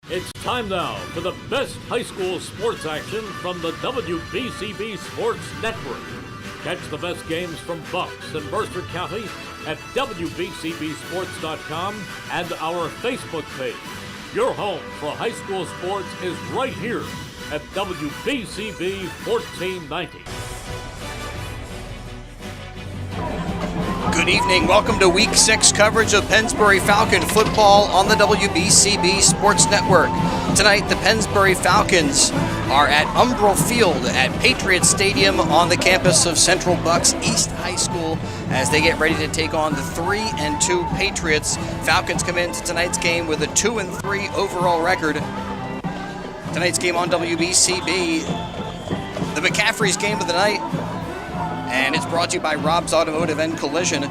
It's time now for the best high school sports action from the WBCB Sports Network. Catch the best games from Bucks and Mercer County at WBCBSports.com and our Facebook page. Your home for high school sports is right here at WBCB 1490. Good evening. Welcome to Week 6 coverage of Pennsbury Falcon football on the WBCB Sports Network. Tonight, the Pennsbury Falcons are at Umbrel Field at Patriots Stadium on the campus of Central Bucks East High School as they get ready to take on the 3-2 Patriots. Falcons come into tonight's game with a 2-3 overall record. Tonight's game on WBCB, the McCaffrey's game of the night. And it's brought to you by Rob's Automotive and Collision,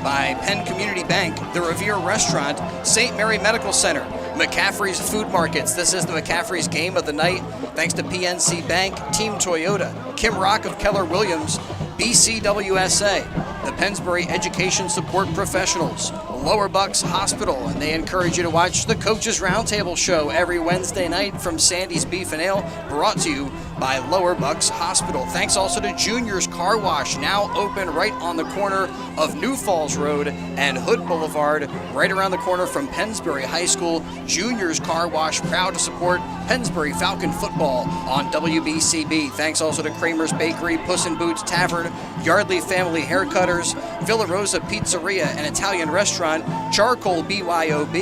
by Penn Community Bank, the Revere Restaurant, St. Mary Medical Center, McCaffrey's Food Markets. This is the McCaffrey's Game of the Night, thanks to PNC Bank, Team Toyota, Kim Rock of Keller Williams, BCWSA, the Pennsbury Education Support Professionals, Lower Bucks Hospital, and they encourage you to watch the Coaches Roundtable show every Wednesday night from Sandy's Beef and Ale, brought to you by Lower Bucks Hospital. Thanks also to Junior's Car Wash, now open right on the corner of New Falls Road and Hood Boulevard, right around the corner from Pennsbury High School. Junior's Car Wash, proud to support Pennsbury Falcon football on WBCB. Thanks also to Kramer's Bakery, Puss in Boots Tavern, Yardley Family Haircutters, Villa Rosa Pizzeria and Italian Restaurant, Charcoal BYOB,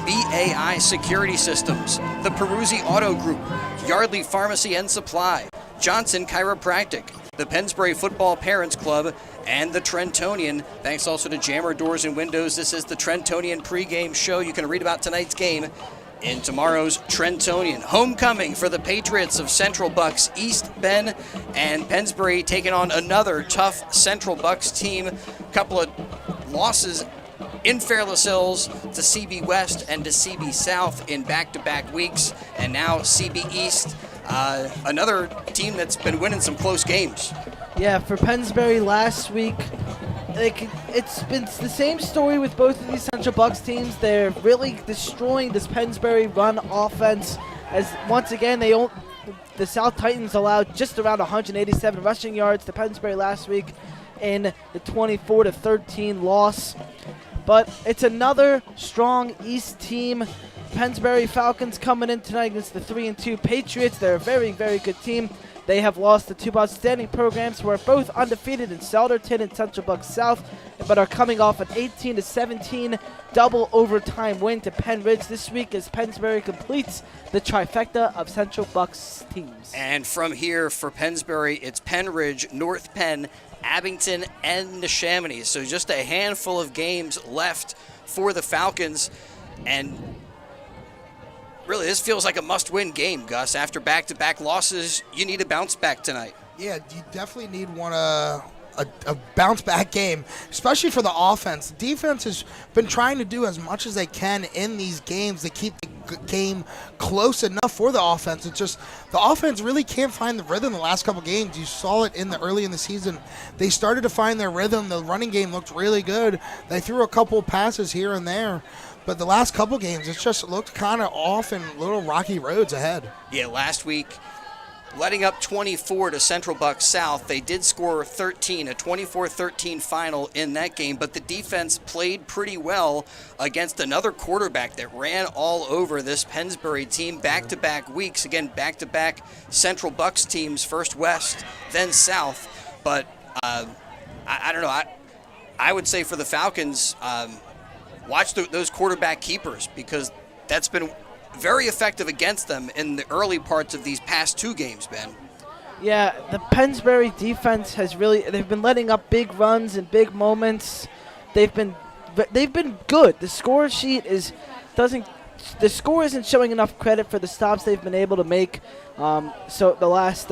BAI Security Systems, the Peruzzi Auto Group, Yardley Pharmacy and Supply, Johnson Chiropractic, the Pennsbury Football Parents Club, and the Trentonian. Thanks also to Jammer Doors and Windows. This is the Trentonian pregame show. You can read about tonight's game in tomorrow's Trentonian. Homecoming for the Patriots of Central Bucks, East Bend and Pennsbury taking on another tough Central Bucks team. A couple of losses in Fairless Hills to CB West and to CB South in back-to-back weeks, and now CB East, another team that's been winning some close games. Yeah, for Pennsbury last week, it's been the same story with both of these Central Bucks teams. They're really destroying this Pennsbury run offense, as once again the South Titans allowed just around 187 rushing yards to Pennsbury last week in the 24-13 loss. But it's another strong East team. Pennsbury Falcons coming in tonight against the 3-2 Patriots. They're a very, very good team. They have lost the two outstanding programs who are both undefeated in Salterton and Central Bucks South, but are coming off an 18-17 double overtime win to Penn Ridge this week as Pennsbury completes the trifecta of Central Bucks teams. And from here for Pennsbury, it's Penn Ridge, North Penn, Abington, and Neshaminy. So just a handful of games left for the Falcons. And really, this feels like a must-win game, Gus. After back-to-back losses, you need a bounce-back tonight. Yeah, you definitely need a bounce-back game, especially for the offense. The defense has been trying to do as much as they can in these games to keep the game close enough for the offense. It's just the offense really can't find the rhythm the last couple games. You saw it early in the season. They started to find their rhythm. The running game looked really good. They threw a couple passes here and there. But the last couple games, it just looked kind of off and little rocky roads ahead. Yeah, last week, letting up 24 to Central Bucks South, they did score 13, a 24-13 final in that game, but the defense played pretty well against another quarterback that ran all over this Pennsbury team back-to-back weeks. Again, back-to-back Central Bucks teams, first West, then South. But I don't know, I would say for the Falcons, watch those quarterback keepers, because that's been very effective against them in the early parts of these past two games, Ben. Yeah, the Pennsbury defense they've been letting up big runs and big moments. They've been good. The score sheet the score isn't showing enough credit for the stops they've been able to make so the last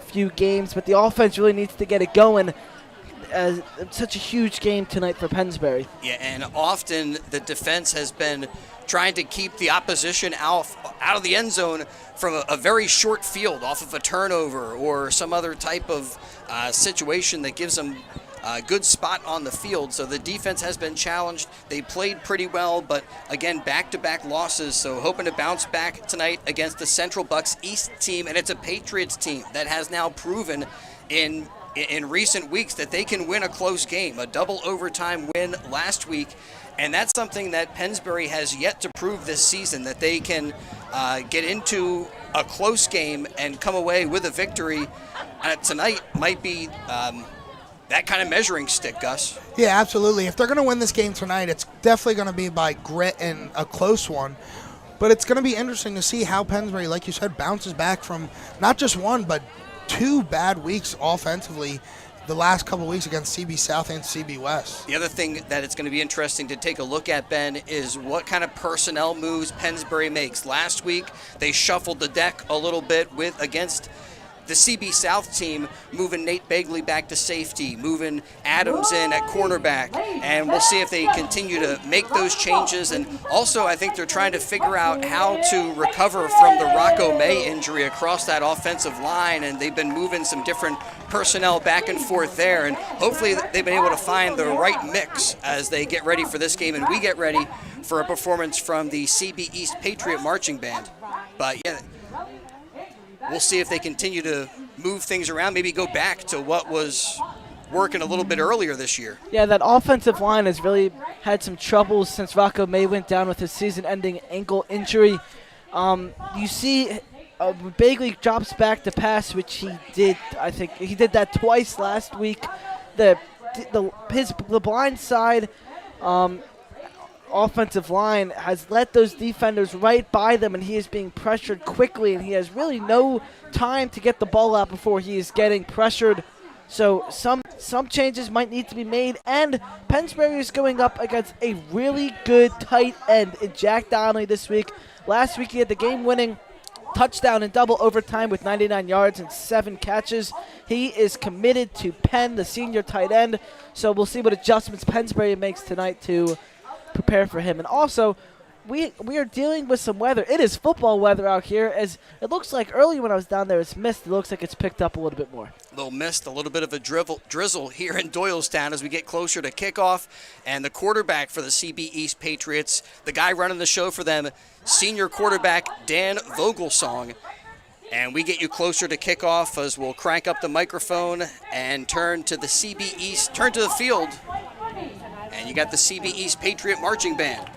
few games, but the offense really needs to get it going. Such a huge game tonight for Pennsbury. Yeah, and often the defense has been trying to keep the opposition out of the end zone from a very short field off of a turnover or some other type of situation that gives them good spot on the field. So the defense has been challenged. They played pretty well, but again, back-to-back losses. So hoping to bounce back tonight against the Central Bucks East team, and it's a Patriots team that has now proven in recent weeks that they can win a close game, a double overtime win last week. And that's something that Pennsbury has yet to prove this season, that they can get into a close game and come away with a victory. Tonight might be that kind of measuring stick, Gus. Yeah, absolutely. If they're going to win this game tonight, it's definitely going to be by grit and a close one. But it's going to be interesting to see how Pennsbury, like you said, bounces back from not just one, but 2 bad weeks offensively the last couple of weeks against CB South and CB West. The other thing that it's going to be interesting to take a look at, Ben, is what kind of personnel moves Pennsbury makes. Last week, they shuffled the deck a little bit against the CB South team, moving Nate Begley back to safety, moving Adams in at cornerback, and we'll see if they continue to make those changes. And also, I think they're trying to figure out how to recover from the Rocco May injury across that offensive line, and they've been moving some different personnel back and forth there, and hopefully they've been able to find the right mix as they get ready for this game, and we get ready for a performance from the CB East Patriot Marching Band. But yeah, we'll see if they continue to move things around, maybe go back to what was working a little bit earlier this year. Yeah, that offensive line has really had some troubles since Rocco May went down with his season-ending ankle injury. You see Bagley drops back to pass, which he did. I think he did that twice last week. The blind side offensive line has let those defenders right by them, and he is being pressured quickly, and he has really no time to get the ball out before he is getting pressured. So some changes might need to be made, and Pennsbury is going up against a really good tight end in Jack Donnelly this week. Last week he had the game-winning touchdown in double overtime with 99 yards and 7 catches. He is committed to Penn, the senior tight end, so we'll see what adjustments Pennsbury makes tonight to prepare for him. And also, we are dealing with some weather. It is football weather out here, as it looks like early when I was down there it's mist. It looks like it's picked up a little bit more. A little mist, a little bit of a drizzle here in Doylestown as we get closer to kickoff. And the quarterback for the CB East Patriots, the guy running the show for them, senior quarterback Dan Vogelsong. And we get you closer to kickoff as we'll crank up the microphone and turn to the field. And you got the CB East Patriot Marching Band.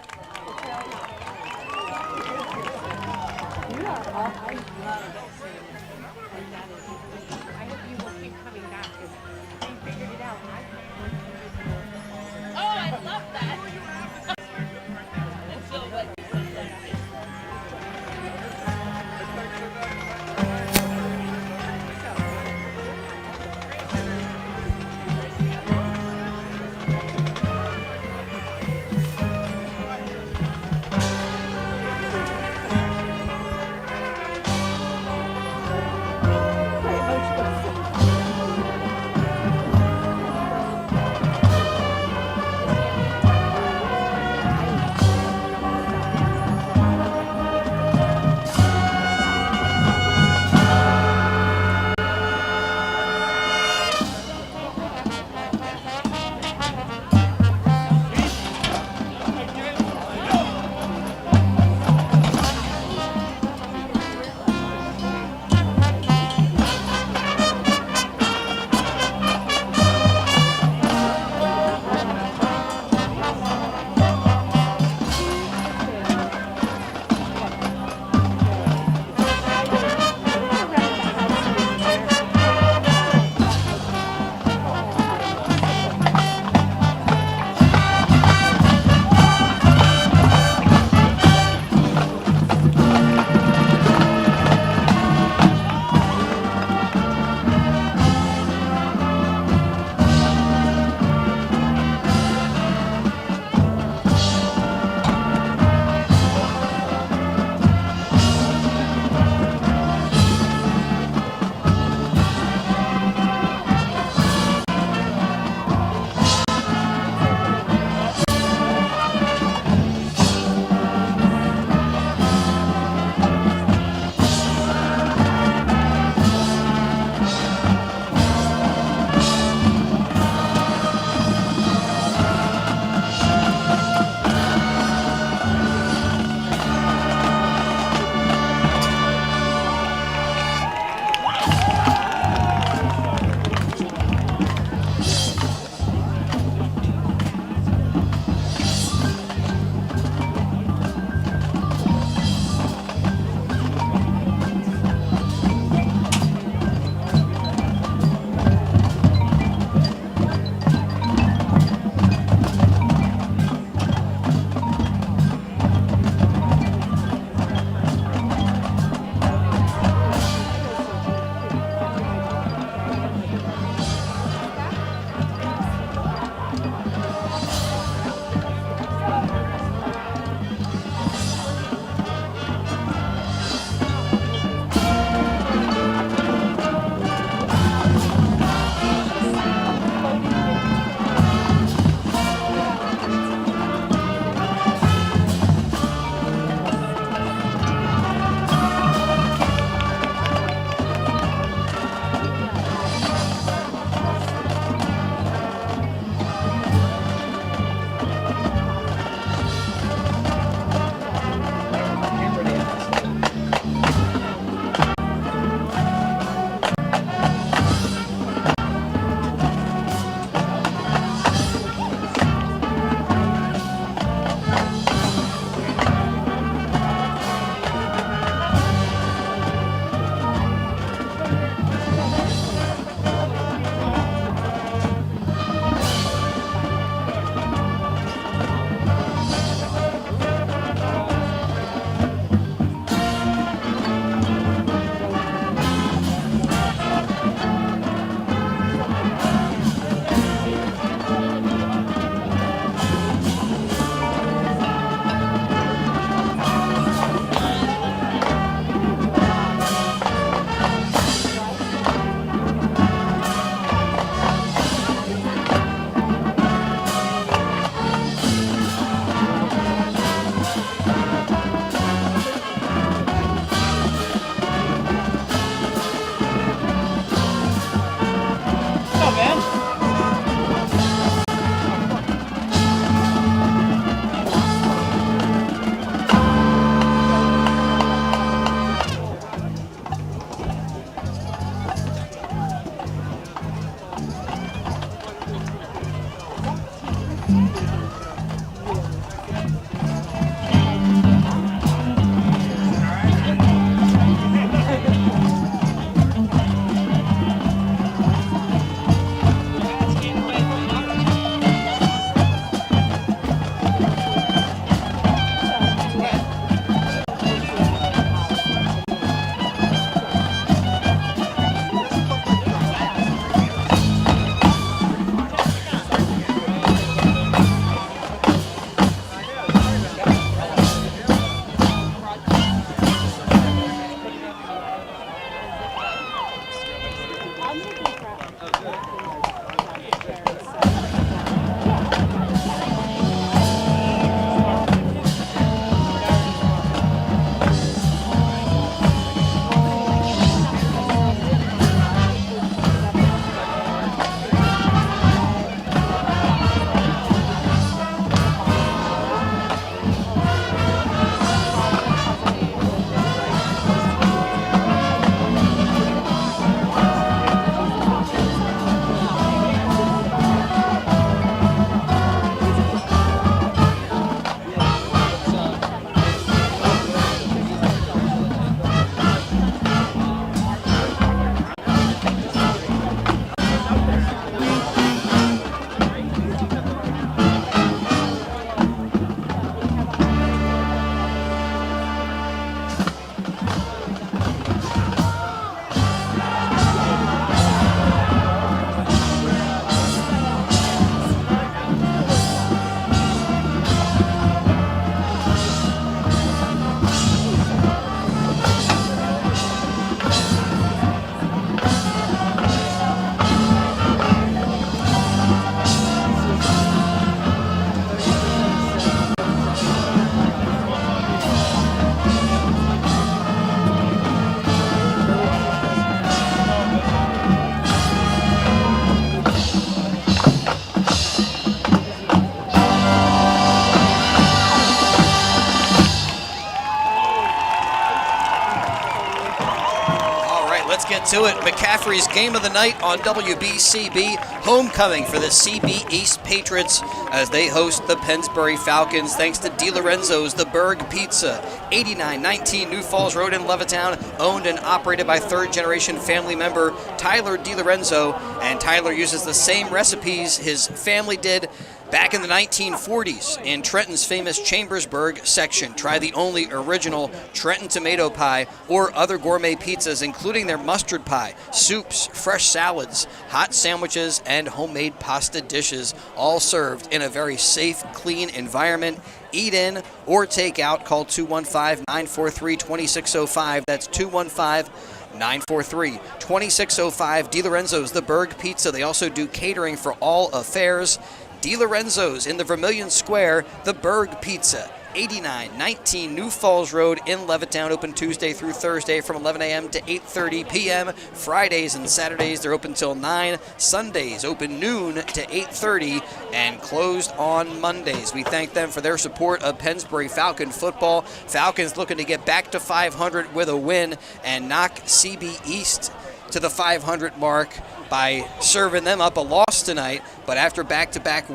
to it. McCaffrey's game of the night on WBCB. Homecoming for the CB East Patriots as they host the Pennsbury Falcons. Thanks to DiLorenzo's The Berg Pizza, 8919 New Falls Road in Levittown, owned and operated by third-generation family member Tyler DiLorenzo. And Tyler uses the same recipes his family did back in the 1940s in Trenton's famous Chambersburg section. Try the only original Trenton tomato pie or other gourmet pizzas, including their mustard pie, soups, fresh salads, hot sandwiches, and homemade pasta dishes, all served in a very safe, clean environment. Eat in or take out. Call 215-943-2605. That's 215-943-2605. DiLorenzo's The Berg Pizza. They also do catering for all affairs. DiLorenzo's in the Vermilion Square, The Berg Pizza, 8919 New Falls Road in Levittown, open Tuesday through Thursday from 11 a.m. to 8:30 p.m. Fridays and Saturdays, they're open till 9. Sundays, open noon to 8:30 and closed on Mondays. We thank them for their support of Pennsbury Falcon football. Falcons looking to get back to 500 with a win and knock CB East to the 500 mark by serving them up a loss tonight. But after back-to-back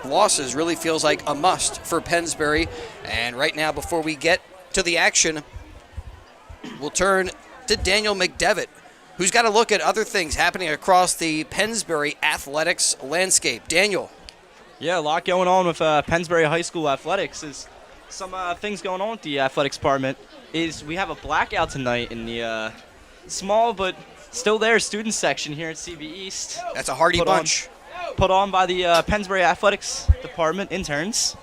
losses, really feels like a must for Pennsbury. And right now, before we get to the action, we'll turn to Daniel McDevitt, who's got a look at other things happening across the Pennsbury athletics landscape. Daniel. Yeah, a lot going on with Pennsbury High School athletics. Is some things going on with the athletics department. Is we have a blackout tonight in the small but still there student section here at CB East. That's a hardy bunch. Put on by the Pennsbury Athletics Department interns.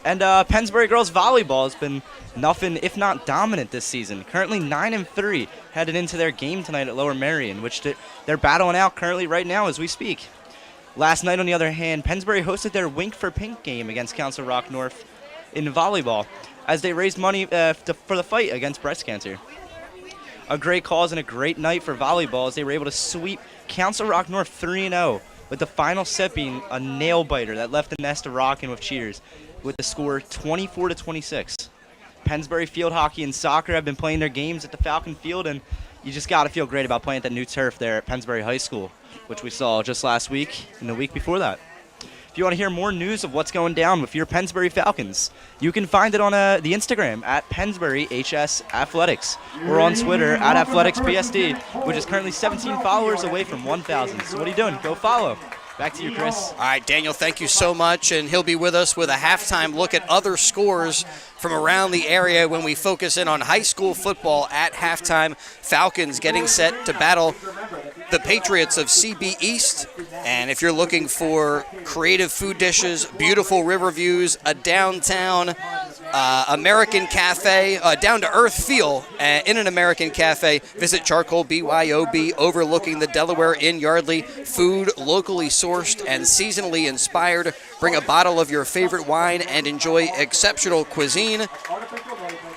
And Pennsbury girls volleyball has been nothing if not dominant this season. Currently 9-3, headed into their game tonight at Lower Merion, which they're battling out currently right now as we speak. Last night, on the other hand, Pennsbury hosted their Wink for Pink game against Council Rock North in volleyball as they raised money for the fight against breast cancer. A great cause and a great night for volleyball as they were able to sweep Council Rock North 3-0, with the final set being a nail-biter that left the nest rocking with cheers, with the score 24-26. Pennsbury field hockey and soccer have been playing their games at the Falcon Field, and you just got to feel great about playing at that new turf there at Pennsbury High School, which we saw just last week and the week before that. If you want to hear more news of what's going down with your Pennsbury Falcons, you can find it on the Instagram at Pennsbury HS Athletics, or on Twitter at AthleticsPSD, which is currently 17 followers away from 1,000. So what are you doing? Go follow. Back to you, Chris. All right, Daniel, thank you so much. And he'll be with us with a halftime look at other scores from around the area when we focus in on high school football at halftime. Falcons getting set to battle the Patriots of CB East. And if you're looking for creative food dishes, beautiful river views, a downtown American cafe, down-to-earth feel in an American cafe, visit Charcoal BYOB overlooking the Delaware in Yardley. Food locally sourced and seasonally inspired. Bring a bottle of your favorite wine and enjoy exceptional cuisine.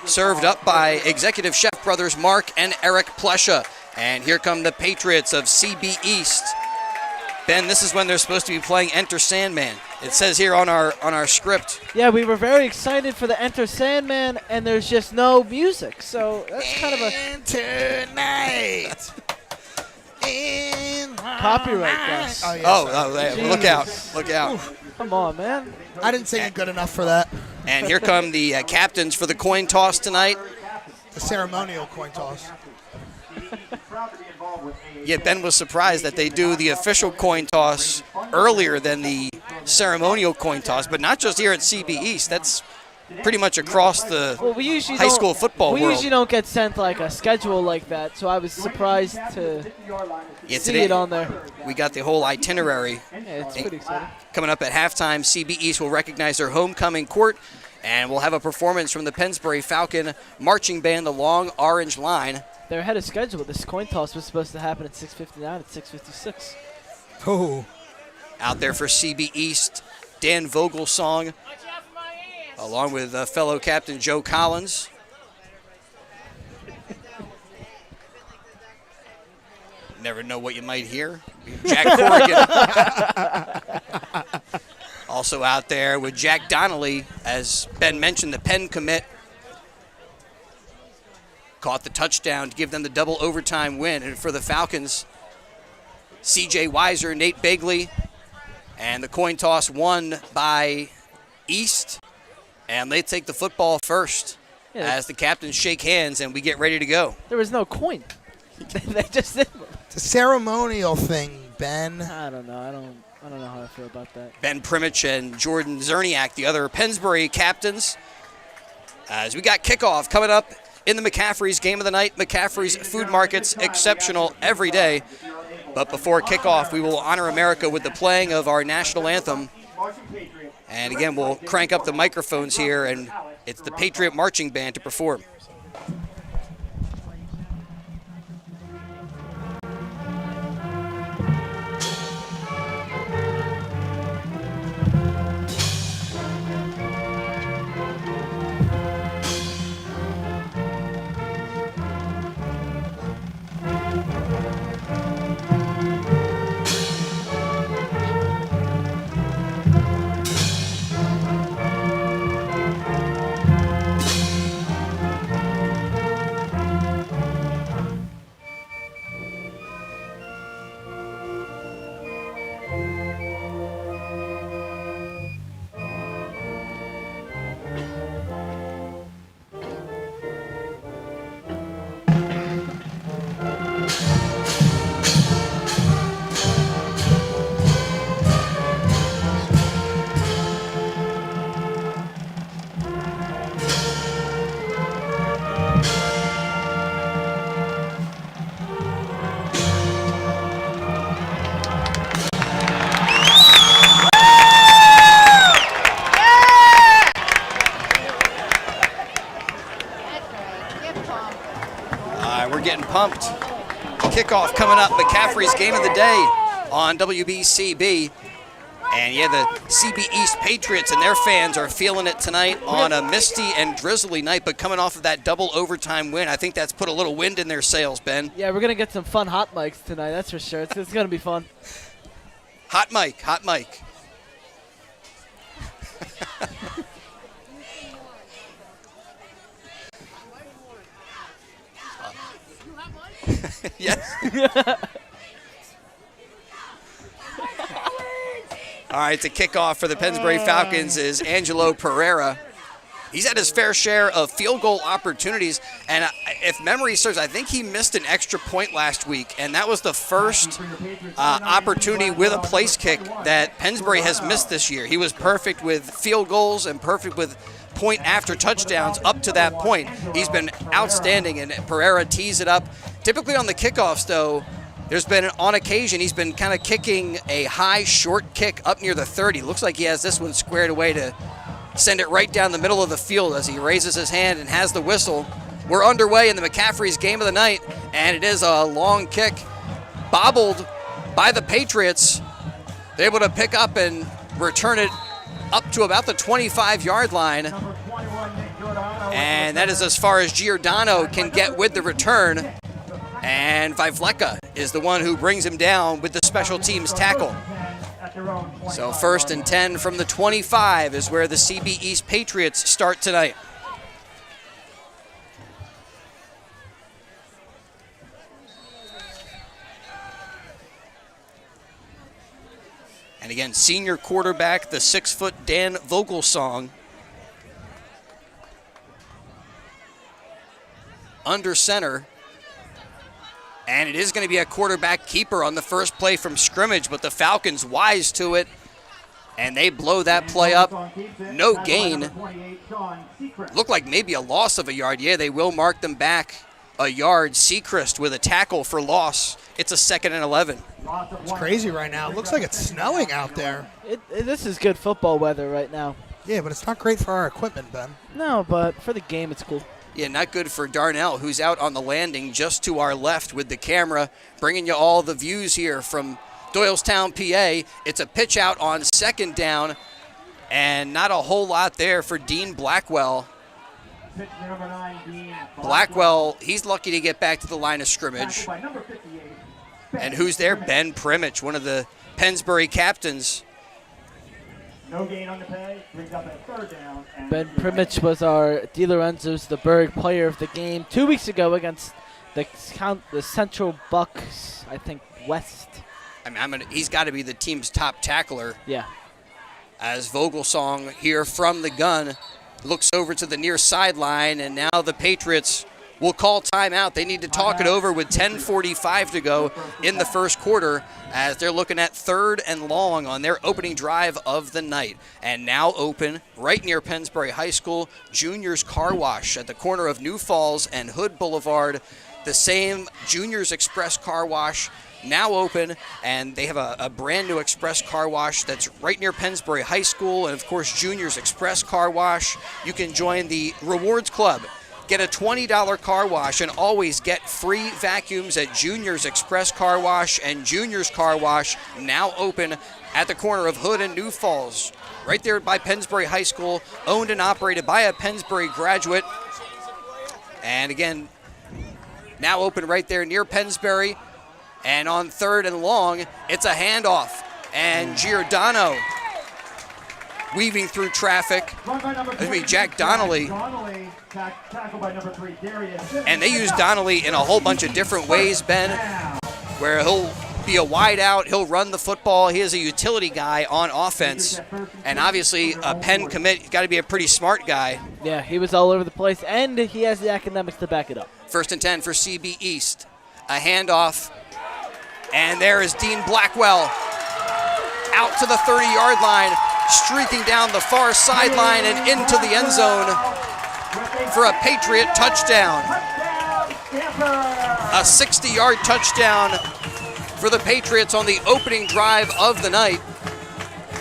Served up by executive chef brothers Mark and Eric Plesha. And here come the Patriots of CB East. Ben, this is when they're supposed to be playing Enter Sandman. It says here on our script. Yeah, we were very excited for the Enter Sandman, and there's just no music. So that's kind of a tonight. copyright, Gus. Oh, yeah, Oh, look out. Look out. Oof, come on, man. I didn't sing it good enough for that. And here come the captains for the coin toss tonight. The ceremonial coin toss. Yet Ben was surprised that they do the official coin toss earlier than the ceremonial coin toss, but not just here at CB East. That's pretty much across the high school football world. We usually don't get sent like a schedule like that, so I was surprised to see it on there. We got the whole itinerary. Yeah, it's pretty exciting. Coming up at halftime, CB East will recognize their homecoming court, and we'll have a performance from the Pennsbury Falcon marching band, the Long Orange Line. They're ahead of schedule. This coin toss was supposed to happen at 6:59. At 6:56. Oh. Out there for CB East, Dan Vogelsong, along with fellow captain Joe Collins. Never know what you might hear. Jack Corrigan. Also out there with Jack Donnelly, as Ben mentioned, the Penn commit. caught the touchdown to give them the double overtime win. And for the Falcons, C.J. Weiser, Nate Begley, and the coin toss won by East. And they take the football first as the captains shake hands and we get ready to go. There was no coin. They just did. It's a ceremonial thing, Ben. I don't know. I don't know how I feel about that. Ben Primich and Jordan Zerniak, the other Pennsbury captains. As we got kickoff coming up in the McCaffrey's Game of the Night. McCaffrey's Food Market's exceptional every day. But before kickoff, we will honor America with the playing of our national anthem. And again, we'll crank up the microphones here, and it's the Patriot Marching Band to perform. Pumped. Kickoff coming up, McCaffrey's Game of the Day on WBCB. And yeah, the CB East Patriots and their fans are feeling it tonight on a misty and drizzly night, but coming off of that double overtime win, I think that's put a little wind in their sails, Ben. Yeah, we're going to get some fun hot mics tonight, that's for sure. It's going to be fun. Hot mic, hot mic. Yes. All right, the kickoff for the Pennsbury Falcons is Angelo Pereira. He's had his fair share of field goal opportunities, and if memory serves, I think he missed an extra point last week, and that was the first opportunity with a place kick that Pennsbury has missed this year. He was perfect with field goals and perfect with point after touchdowns up to that point. He's been outstanding, and Pereira tees it up. Typically on the kickoffs, though, there's been, on occasion, he's been kind of kicking a high, short kick up near the 30. Looks like he has this one squared away to send it right down the middle of the field as he raises his hand and has the whistle. We're underway in the McCaffrey's Game of the Night, and it is a long kick, bobbled by the Patriots. They're able to pick up and return it up to about the 25-yard line. And that is as far as Giordano can get with the return. And Vivleka is the one who brings him down with the special teams tackle. So 1st and 10 from the 25 is where the CB East Patriots start tonight. And again, senior quarterback, the 6-foot Dan Vogelsong. Under center. And it is going to be a quarterback keeper on the first play from scrimmage, but the Falcons wise to it, and they blow that play up. No gain. Looked like maybe a loss of a yard. Yeah, they will mark them back a yard. Sechrist with a tackle for loss. It's a 2nd and 11. It's crazy right now. It looks like it's snowing out there. This is good football weather right now. Yeah, but it's not great for our equipment, Ben. No, but for the game, it's cool. Yeah, not good for Darnell, who's out on the landing just to our left with the camera, bringing you all the views here from Doylestown, PA. It's a pitch out on 2nd down, and not a whole lot there for Dean Blackwell. Blackwell, he's lucky to get back to the line of scrimmage. And who's there? Ben Primich, one of the Pennsbury captains. No gain on the play. Brings up a third down. And Ben Primich was our Di Lorenzo's the Berg player of the game 2 weeks ago against the Central Bucks, I think, West. I mean, he's got to be the team's top tackler. Yeah. As Vogelsong here from the gun looks over to the near sideline, and now the Patriots will call timeout. They need to talk it over with 10:45 to go in the first quarter as they're looking at 3rd and long on their opening drive of the night. And now open right near Pennsbury High School, Juniors Car Wash at the corner of New Falls and Hood Boulevard. The same Juniors Express Car Wash now open, and they have a brand new Express Car Wash that's right near Pennsbury High School, and of course Juniors Express Car Wash. You can join the Rewards Club. Get a $20 car wash and always get free vacuums at Juniors Express Car Wash and Juniors Car Wash, now open at the corner of Hood and New Falls, right there by Pennsbury High School, owned and operated by a Pennsbury graduate. And again, now open right there near Pennsbury. And on 3rd and long, it's a handoff. And Giordano weaving through traffic. Jack Donnelly. And they use Donnelly in a whole bunch of different ways, Ben, where he'll be a wide out, he'll run the football. He is a utility guy on offense. And obviously a Penn commit, he's got to be a pretty smart guy. Yeah, he was all over the place, and he has the academics to back it up. 1st and 10 for CB East. A handoff. And there is Dean Blackwell out to the 30-yard line, streaking down the far sideline and into the end zone for a Patriot touchdown. A 60-yard touchdown for the Patriots on the opening drive of the night.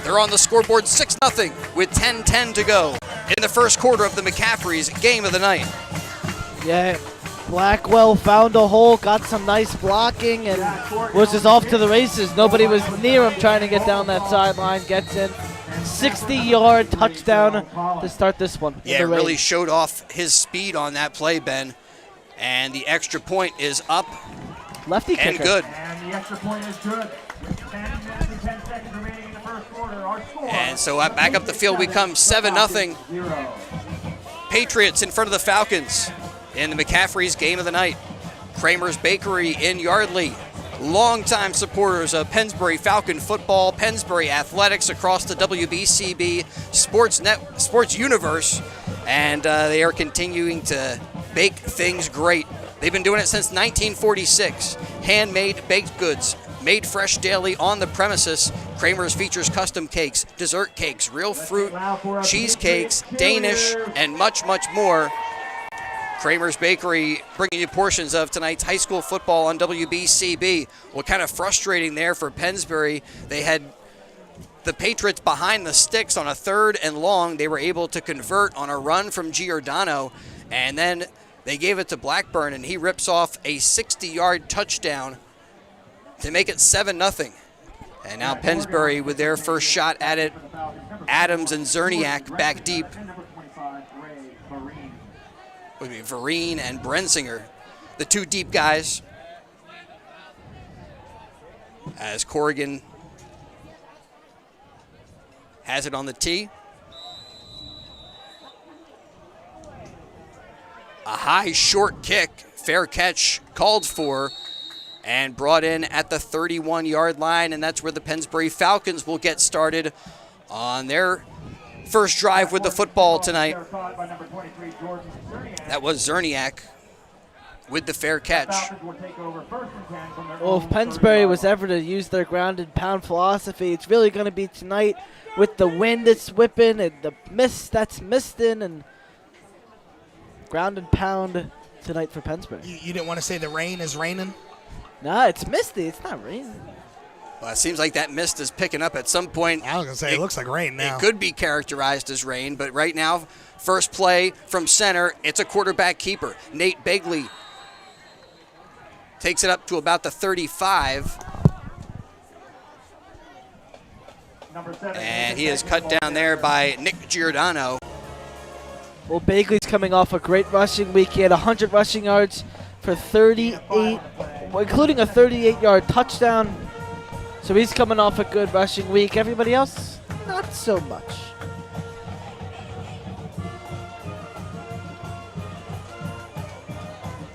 They're on the scoreboard 6-0 with 10:10 to go in the first quarter of the McCaffrey's game of the night. Yeah, Blackwell found a hole, got some nice blocking, and was just off to the races. Nobody was near him trying to get down that sideline. Gets in. 60-yard touchdown to start this one. Yeah, really showed off his speed on that play, Ben. And the extra point is up. Lefty and kicker. Good. And the extra point is good. 10 minutes and 10 seconds remaining in the first quarter. Our score. And so back up the field we come, 7-0. Patriots in front of the Falcons in the McCaffrey's game of the night. Kramer's Bakery in Yardley. Longtime supporters of Pennsbury Falcon football, Pennsbury athletics across the WBCB sports universe, and they are continuing to bake things great. They've been doing it since 1946. Handmade baked goods, made fresh daily on the premises. Kramer's features custom cakes, dessert cakes, real fruit, cheesecakes, Danish, and much, much more. Kramer's Bakery bringing you portions of tonight's high school football on WBCB. Well, kind of frustrating there for Pennsbury. They had the Patriots behind the sticks on a 3rd and long. They were able to convert on a run from Giordano, and then they gave it to Blackburn, and he rips off a 60-yard touchdown to make it 7-0. And now Pennsbury with their first shot at it. Adams and Zerniak back deep. Would be Vereen and Brensinger, the two deep guys. As Corrigan has it on the tee. A high short kick, fair catch called for and brought in at the 31-yard line, and that's where the Pennsbury Falcons will get started on their first drive with the football tonight. That was Zerniak with the fair catch. Well, if Pennsbury was ever to use their ground and pound philosophy, it's really going to be tonight with the wind that's whipping and the mist that's misting, and ground and pound tonight for Pennsbury. You didn't want to say the rain is raining? Nah, it's misty. It's not raining. Well, it seems like that mist is picking up at some point. I was going to say, it looks like rain now. It could be characterized as rain, but right now, first play from center, it's a quarterback keeper. Nate Begley takes it up to about the 35. And he is cut down there by Nick Giordano. Well, Bagley's coming off a great rushing week. He had 100 rushing yards for 38, including a 38-yard touchdown. So he's coming off a good rushing week. Everybody else not so much.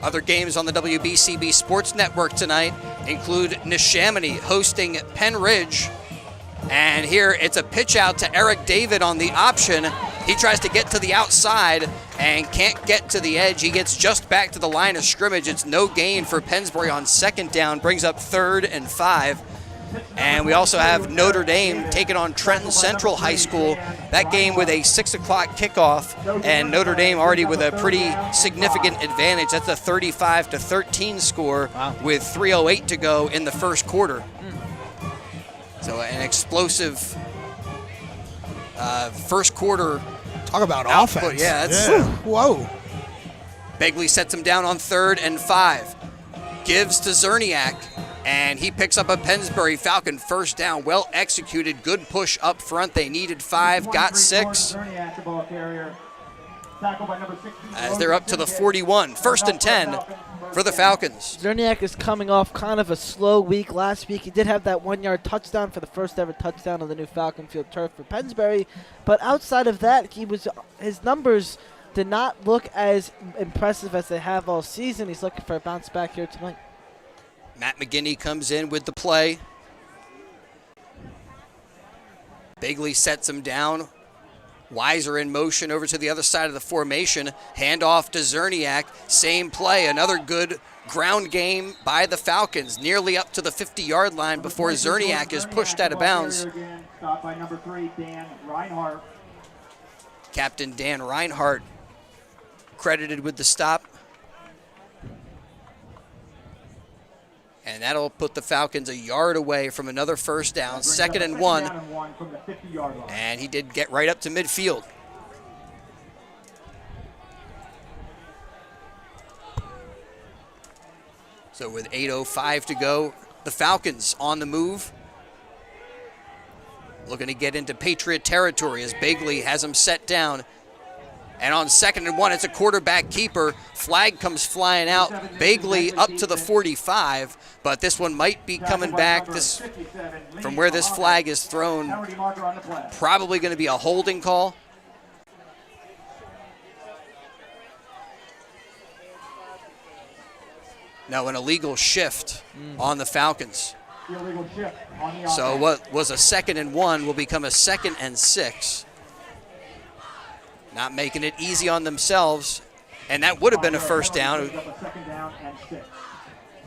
Other games on the WBCB Sports Network tonight include Neshaminy hosting Penn Ridge. And here it's a pitch out to Eric David on the option. He tries to get to the outside and can't get to the edge. He gets just back to the line of scrimmage. It's no gain for Pennsbury on second down, brings up 3rd and 5. And we also have Notre Dame taking on Trenton Central High School. That game with a 6 o'clock kickoff, and Notre Dame already with a pretty significant advantage. That's a 35-13 score with 3:08 to go in the first quarter. So an explosive first quarter. Talk about output. offense. Yeah, that's Whoa. Begley sets him down on 3rd and 5. Gives to Zerniak, and he picks up a Pennsbury Falcon first down. Well executed, good push up front. They needed 5, got 6. As they're up to the 41, 1st and 10 for the Falcons. Zerniak is coming off kind of a slow week last week. He did have that 1-yard touchdown for the first ever touchdown on the new Falcon Field turf for Pennsbury. But outside of that, his numbers did not look as impressive as they have all season. He's looking for a bounce back here tonight. Matt McGinney comes in with the play. Begley sets him down. Weiser in motion over to the other side of the formation. Handoff to Zerniak. Same play. Another good ground game by the Falcons. Nearly up to the 50-yard line before Zerniak is pushed out of bounds. Stopped by number 3, Dan Reinhardt. Captain Dan Reinhardt credited with the stop. And that'll put the Falcons a yard away from another first down, 2nd and 1. From the 50-yard line. And he did get right up to midfield. So with 8:05 to go, the Falcons on the move. Looking to get into Patriot territory as Begley has him set down. And on 2nd and 1, it's a quarterback keeper. Flag comes flying out. Begley up to the 45, but this one might be coming back. This, from where this flag is thrown, probably going to be a holding call. Now an illegal shift on the Falcons. So what was a 2nd and 1 will become a 2nd and 6. Not making it easy on themselves, and that would have been a first down.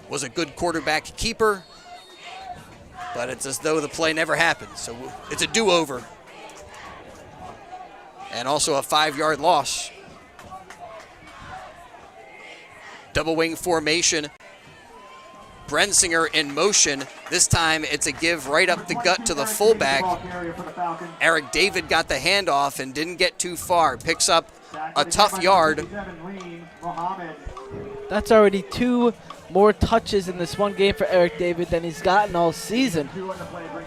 Was a good quarterback keeper, but it's as though the play never happened. So it's a do-over. And also a 5-yard loss. Double wing formation. Brensinger in motion. This time it's a give right up the gut to the fullback. Eric David got the handoff and didn't get too far. Picks up a tough yard. That's already 2 more touches in this one game for Eric David than he's gotten all season.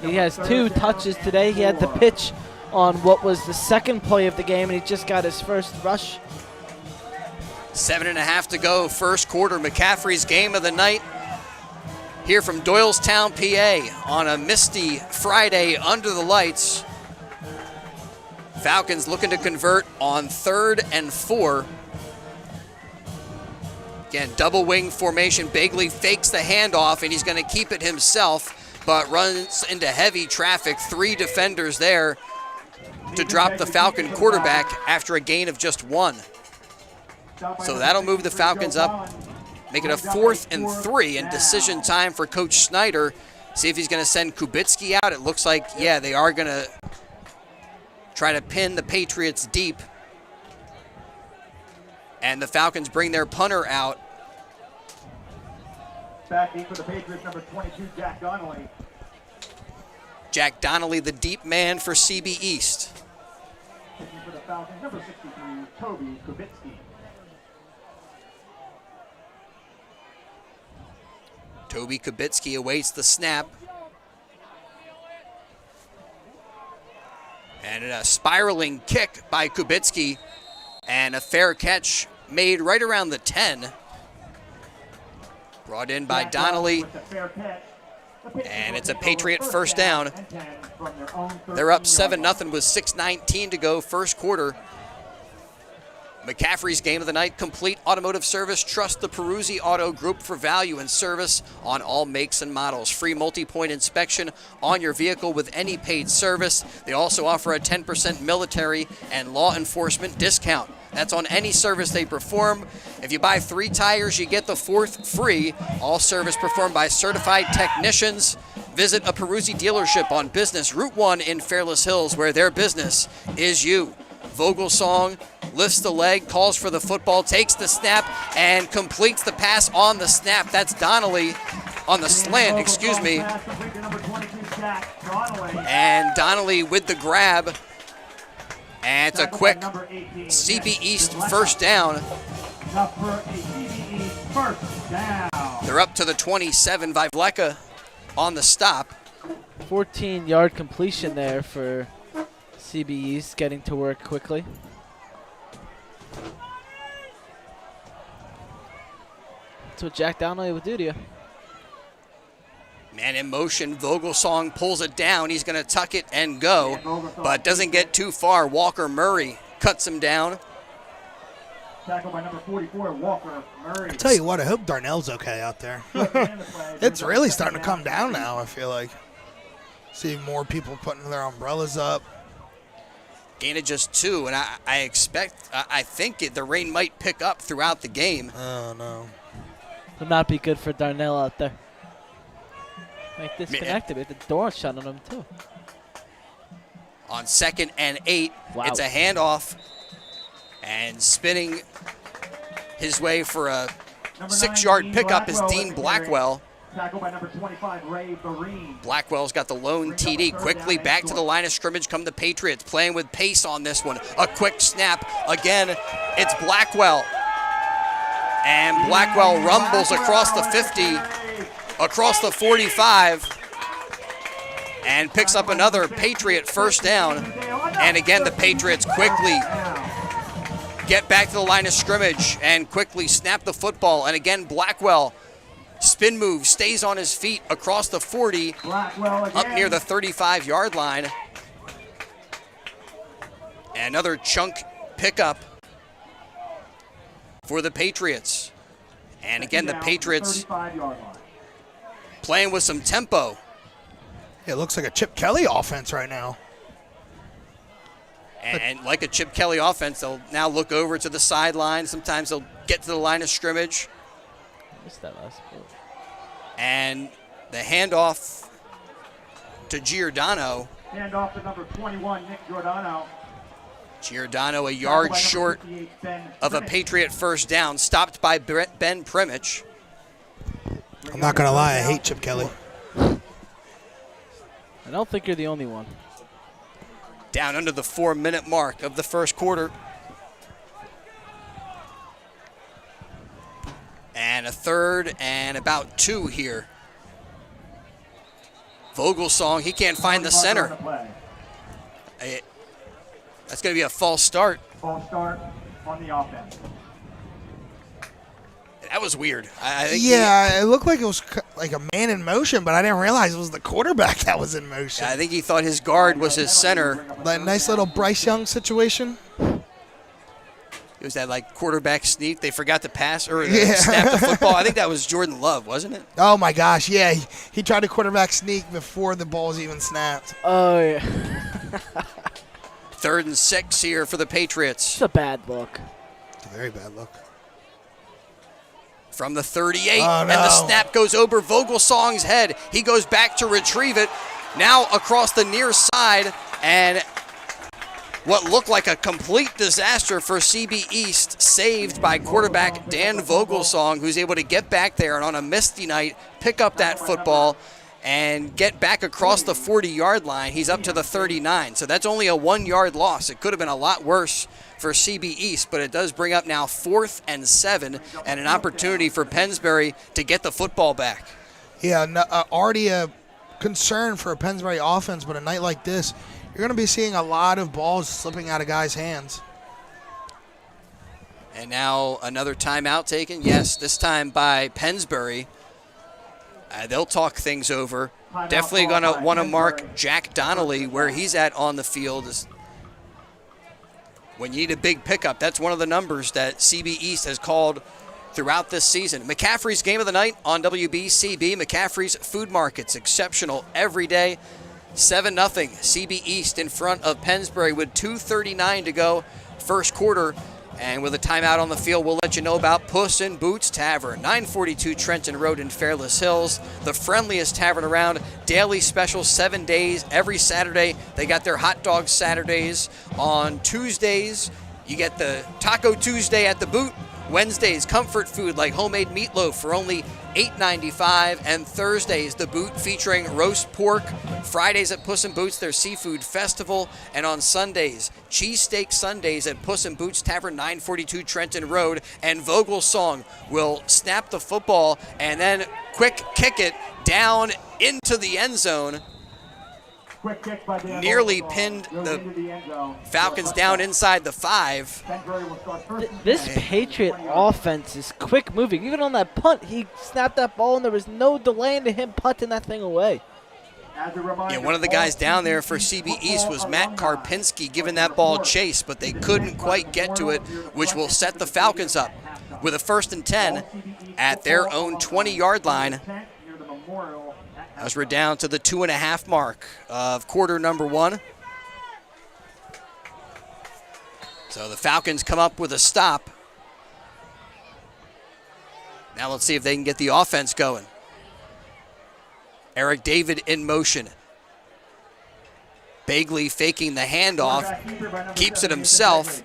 He has 2 touches today. He had the pitch on what was the 2nd play of the game, and he just got his first rush. 7.5 to go, first quarter. McCaffrey's game of the night. Here from Doylestown, PA, on a misty Friday under the lights. Falcons looking to convert on 3rd and 4. Again, double wing formation. Begley fakes the handoff, and he's going to keep it himself, but runs into heavy traffic. 3 defenders there to drop the Falcon quarterback after a gain of just 1. So that'll move the Falcons up. Make it a 4th and 3, and decision time for Coach Snyder. See if he's going to send Kubitsky out. It looks like, yeah, they are going to try to pin the Patriots deep. And the Falcons bring their punter out. Back deep for the Patriots, number 22, Jack Donnelly. Jack Donnelly, the deep man for CB East. Kicking for the Falcons, number 63, Toby Kubitsky. Toby Kubitsky awaits the snap. And a spiraling kick by Kubitsky. And a fair catch made right around the 10. Brought in by Donnelly. And it's a Patriot first down. They're up 7-0 with 6:19 to go, first quarter. McCaffrey's game of the night, complete automotive service. Trust the Peruzzi Auto Group for value and service on all makes and models. Free multi-point inspection on your vehicle with any paid service. They also offer a 10% military and law enforcement discount. That's on any service they perform. If you buy 3 tires, you get the 4th free. All service performed by certified technicians. Visit a Peruzzi dealership on Business Route 1 in Fairless Hills, where their business is you. Vogelsong lifts the leg, calls for the football, takes the snap, and completes the pass on the snap. That's Donnelly on the slant, excuse me. And Donnelly with the grab. And it's a quick CB East first down. They're up to the 27. Vivleka on the stop. 14-yard completion there for CB East, getting to work quickly. That's what Jack Donnelly would do to you. Man in motion, Vogelsong pulls it down. He's going to tuck it and go, but doesn't get too far. Walker Murray cuts him down. Tackled by number 44, Walker Murray. I tell you what, I hope Darnell's okay out there. It's really starting to come down now, I feel like. See more people putting their umbrellas up. Gain of just 2, and I think the rain might pick up throughout the game. Oh, no. Would not be good for Darnell out there. Like disconnected, but the door shut on him too. On 2nd and 8, It's a handoff. And spinning his way for a 6-yard pickup is Dean Blackwell. Tackled by number 25, Ray Barine. Blackwell's got the lone TD. Quickly back to the line of scrimmage come the Patriots, playing with pace on this one. A quick snap. Again, it's Blackwell. And Blackwell rumbles across the 50, across the 45, and picks up another Patriot first down. And again, the Patriots quickly get back to the line of scrimmage and quickly snap the football. And again, Blackwell, spin move, stays on his feet across the 40, up near the 35-yard line. And another chunk pickup for the Patriots. And again, the Patriots playing with some tempo. It looks like a Chip Kelly offense right now. And like a Chip Kelly offense, they'll now look over to the sideline. Sometimes they'll get to the line of scrimmage. I missed that last play. And the handoff to Giordano. Handoff to number 21, Nick Giordano. Giordano a yard short of a Patriot first down, stopped by Ben Primich. I'm not going to lie, I hate Chip Kelly. I don't think you're the only one. Down under the 4-minute mark of the first quarter. And a 3rd and about 2 here. Vogelsong, he can't find the center. That's going to be a false start. False start on the offense. That was weird. I think it looked like it was like a man in motion, but I didn't realize it was the quarterback that was in motion. I think he thought his guard was his center. That nice little Bryce Young situation. It was that like quarterback sneak. They forgot to pass or snap the football. I think that was Jordan Love, wasn't it? Oh my gosh, yeah. He tried to quarterback sneak before the ball was even snapped. Oh, yeah. 3rd and 6 here for the Patriots. It's a bad look. It's a very bad look. From the 38, oh, no. And the snap goes over Vogelsong's head. He goes back to retrieve it. Now across the near side, and what looked like a complete disaster for CB East, saved by quarterback Dan Vogelsong, who's able to get back there and on a misty night pick up that football and get back across the 40-yard line. He's up to the 39, so that's only a 1-yard loss. It could have been a lot worse for CB East, but it does bring up now 4th and 7 and an opportunity for Pennsbury to get the football back. Yeah, already a concern for a Pennsbury offense, but a night like this, you're going to be seeing a lot of balls slipping out of guys' hands. And now another timeout taken. Yes, this time by Pennsbury. They'll talk things over. Definitely going to want to mark Jack Donnelly where he's at on the field. When you need a big pickup, that's one of the numbers that CB East has called throughout this season. McCaffrey's game of the night on WBCB. McCaffrey's Food Markets, exceptional every day. 7-0, CB East in front of Pennsbury with 2:39 to go, first quarter. And with a timeout on the field, we'll let you know about Puss in Boots Tavern, 942 Trenton Road in Fairless Hills, the friendliest tavern around. Daily special, 7 days, every Saturday. They got their hot dog Saturdays. On Tuesdays, you get the Taco Tuesday at the Boot. Wednesdays, comfort food like homemade meatloaf for only $8.95. And Thursdays, the Boot featuring roast pork. Fridays at Puss in Boots, their seafood festival. And on Sundays, cheesesteak Sundays at Puss in Boots Tavern, 942 Trenton Road. And Vogel's song will snap the football and then quick kick it down into the end zone. Nearly pinned the Falcons down inside the 5. This Patriot offense is quick moving. Even on that punt, he snapped that ball and there was no delay into him punting that thing away. Yeah, one of the guys down there for CB East was Matt Karpinski giving that ball chase, but they couldn't quite get to it, which will set the Falcons up with a 1st and 10 at their own 20-yard line. As we're down to the 2.5 mark of quarter number 1. So the Falcons come up with a stop. Now let's see if they can get the offense going. Eric David in motion. Bagley faking the handoff, keeps it himself,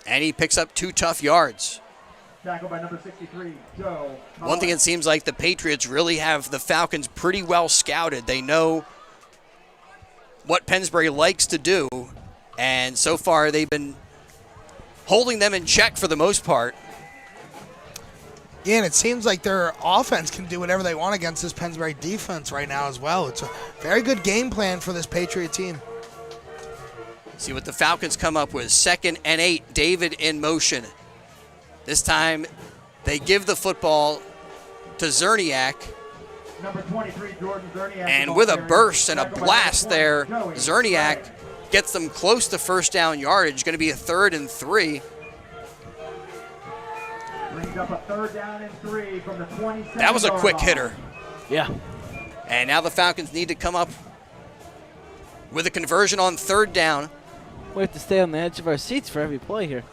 and he picks up 2 tough yards. Tackled by number 63, Joe. One thing it seems like the Patriots really have the Falcons pretty well scouted. They know what Pennsbury likes to do, and so far they've been holding them in check for the most part. Yeah, and it seems like their offense can do whatever they want against this Pennsbury defense right now as well. It's a very good game plan for this Patriot team. See what the Falcons come up with. 2nd and 8, David in motion. This time, they give the football to Zerniak. Number 23, Jordan Zerniak. And with a burst and a blast there, Zerniak gets them close to first down yardage. Going to be a 3rd and 3. Brings up a 3rd down and 3 from the 27. That was a quick hitter. Yeah. And now the Falcons need to come up with a conversion on 3rd down. We have to stay on the edge of our seats for every play here.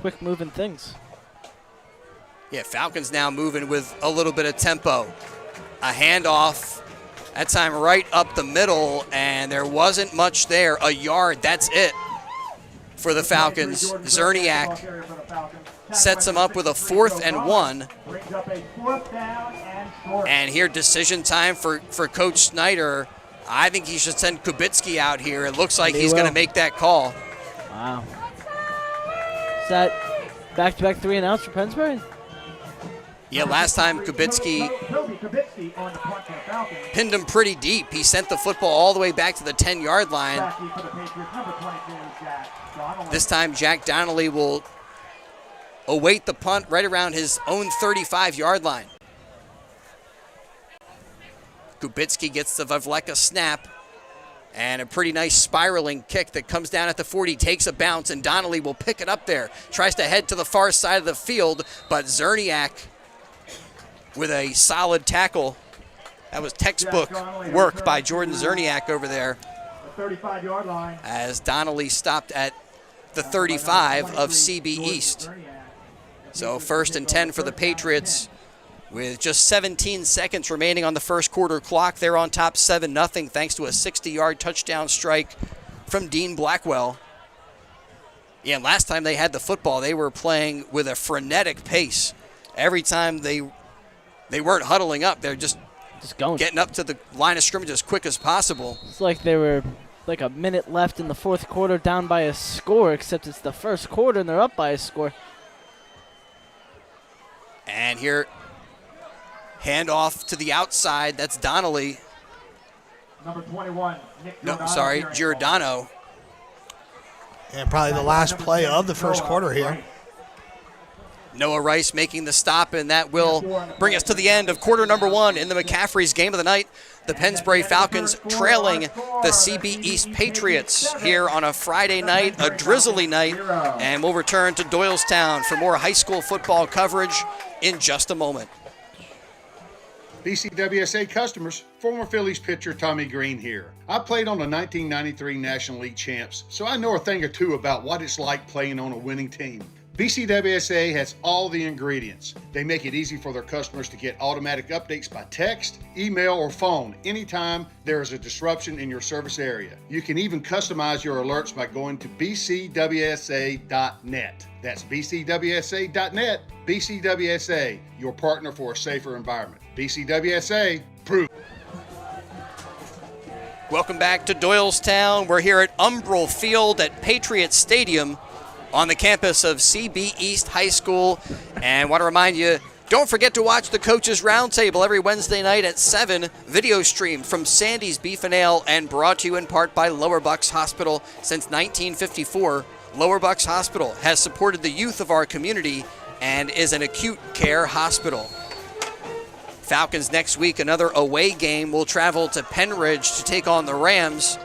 Quick moving things. Yeah, Falcons now moving with a little bit of tempo. A handoff, that time right up the middle, and there wasn't much there. A yard, that's it for the Falcons. Zerniak sets them up with a 4th and 1. Brings up a 4th down and short. And here, decision time for Coach Snyder. I think he should send Kubitsky out here. It looks like he's going to make that call. Wow. Is that back-to-back 3 and outs for Pennsbury? Yeah, last time Kubitsky pinned him pretty deep. He sent the football all the way back to the 10-yard line. This time, Jack Donnelly will await the punt right around his own 35-yard line. Kubitsky gets the Vavleka snap. And a pretty nice spiraling kick that comes down at the 40, takes a bounce, and Donnelly will pick it up there. Tries to head to the far side of the field, but Zerniak with a solid tackle. That was textbook work by Jordan Zerniak over there. The 35-yard line. As Donnelly stopped at the 35 of CB East. So 1st and 10 for the Patriots. With just 17 seconds remaining on the first quarter clock, they're on top 7-0 thanks to a 60-yard touchdown strike from Dean Blackwell. Yeah, and last time they had the football, they were playing with a frenetic pace. Every time they weren't huddling up, they're just going, getting up to the line of scrimmage as quick as possible. It's like they were like a minute left in the 4th quarter down by a score, except it's the 1st quarter and they're up by a score. And here, handoff to the outside. That's Donnelly. Number 21, Nick Giordano. And probably the last play of the first quarter here. Noah Rice making the stop, and that will bring us to the end of quarter number 1 in the McCaffrey's game of the night. The Pennsbury Falcons trailing the CB East Patriots here on a Friday night, a drizzly night, and we'll return to Doylestown for more high school football coverage in just a moment. BCWSA customers, former Phillies pitcher Tommy Green here. I played on the 1993 National League champs, so I know a thing or two about what it's like playing on a winning team. BCWSA has all the ingredients. They make it easy for their customers to get automatic updates by text, email, or phone anytime there is a disruption in your service area. You can even customize your alerts by going to bcwsa.net. That's bcwsa.net. BCWSA, your partner for a safer environment. BCWSA, prove. Welcome back to Doylestown. We're here at Umbrel Field at Patriots Stadium on the campus of CB East High School. And want to remind you, don't forget to watch the Coaches Roundtable every Wednesday night at 7, video streamed from Sandy's Beef and Ale and brought to you in part by Lower Bucks Hospital since 1954. Lower Bucks Hospital has supported the youth of our community and is an acute care hospital. Falcons next week, another away game. Will travel to Penridge to take on the Rams.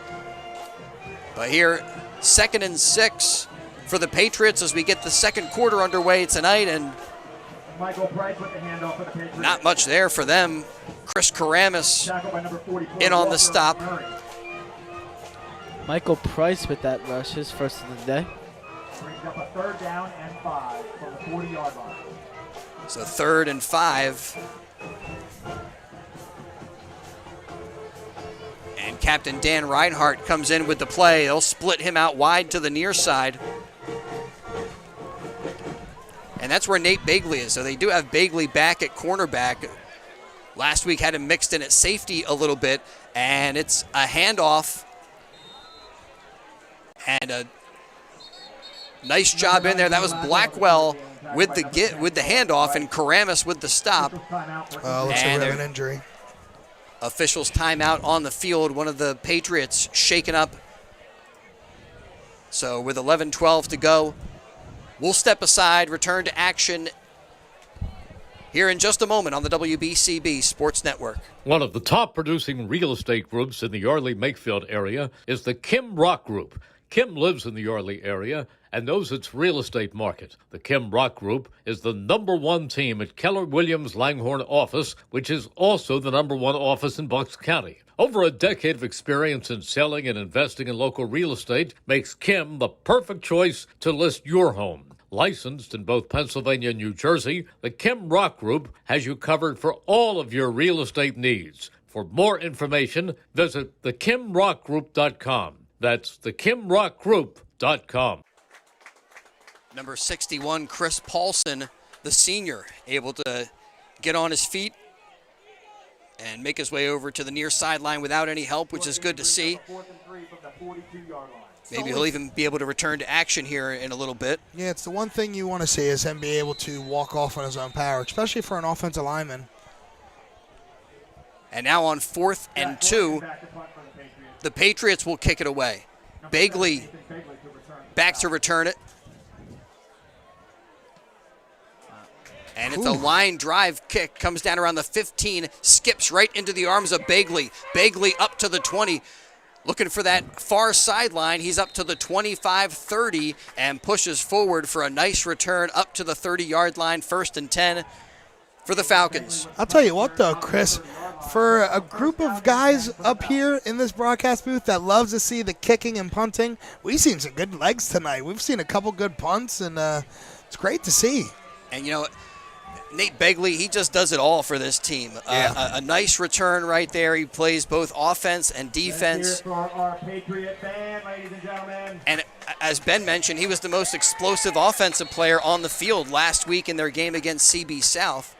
But here, 2nd and 6 for the Patriots as we get the second quarter underway tonight, and Michael Price with the handoff for the Patriots. not much there for them. Chris Karamis Tackled by number 44, in on the Walker stop. Murray. Michael Price with that rush, his first of the day. Brings up a 3rd down and 5 from the 40-yard line. So 3rd and 5. And Captain Dan Reinhardt comes in with the play. They'll split him out wide to the near side. And that's where Nate Bagley is. So they do have Bagley back at cornerback. Last week had him mixed in at safety a little bit. And it's a handoff. And a nice job in there. That was Blackwell with the handoff and Karamis with the stop. Looks like And we have an injury. Officials timeout on the field. One of the Patriots shaken up. So with 11:12 to go, we'll step aside, return to action here in just a moment on the WBCB Sports Network. One of the top producing real estate groups in the Yardley-Makefield area is the Kim Rock Group. Kim lives in the Yardley area and knows its real estate market. The Kim Rock Group is the #1 team at Keller Williams Langhorne office, which is also the #1 office in Bucks County. Over a decade of experience in selling and investing in local real estate makes Kim the perfect choice to list your home. Licensed in both Pennsylvania and New Jersey, the Kim Rock Group has you covered for all of your real estate needs. For more information, visit thekimrockgroup.com. That's thekimrockgroup.com. Number 61, Chris Paulson, the senior, able to get on his feet and make his way over to the near sideline without any help, which is good to see. 4th and 3 from the 42-yard line. Maybe he'll even be able to return to action here in a little bit. Yeah, it's the one thing you want to see is him be able to walk off on his own power, especially for an offensive lineman. And now on 4th and 2, Back to punt for the Patriots. the Patriots will kick it away. Bagley back to return it. And it's a line drive kick, comes down around the 15, skips right into the arms of Bagley. Bagley up to the 20, looking for that far sideline. He's up to the 25-30 and pushes forward for a nice return up to the 30-yard line, 1st and 10 for the Falcons. I'll tell you what, though, Chris, for a group of guys up here in this broadcast booth that loves to see the kicking and punting, we've seen some good legs tonight. We've seen a couple good punts, and it's great to see. And, you know, Nate Begley, he just does it all for this team. A nice return right there. He plays both offense and defense. Let's hear it for our Patriot fan, ladies and gentlemen. And as Ben mentioned, he was the most explosive offensive player on the field last week in their game against CB South.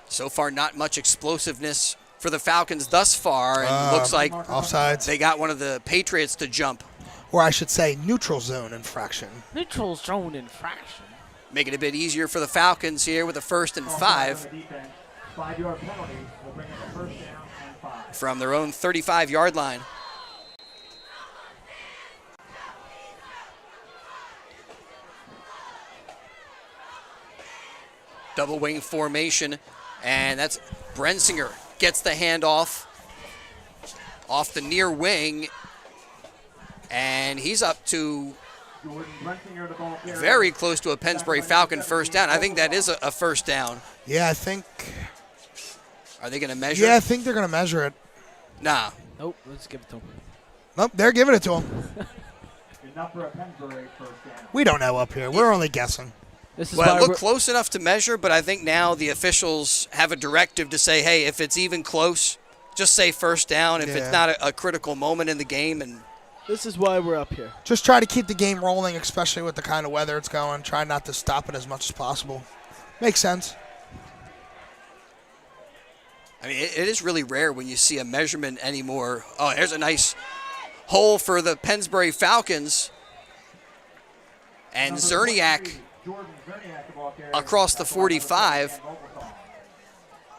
So far, not much explosiveness for the Falcons thus far. And looks like offsides. They got one of the Patriots to jump. Or I should say neutral zone infraction. Neutral zone infraction. Make it a bit easier for the Falcons here with a 1st and 5 5-yard penalty will bring up a 1st down and 5. from their own 35-yard line. Double wing formation, and that's Brensinger gets the handoff off the near wing, and he's up to very close to a Pennsbury Falcon first down. I think that is a first down. Yeah, I think. Are they going to measure? Yeah, I think they're going to measure it. Nah. Nope, let's give it to him. Nope, they're giving it to him. Enough for a Pennsbury first down. We don't know up here. We're only guessing. This is Well, why it we're looked close enough to measure, but I think now the officials have a directive to say, hey, if it's even close, just say first down if it's not a critical moment in the game. And this is why we're up here. Just try to keep the game rolling, especially with the kind of weather it's going. Try not to stop it as much as possible. Makes sense. I mean, it is really rare when you see a measurement anymore. Oh, there's a nice hole for the Pennsbury Falcons. And Zerniak across the 45.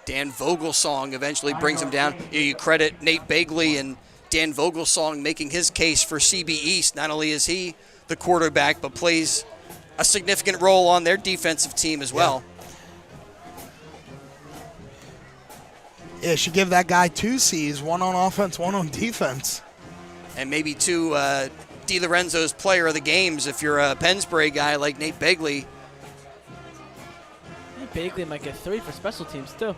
Dan Vogelsong eventually brings him down. You credit Nate Begley and Dan Vogelsong making his case for CB East. Not only is he the quarterback, but plays a significant role on their defensive team as well. Yeah, should give that guy 2 C's, 1 on offense, 1 on defense. And maybe 2 DiLorenzo's player of the games if you're a Pennsbury guy like Nate Begley. Bagley might get 3 for special teams, too.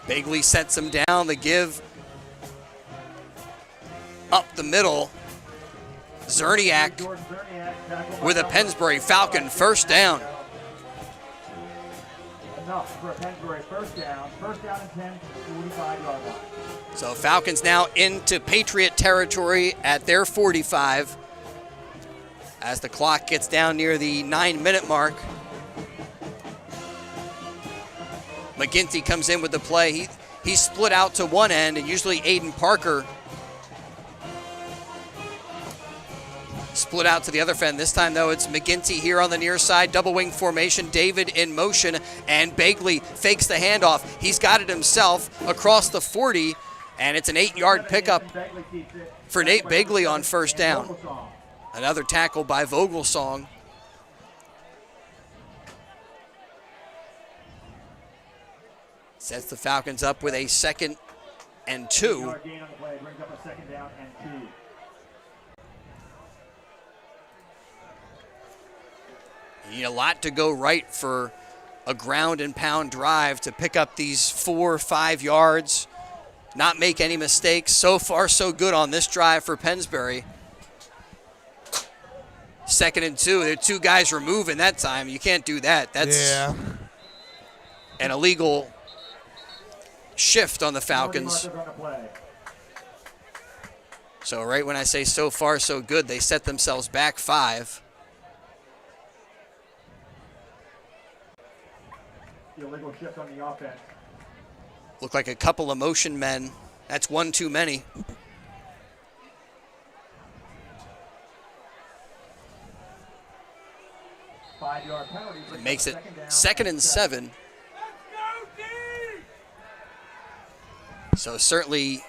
Begley sets him down. The give up the middle. Zerniak with a Pennsbury Falcon first down. Enough for a Pennsbury first down. First down and 10, 45-yard line. So Falcons now into Patriot territory at their 45 as the clock gets down near the 9-minute mark. McGinty comes in with the play. He's split out to one end, and usually Aiden Parker split out to the other end. This time, though, it's McGinty here on the near side. Double wing formation. David in motion, and Begley fakes the handoff. He's got it himself across the 40, and it's an 8-yard pickup for Nate Begley on first down. Another tackle by Vogelsong. Sets the Falcons up with a 2nd and 2. You need a lot to go right for a ground and pound drive to pick up these 4 or 5 yards, not make any mistakes. So far, so good on this drive for Pennsbury. 2nd and 2. There are 2 guys removing that time. You can't do that. That's an illegal shift on the Falcons. So right when I say so far, so good, they set themselves back 5. Illegal shift on the offense. Look like a couple of motion men. That's 1 too many. Five-yard penalty. It makes it 2nd and 7. So certainly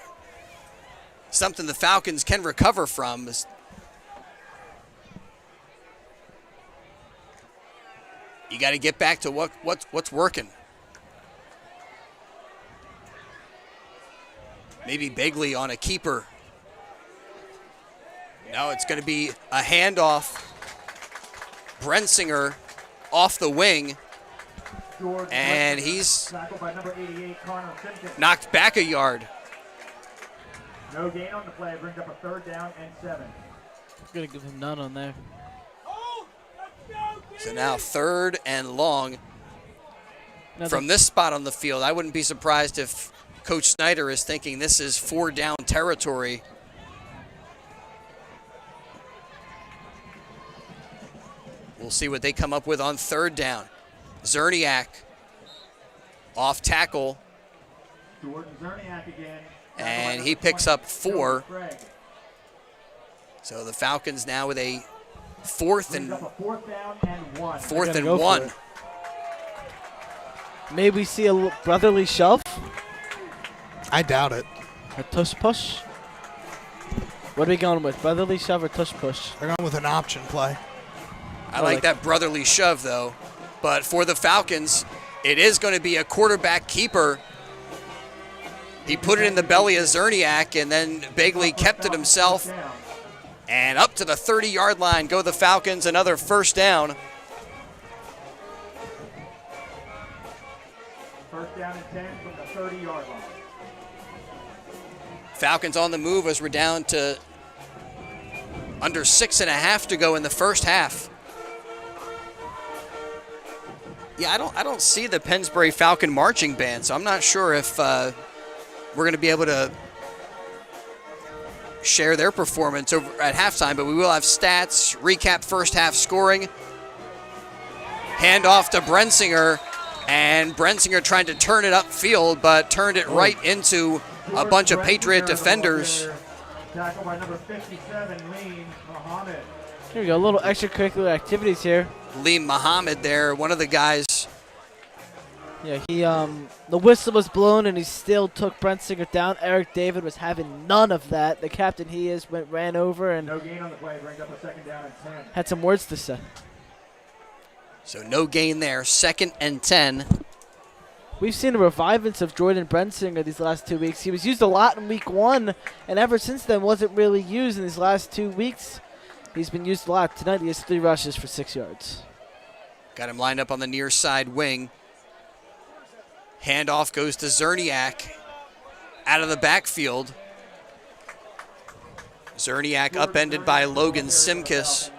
something the Falcons can recover from. You got to get back to what's working. Maybe Begley on a keeper. No, it's going to be a handoff. Brensinger off the wing. And he's knocked back a yard. No gain on the play. Brings up a 3rd down and 7. I'm going to give him none on there. So now 3rd and long from this spot on the field. I wouldn't be surprised if Coach Snyder is thinking this is 4 down territory. We'll see what they come up with on 3rd down. Zerniak off tackle. Jordan Zerniak again. And he picks up 4. So the Falcons now with a 4th and 1. Maybe we see a brotherly shove. I doubt it. A tush push. What are we going with? Brotherly shove or tush push? They're going with an option play. I like that brotherly shove, though. But for the Falcons, it is going to be a quarterback keeper. He put it in the belly of Zerniak, and then Bagley kept it himself. And up to the 30-yard line go the Falcons, another first down. First down and 10 from the 30-yard line. Falcons on the move as we're down to under 6.5 to go in the first half. Yeah, I don't see the Pennsbury Falcon marching band, so I'm not sure if we're going to be able to share their performance over at halftime, but we will have stats, recap first half scoring. Hand off to Brensinger, and Brensinger trying to turn it upfield, but turned it right into a bunch of Patriot defenders. Tackle by number 57, Lean Muhammad. Here we go, a little extracurricular activities here. Lee Muhammad there, one of the guys. Yeah, the whistle was blown and he still took Brensinger down. Eric David was having none of that. The captain ran over and No gain on the play, brings up a second down and 10. had some words to say. So no gain there, 2nd and 10. We've seen a revivance of Jordan Brensinger these last 2 weeks. He was used a lot in week 1, and ever since then wasn't really used in these last 2 weeks. He's been used a lot. Tonight he has 3 rushes for 6 yards. Got him lined up on the near side wing. Handoff goes to Zerniak out of the backfield. Zerniak upended by Logan Simkis.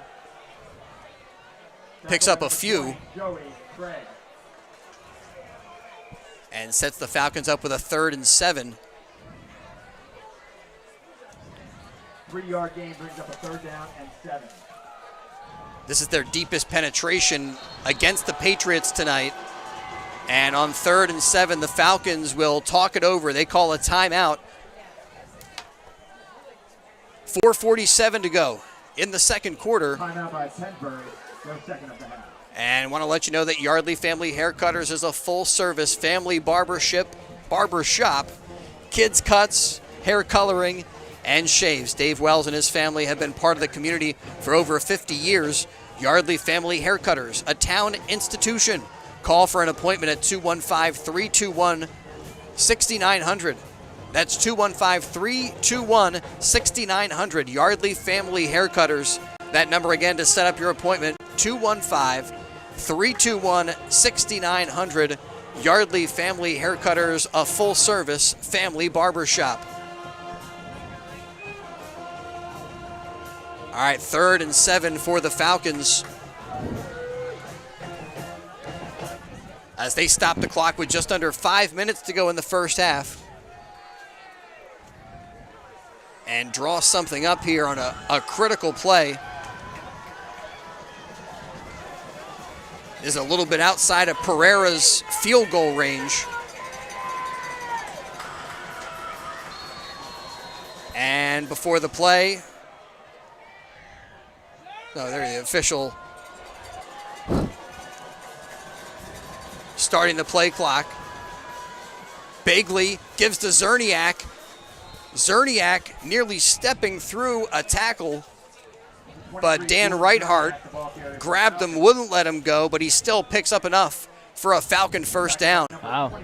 Picks up a few Joey Craig. and sets the Falcons up with a 3rd and 7. 3-yard gain brings up a third down and 7. This is their deepest penetration against the Patriots tonight. And on 3rd and 7, the Falcons will talk it over. They call a timeout. 4:47 to go in the second quarter. Timeout by Pennsbury, their second of the half. And want to let you know that Yardley Family Haircutters is a full-service family barbershop, kids cuts, hair coloring, and shaves. Dave Wells and his family have been part of the community for over 50 years. Yardley Family Haircutters, a town institution. Call for an appointment at 215-321-6900. That's 215-321-6900. Yardley Family Haircutters. That number again to set up your appointment, 215-321-6900. Yardley Family Haircutters, a full-service family barbershop. All right, 3rd and 7 for the Falcons. As they stop the clock with just under 5 minutes to go in the first half. And draw something up here on a critical play. Is a little bit outside of Pereira's field goal range. And before the play, no, there's the official starting the play clock. Bagley gives to Zerniak. Zerniak nearly stepping through a tackle, but Dan Reithart grabbed him, wouldn't let him go, but he still picks up enough for a Falcon first down. Wow.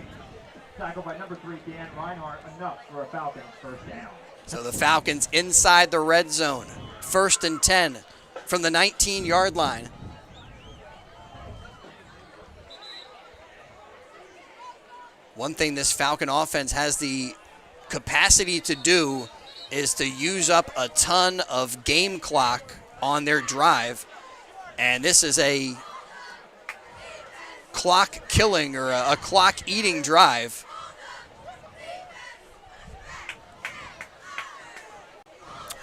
Tackle by number 3, Dan Reinhardt, enough for a Falcons first down. So the Falcons inside the red zone. 1st and 10 from the 19-yard line. One thing this Falcon offense has the capacity to do is to use up a ton of game clock on their drive. And this is a clock killing or a clock eating drive.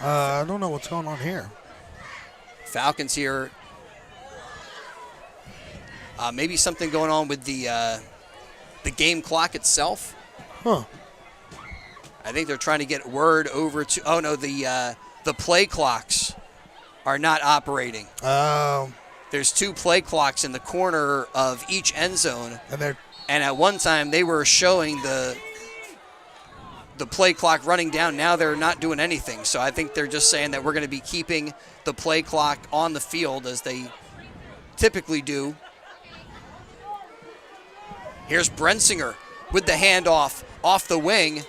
I don't know what's going on here. Falcons here. Maybe something going on with the game clock itself. Huh. I think they're trying to get word over to. Oh no, the play clocks are not operating. Oh. There's 2 play clocks in the corner of each end zone, And and at one time they were showing the play clock running down. Now they're not doing anything. So I think they're just saying that we're going to be keeping the play clock on the field as they typically do. Here's Brensinger with the handoff off the wing.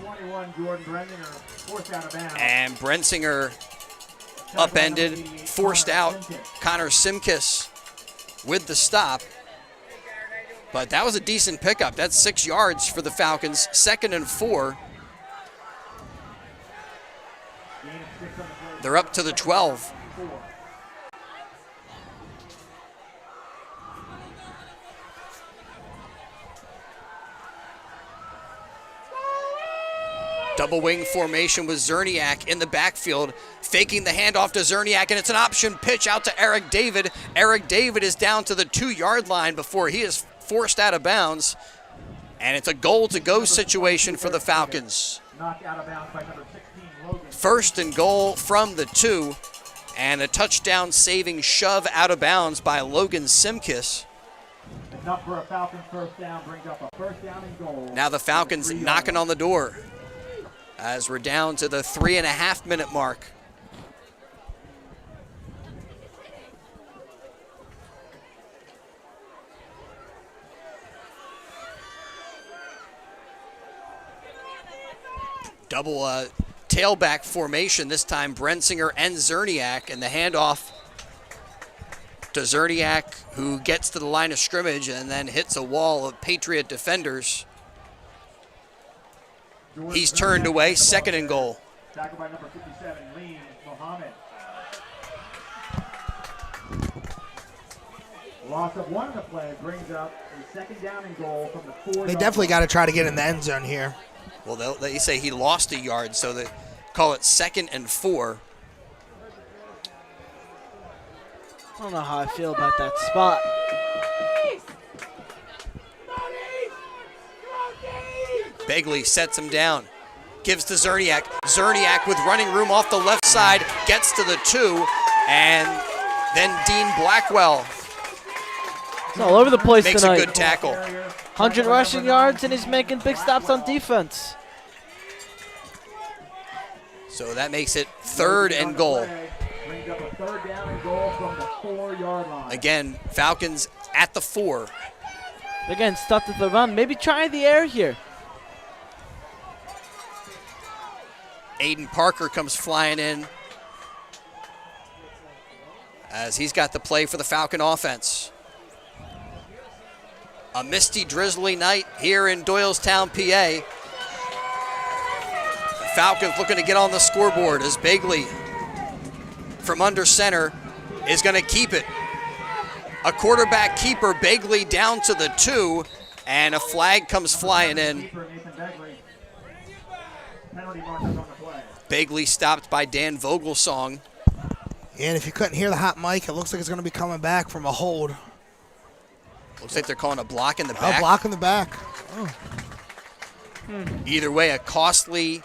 21, Jordan Brensinger, forced out of bounds. And Brensinger upended, forced out. Connor Simkis with the stop. But that was a decent pickup. That's 6 yards for the Falcons. 2nd and 4. They're up to the 12. Double wing formation with Zerniak in the backfield, faking the handoff to Zerniak, and it's an option pitch out to Eric David. Eric David is down to the 2-yard line before he is forced out of bounds, and it's a goal-to-go situation for the Falcons. Knocked out of bounds by number 16, Logan. 1st and goal from the 2, and a touchdown-saving shove out of bounds by Logan Simkis. Enough for a Falcons first down, brings up a first down and goal. Now the Falcons knocking on the door as we're down to the 3.5-minute mark. Double tailback formation, this time Brensinger and Zerniak, and the handoff to Zerniak, who gets to the line of scrimmage and then hits a wall of Patriot defenders. He's turned away, 2nd and goal. Tackled by number 57, Lee Mohammed. Loss of 1 in the play brings up a 2nd down and goal from the 4. They definitely got to try to get in the end zone here. Well, they say he lost a yard, so they call it 2nd and 4. I don't know how I feel about that spot. Begley sets him down, gives to Zerniak. Zerniak with running room off the left side, gets to the 2, and then Dean Blackwell It's all over the place makes tonight. a good tackle. 100 rushing yards, and he's making big stops on defense. So that makes it 3rd and goal. Brings up a 3rd down and goal from the 4-yard line. Again, Falcons at the 4. Again, stuffed at the run. Maybe try the air here. Aiden Parker comes flying in as he's got the play for the Falcon offense. A misty, drizzly night here in Doylestown, PA. The Falcons looking to get on the scoreboard as Begley from under center is going to keep it. A quarterback keeper, Begley down to the 2, and a flag comes flying in. Keeper Nathan Begley. Penalty markers on the play. Begley stopped by Dan Vogelsong. And if you couldn't hear the hot mic, it looks like it's going to be coming back from a hold. Looks like they're calling a block in the back. A block in the back. Oh. Either way, a costly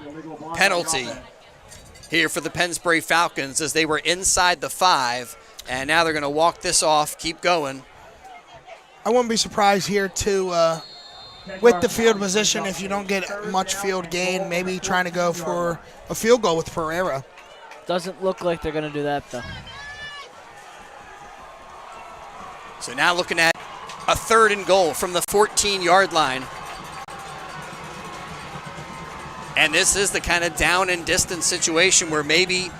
Illegal block on the penalty offense. here for the Pennsbury Falcons as they were inside the 5, and now they're going to walk this off, keep going. I wouldn't be surprised here to, with the field position, if you don't get much field gain, maybe trying to go for a field goal with Pereira. Doesn't look like they're going to do that, though. So now looking at a 3rd and goal from the 14-yard line. And this is the kind of down and distance situation where maybe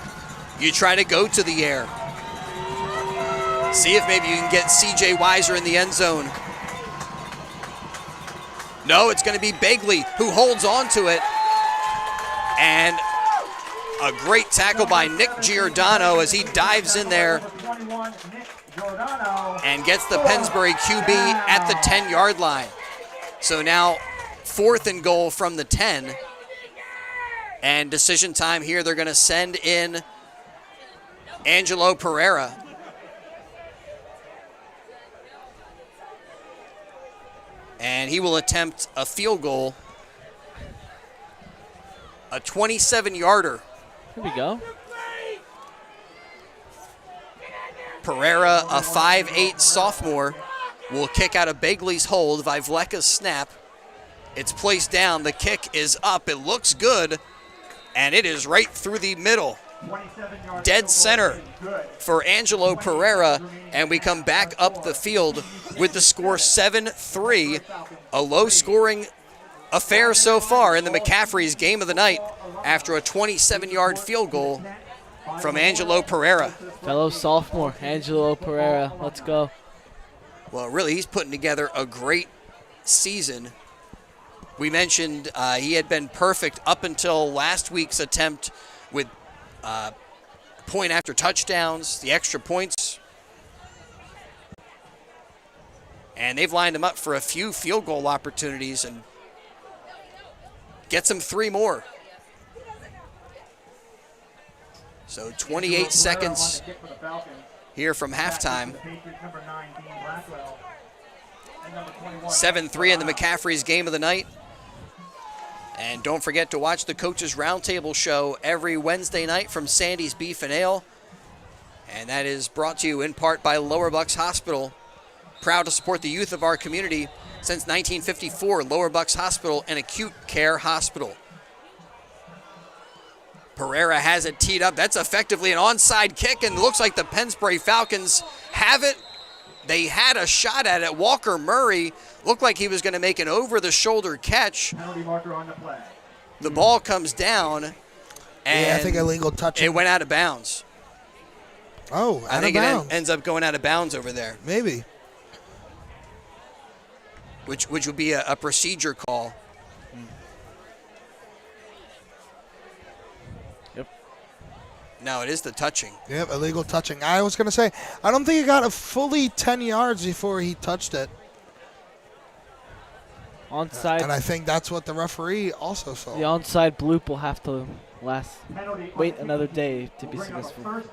you try to go to the air. See if maybe you can get C.J. Weiser in the end zone. No, it's going to be Begley who holds on to it. And a great tackle by Nick Giordano as he dives in there and gets the Pennsbury QB at the 10-yard line. So now 4th and goal from the 10. And decision time here, they're going to send in Angelo Pereira. And he will attempt a field goal, a 27-yarder. Here we go. Pereira, a 5'8" sophomore, will kick out of Begley's hold. Vivleka's snap. It's placed down. The kick is up. It looks good, and it is right through the middle. dead center for Angelo Pereira, and we come back up the field with the score 7-3, a low-scoring affair so far in the McCaffrey's game of the night after a 27-yard field goal from Angelo Pereira. Fellow sophomore, Angelo Pereira. Let's go. Well, really, he's putting together a great season. We mentioned he had been perfect up until last week's attempt with point after touchdowns, the extra points. And they've lined him up for a few field goal opportunities and gets him 3 more. So 28 seconds here from halftime. 7-3 in the McCaffrey's game of the night. And don't forget to watch the Coaches Roundtable show every Wednesday night from Sandy's Beef and Ale. And that is brought to you in part by Lower Bucks Hospital. Proud to support the youth of our community since 1954. Lower Bucks Hospital, an acute care hospital. Pereira has it teed up. That's effectively an onside kick, and it looks like the Pennsbury Falcons have it. They had a shot at it. Walker Murray looked like he was going to make an over-the-shoulder catch. The ball comes down, and I think illegal touch. It went out of bounds. Oh, I think it ends up going out of bounds over there. Maybe. Which would be a procedure call. No, it is the touching. Yep, illegal touching. I was going to say, I don't think he got a fully 10 yards before he touched it. Onside. And I think that's what the referee also saw. The onside bloop will have to wait another day to be successful.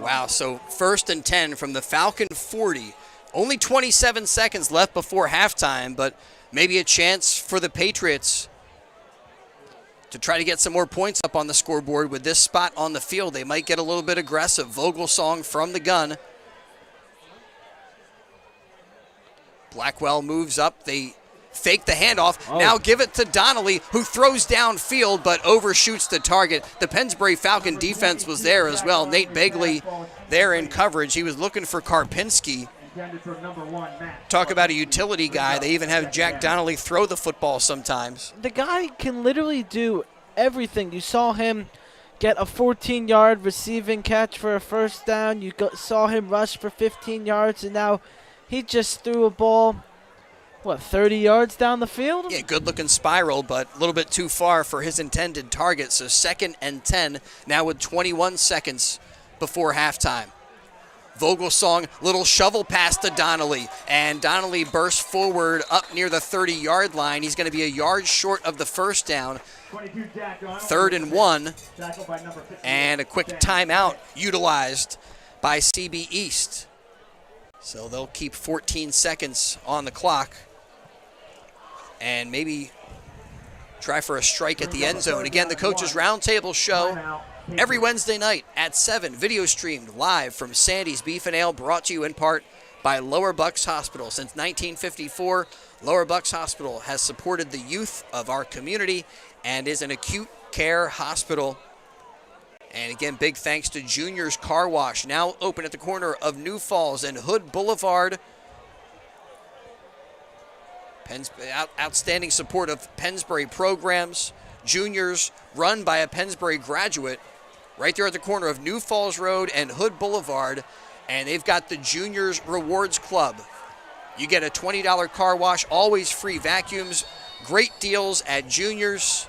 Wow, so 1st and 10 from the Falcon 40. Only 27 seconds left before halftime, but maybe a chance for the Patriots to try to get some more points up on the scoreboard with this spot on the field. They might get a little bit aggressive. Vogelsong from the gun. Blackwell moves up. They fake the handoff. Oh. Now give it to Donnelly, who throws downfield but overshoots the target. The Pennsbury Falcon defense was there as well. Nate Begley there in coverage. He was looking for Karpinski. Talk about a utility guy. They even have Jack Donnelly throw the football sometimes. The guy can literally do everything. You saw him get a 14-yard receiving catch for a first down. You saw him rush for 15 yards, and now he just threw a ball, 30 yards down the field? Yeah, good-looking spiral, but a little bit too far for his intended target. So 2nd and 10, now with 21 seconds before halftime. Vogelsong, little shovel pass to Donnelly, and Donnelly bursts forward up near the 30-yard line. He's going to be a yard short of the first down. 3rd and 1, and a quick timeout utilized by CB East. So they'll keep 14 seconds on the clock and maybe try for a strike at the end zone. Again, the Coaches Roundtable show every Wednesday night at 7, video streamed live from Sandy's Beef and Ale, brought to you in part by Lower Bucks Hospital. Since 1954, Lower Bucks Hospital has supported the youth of our community and is an acute care hospital. And again, big thanks to Junior's Car Wash, now open at the corner of New Falls and Hood Boulevard. Outstanding support of Pennsbury programs. Juniors, run by a Pennsbury graduate, right there at the corner of New Falls Road and Hood Boulevard. And they've got the Juniors Rewards Club. You get a $20 car wash, always free vacuums, great deals at Juniors.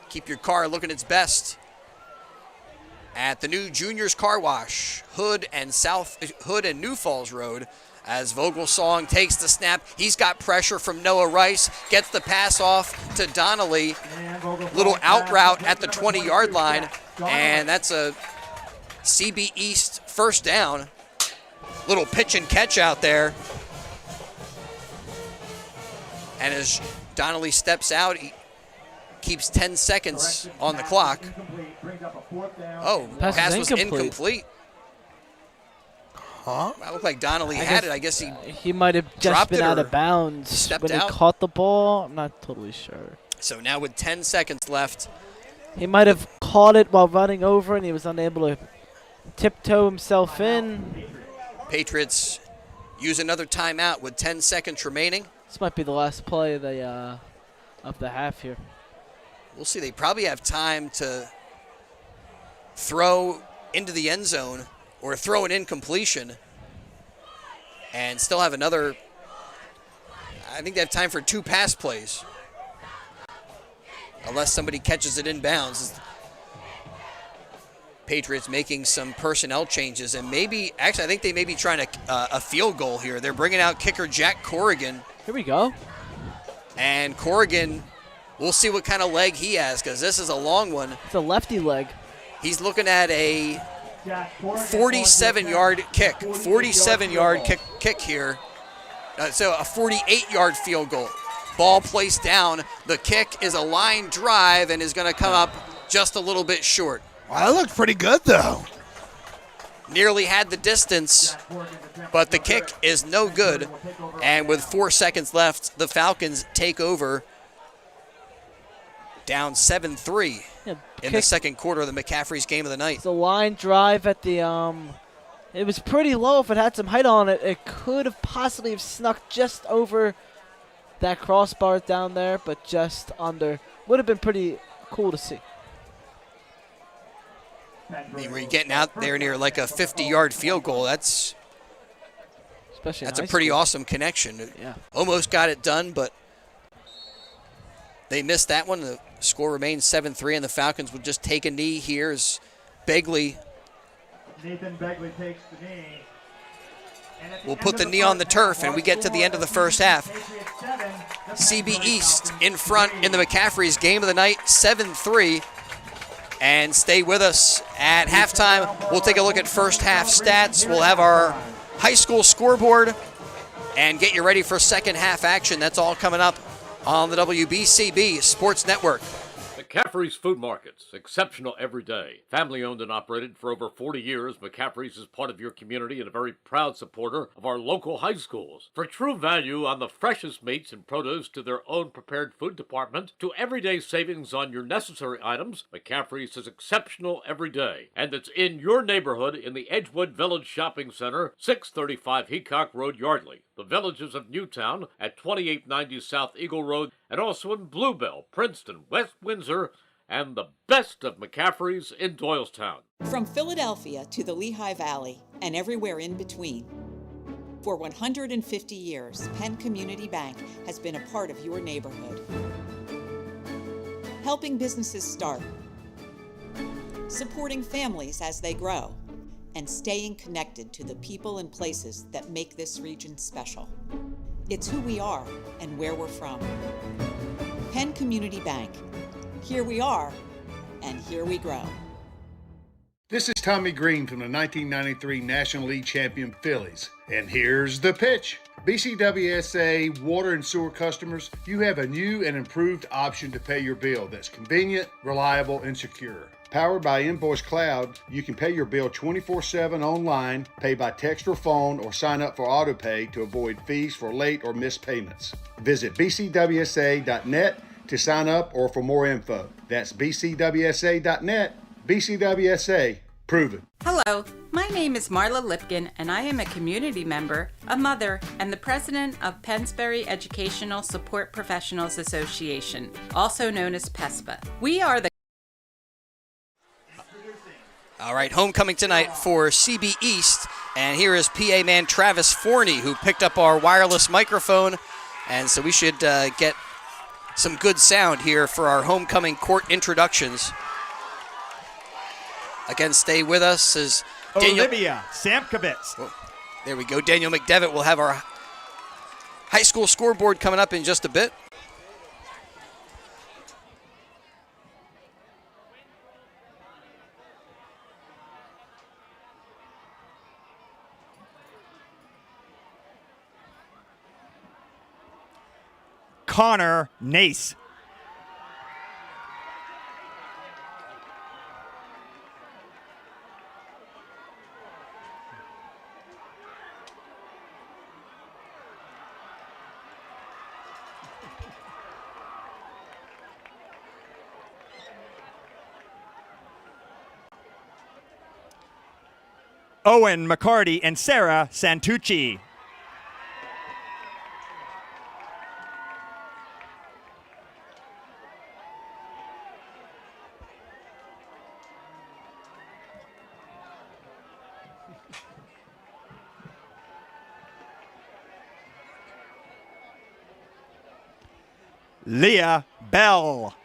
Keep your car looking its best at the new Juniors Car Wash, Hood and New Falls Road. As Vogelsong takes the snap, he's got pressure from Noah Rice, gets the pass off to Donnelly. Little out route at the 20-yard line, and that's a CB East first down. Little pitch and catch out there. And as Donnelly steps out, he keeps 10 seconds on the clock. Oh, pass was incomplete. Huh? That looked like Donnelly had it. I guess he might have just been out of bounds when he caught the ball. I'm not totally sure. So now with 10 seconds left, He might have caught it while running over, and he was unable to tiptoe himself in. Patriots use another timeout with 10 seconds remaining. This might be the last play of the half here. We'll see. They probably have time to throw into the end zone or throw an incompletion and still have another. I think they have time for 2 pass plays. Unless somebody catches it inbounds. Patriots making some personnel changes, and maybe, actually, I think they may be trying a field goal here. They're bringing out kicker Jack Corrigan. Here we go. And Corrigan, we'll see what kind of leg he has, because this is a long one. It's a lefty leg. He's looking at a 47-yard kick. 47-yard kick here. So a 48-yard field goal. Ball placed down. The kick is a line drive and is going to come up just a little bit short. Wow, that looked pretty good, though. Nearly had the distance, but the kick is no good. And with 4 seconds left, the Falcons take over, down 7-3 in the second quarter of the McCaffrey's game of the night. It's a line drive at the it was pretty low. If it had some height on it, it could have possibly have snuck just over that crossbar down there, but just under. Would have been pretty cool to see. I mean, when you're getting out there near like a 50-yard field goal, that's a pretty awesome connection. Yeah. Almost got it done, but they missed that one. The score remains 7-3, and the Falcons would just take a knee here as Begley Nathan Begley takes the knee. will put the knee on the turf, and we get to the end of the first half. CB East in front in the McCaffrey's game of the night, 7-3. And stay with us at halftime. We'll take a look at first half stats. We'll have our high school scoreboard and get you ready for second half action. That's all coming up on the WBCB Sports Network. McCaffrey's Food Markets, exceptional every day. Family owned and operated for over 40 years, McCaffrey's is part of your community and a very proud supporter of our local high schools. For true value on the freshest meats and produce to their own prepared food department, to everyday savings on your necessary items, McCaffrey's is exceptional every day. And it's in your neighborhood in the Edgewood Village Shopping Center, 635 Heacock Road, Yardley. The Villages of Newtown at 2890 South Eagle Road, and also in Bluebell, Princeton, West Windsor, and the best of McCaffrey's in Doylestown. From Philadelphia to the Lehigh Valley and everywhere in between. For 150 years, Penn Community Bank has been a part of your neighborhood. Helping businesses start, supporting families as they grow, and staying connected to the people and places that make this region special. It's who we are and where we're from. Penn Community Bank. Here we are, and here we grow. This is Tommy Green from the 1993 National League champion Phillies. And here's the pitch. BCWSA water and sewer customers, you have a new and improved option to pay your bill that's convenient, reliable, and secure. Powered by Invoice Cloud, you can pay your bill 24/7 online, pay by text or phone, or sign up for AutoPay to avoid fees for late or missed payments. Visit bcwsa.net to sign up or for more info. That's bcwsa.net. BCWSA. Prove it. Hello, my name is Marla Lipkin, and I am a community member, a mother, and the president of Pennsbury Educational Support Professionals Association, also known as PESPA. We are the All right, homecoming tonight for CB East, and here is PA man Travis Forney, who picked up our wireless microphone, and so we should get some good sound here for our homecoming court introductions. Again, stay with us as Daniel. Olivia Samkovitz. Oh, there we go. Daniel McDevitt will have our high school scoreboard coming up in just a bit. Connor Nace. Owen McCarty and Sarah Santucci. Leah Bell.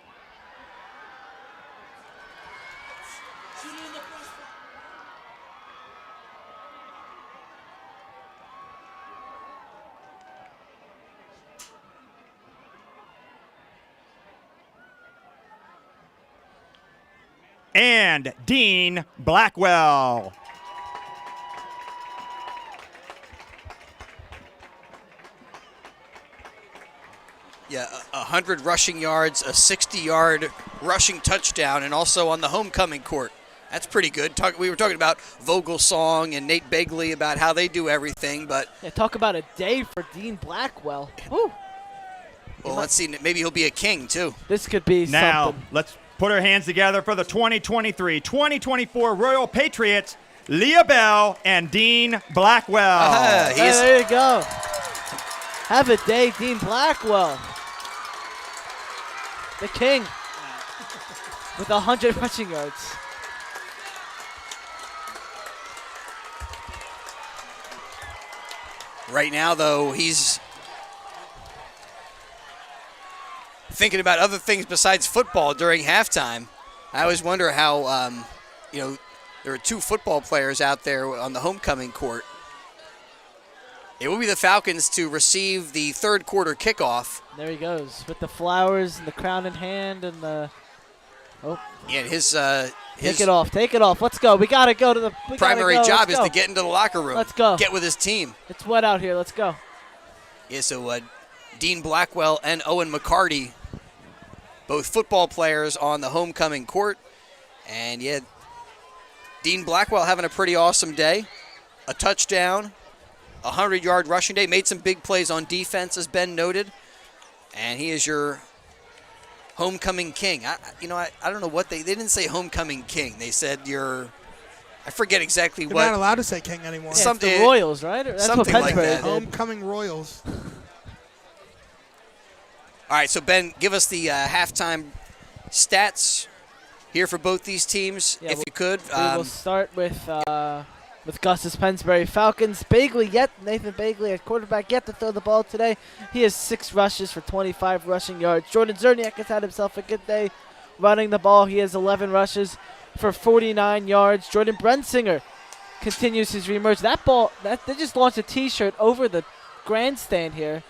And Dean Blackwell. Yeah, 100 rushing yards, a 60-yard rushing touchdown, and also on the homecoming court. That's pretty good. We were talking about Vogelsong and Nate Begley about how they do everything, but Yeah, talk about a day for Dean Blackwell. Woo. well, let's see. Maybe he'll be a king too. This could be Now, something. let's put our hands together for the 2023-2024 Royal Patriots, Leah Bell and Dean Blackwell. Hey, there you go. Have a day, Dean Blackwell. The king with 100 rushing yards. Right now, though, he's thinking about other things besides football during halftime. I always wonder how, there are two football players out there on the homecoming court. It will be the Falcons to receive the third quarter kickoff. There he goes with the flowers and the crown in hand and the. Oh. Yeah, and his Take it off. Take it off. Let's go. We got to go to the. primary job is to get into the locker room. Let's go. Get with his team. It's wet out here. Let's go. Yeah, so Dean Blackwell and Owen McCarty, both football players on the homecoming court. And, yeah, Dean Blackwell having a pretty awesome day. A touchdown, a 100-yard rushing day. Made some big plays on defense, as Ben noted. And he is your homecoming king. I don't know what they didn't say homecoming king. They said I forget exactly You're what. not allowed to say king anymore. Yeah, it's the Royals, right? That's something what like Pennsbury that. did. Homecoming Royals. All right, so Ben, give us the halftime stats here for both these teams, Yeah, if you could. We will start with Gus's Pennsbury Falcons. Nathan Begley at quarterback, yet to throw the ball today. He has 6 rushes for 25 rushing yards. Jordan Zerniak has had himself a good day running the ball. He has 11 rushes for 49 yards. Jordan Brensinger continues his reemerge. They just launched a T-shirt over the grandstand here.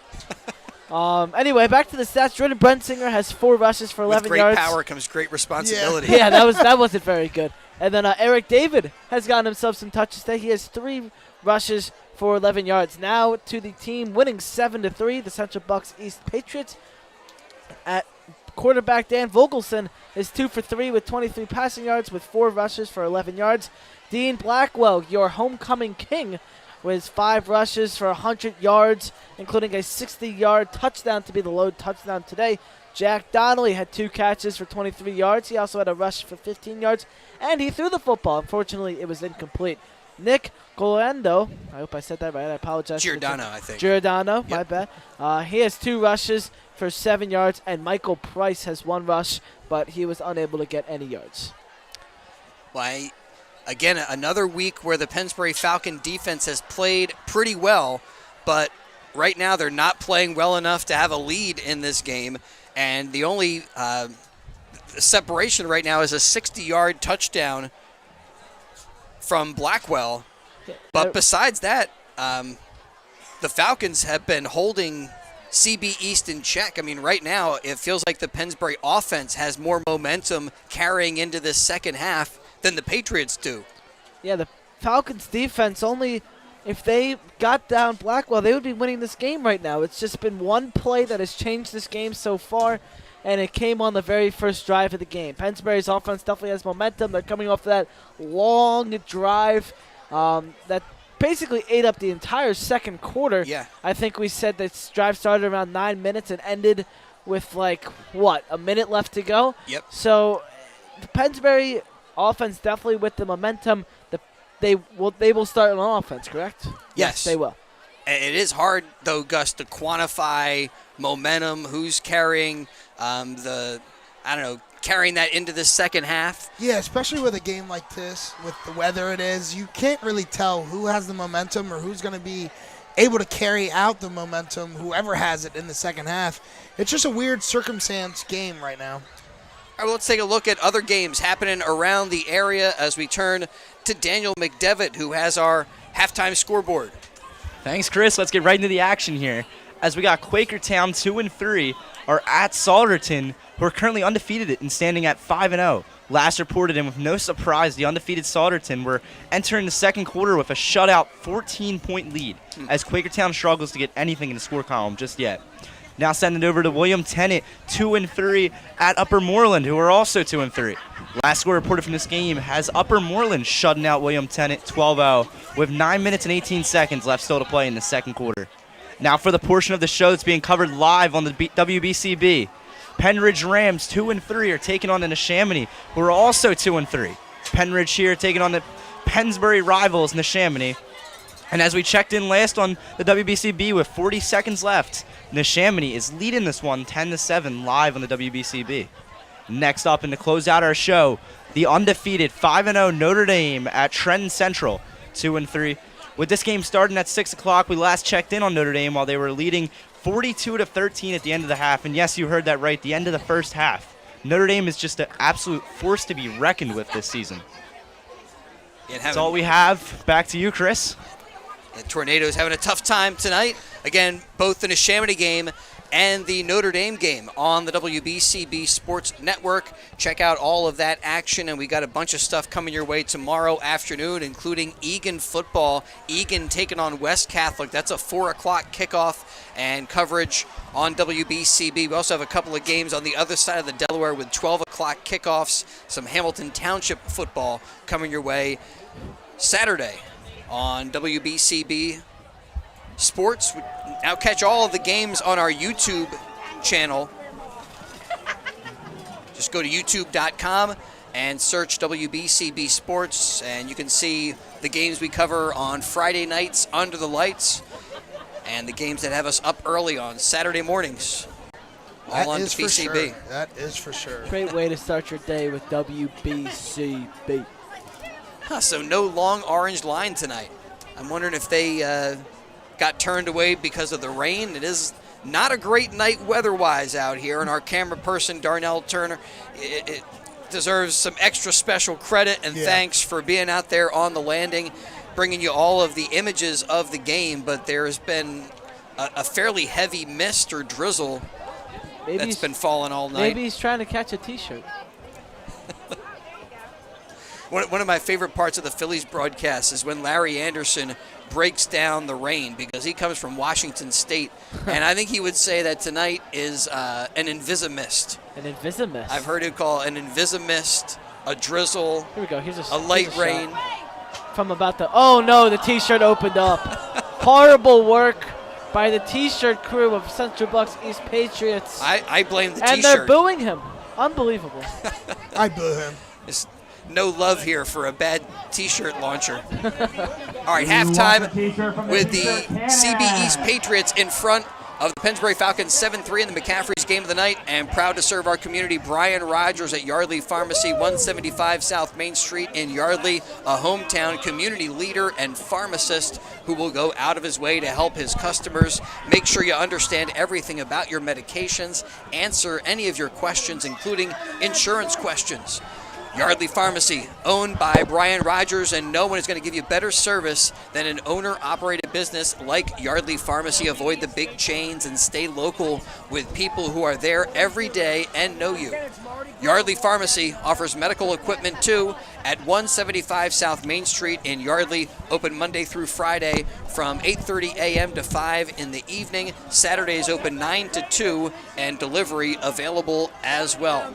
Anyway, back to the stats. Jordan Brensinger has 4 rushes for 11 With great yards. power comes great responsibility. Yeah, that wasn't very good. And then Eric David has gotten himself some touches today. He has 3 rushes for 11 yards. Now to the team winning 7-3, the Central Bucks East Patriots. At quarterback, Dan Vogelson is 2 for 3 with 23 passing yards with 4 rushes for 11 yards. Dean Blackwell, your homecoming king, with 5 rushes for 100 yards, including a 60-yard touchdown to be the lone touchdown today. Jack Donnelly had 2 catches for 23 yards. He also had a rush for 15 yards, and he threw the football. Unfortunately, it was incomplete. Nick Golando, I hope I said that right. I apologize. Giordano, I think. Giordano, Yep. my bad. He has 2 rushes for 7 yards, and Michael Price has 1 rush, but he was unable to get any yards. Why, again, another week where the Pennsbury Falcon defense has played pretty well, but right now they're not playing well enough to have a lead in this game. And the only separation right now is a 60-yard touchdown from Blackwell. But besides that, the Falcons have been holding CB East in check. I mean, right now it feels like the Pennsbury offense has more momentum carrying into this second half than the Patriots do. Yeah, the Falcons defense only, if they got down Blackwell, they would be winning this game right now. It's just been one play that has changed this game so far, and it came on the very first drive of the game. Pennsbury's offense definitely has momentum. They're coming off that long drive that basically ate up the entire second quarter. Yeah. I think we said this drive started around 9 minutes and ended with, a minute left to go? Yep. So the Pennsbury offense definitely with the momentum. The they will start on offense, correct? Yes. They will. It is hard, though, Gus, to quantify momentum, who's carrying carrying that into the second half. Yeah, especially with a game like this, with the weather it is, you can't really tell who has the momentum or who's going to be able to carry out the momentum, whoever has it in the second half. It's just a weird circumstance game right now. All right, well, let's take a look at other games happening around the area as we turn to Daniel McDevitt, who has our halftime scoreboard. Thanks, Chris. Let's get right into the action here. As we got Quakertown 2-3 are at Salterton, who are currently undefeated and standing at 5-0. Last reported, and with no surprise, the undefeated Salterton were entering the second quarter with a shutout 14-point lead, as Quakertown struggles to get anything in the score column just yet. Now sending it over to William Tennant, 2-3 at Upper Moreland, who are also 2-3. Last score reported from this game has Upper Moreland shutting out William Tennant 12-0 with 9 minutes and 18 seconds left still to play in the second quarter. Now for the portion of the show that's being covered live on the WBCB. Penridge Rams 2-3 are taking on the Neshaminy, who are also 2-3. Penridge here taking on the Pennsbury rivals Neshaminy. And as we checked in last on the WBCB with 40 seconds left, Neshaminy is leading this one 10-7 live on the WBCB. Next up, and to close out our show, the undefeated 5-0 Notre Dame at Trenton Central 2-3. With this game starting at 6 o'clock, we last checked in on Notre Dame while they were leading 42-13 at the end of the half. And yes, you heard that right, the end of the first half. Notre Dame is just an absolute force to be reckoned with this season. That's all we have. Back to you, Chris. And Tornadoes having a tough time tonight. Again, both the Neshaminy game and the Notre Dame game on the WBCB Sports Network. Check out all of that action, and we got a bunch of stuff coming your way tomorrow afternoon, including Egan football. Egan taking on West Catholic. That's a 4 o'clock kickoff and coverage on WBCB. We also have a couple of games on the other side of the Delaware with 12 o'clock kickoffs. Some Hamilton Township football coming your way Saturday on WBCB Sports. Now catch all of the games on our YouTube channel. Just go to youtube.com and search WBCB Sports, and you can see the games we cover on Friday nights under the lights and the games that have us up early on Saturday mornings. All on BCB. Sure. That is for sure. Great way to start your day with WBCB. So no long orange line tonight. I'm wondering if they got turned away because of the rain. It is not a great night weather-wise out here, and our camera person, Darnell Turner, it deserves some extra special credit and thanks for being out there on the landing, bringing you all of the images of the game, but there has been a fairly heavy mist or drizzle that's been falling all night. Maybe he's trying to catch a T-shirt. One of my favorite parts of the Phillies broadcast is when Larry Anderson breaks down the rain, because he comes from Washington State, and I think he would say that tonight is an invisimist. An invisimist? I've heard it called an invisimist, a drizzle, here we go. Here's a light rain. From about the, oh no, the T-shirt opened up. Horrible work by the T-shirt crew of Central Bucks East Patriots. I blame the and T-shirt. And they're booing him. Unbelievable. I boo him. It's no love here for a bad T-shirt launcher. All right, halftime with the CB East Patriots in front of the Pennsbury Falcons 7-3 in the McCaffrey's game of the night, and proud to serve our community, Brian Rogers at Yardley Pharmacy, 175 South Main Street in Yardley, a hometown community leader and pharmacist who will go out of his way to help his customers. Make sure you understand everything about your medications, answer any of your questions, including insurance questions. Yardley Pharmacy, owned by Brian Rogers, and no one is going to give you better service than an owner-operated business like Yardley Pharmacy. Avoid the big chains and stay local with people who are there every day and know you. Yardley Pharmacy offers medical equipment too at 175 South Main Street in Yardley, open Monday through Friday from 8:30 a.m. to 5 in the evening. Saturdays open 9 to 2, and delivery available as well.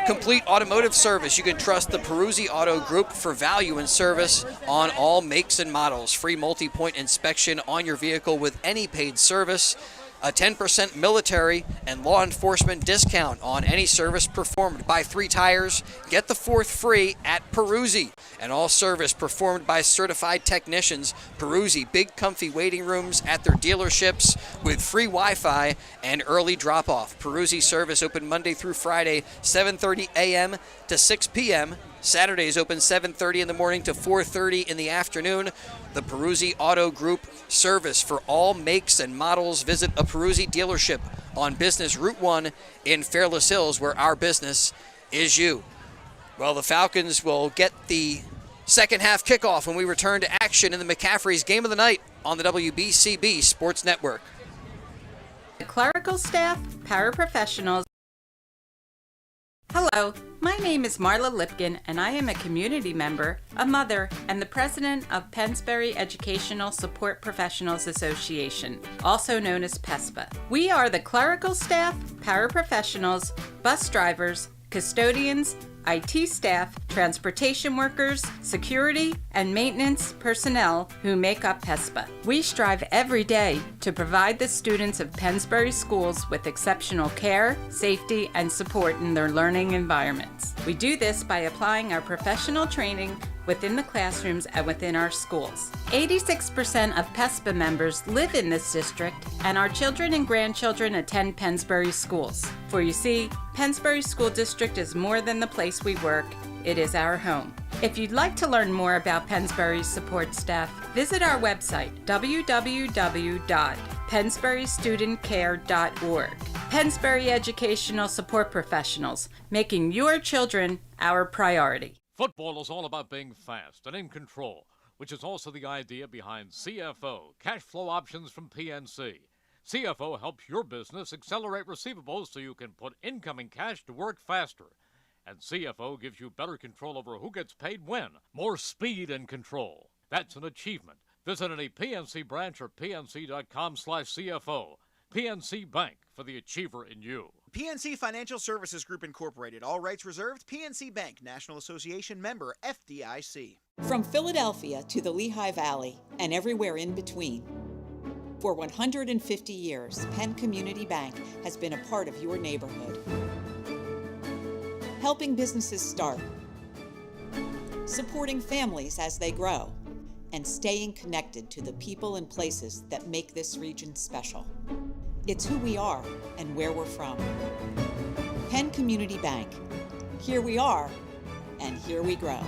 Complete automotive service. You can trust the Peruzzi Auto Group for value and service on all makes and models. Free multi-point inspection on your vehicle with any paid service. a 10% military and law enforcement discount on any service performed by 3 Tires. Get the 4th free at Peruzzi. And all service performed by certified technicians. Peruzzi, big comfy waiting rooms at their dealerships with free Wi-Fi and early drop-off. Peruzzi service open Monday through Friday, 7:30 a.m. to 6 p.m. Saturdays open 7:30 in the morning to 4:30 in the afternoon. The Peruzzi Auto Group service for all makes and models. Visit a Peruzzi dealership on Business Route 1 in Fairless Hills, where our business is you. Well, the Falcons will get the second half kickoff when we return to action in the McCaffrey's Game of the Night on the WBCB Sports Network. The clerical staff, paraprofessionals. Hello, my name is Marla Lipkin, and I am a community member, a mother, and the president of Pennsbury Educational Support Professionals Association, also known as PESPA. We are the clerical staff, paraprofessionals, bus drivers, custodians, IT staff, transportation workers, security, and maintenance personnel who make up PESPA. We strive every day to provide the students of Pennsbury schools with exceptional care, safety, and support in their learning environments. We do this by applying our professional training within the classrooms and within our schools. 86% of PESPA members live in this district, and our children and grandchildren attend Pennsbury schools. For you see, Pennsbury School District is more than the place we work, it is our home. If you'd like to learn more about Pennsbury's support staff, visit our website, www.pennsburystudentcare.org. Pennsbury Educational Support Professionals, making your children our priority. Football is all about being fast and in control, which is also the idea behind CFO, cash flow options from PNC. CFO helps your business accelerate receivables so you can put incoming cash to work faster. And CFO gives you better control over who gets paid when, more speed and control. That's an achievement. Visit any PNC branch or pnc.com/CFO. PNC Bank, for the achiever in you. PNC Financial Services Group Incorporated. All rights reserved. PNC Bank, National Association member, FDIC. From Philadelphia to the Lehigh Valley and everywhere in between. For 150 years, Penn Community Bank has been a part of your neighborhood. Helping businesses start, supporting families as they grow, and staying connected to the people and places that make this region special. It's who we are and where we're from. Penn Community Bank. Here we are, and here we grow.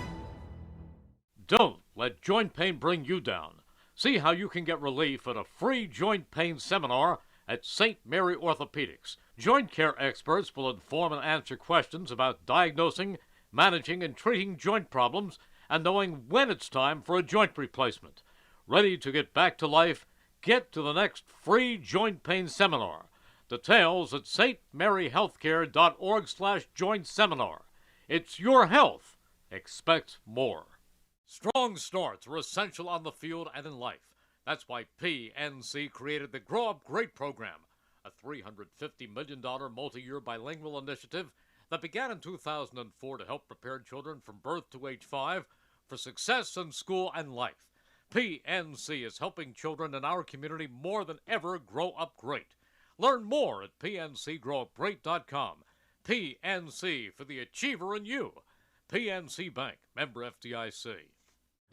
Don't let joint pain bring you down. See how you can get relief at a free joint pain seminar at St. Mary Orthopedics. Joint care experts will inform and answer questions about diagnosing, managing, and treating joint problems and knowing when it's time for a joint replacement. Ready to get back to life? Get to the next free joint pain seminar. Details at stmaryhealthcare.org/joint seminar. It's your health. Expect more. Strong starts are essential on the field and in life. That's why PNC created the Grow Up Great program, a $350 million multi-year bilingual initiative that began in 2004 to help prepare children from birth to age 5 for success in school and life. PNC is helping children in our community more than ever grow up great. Learn more at pncgrowupgreat.com. PNC, for the achiever in you. PNC Bank, member FDIC.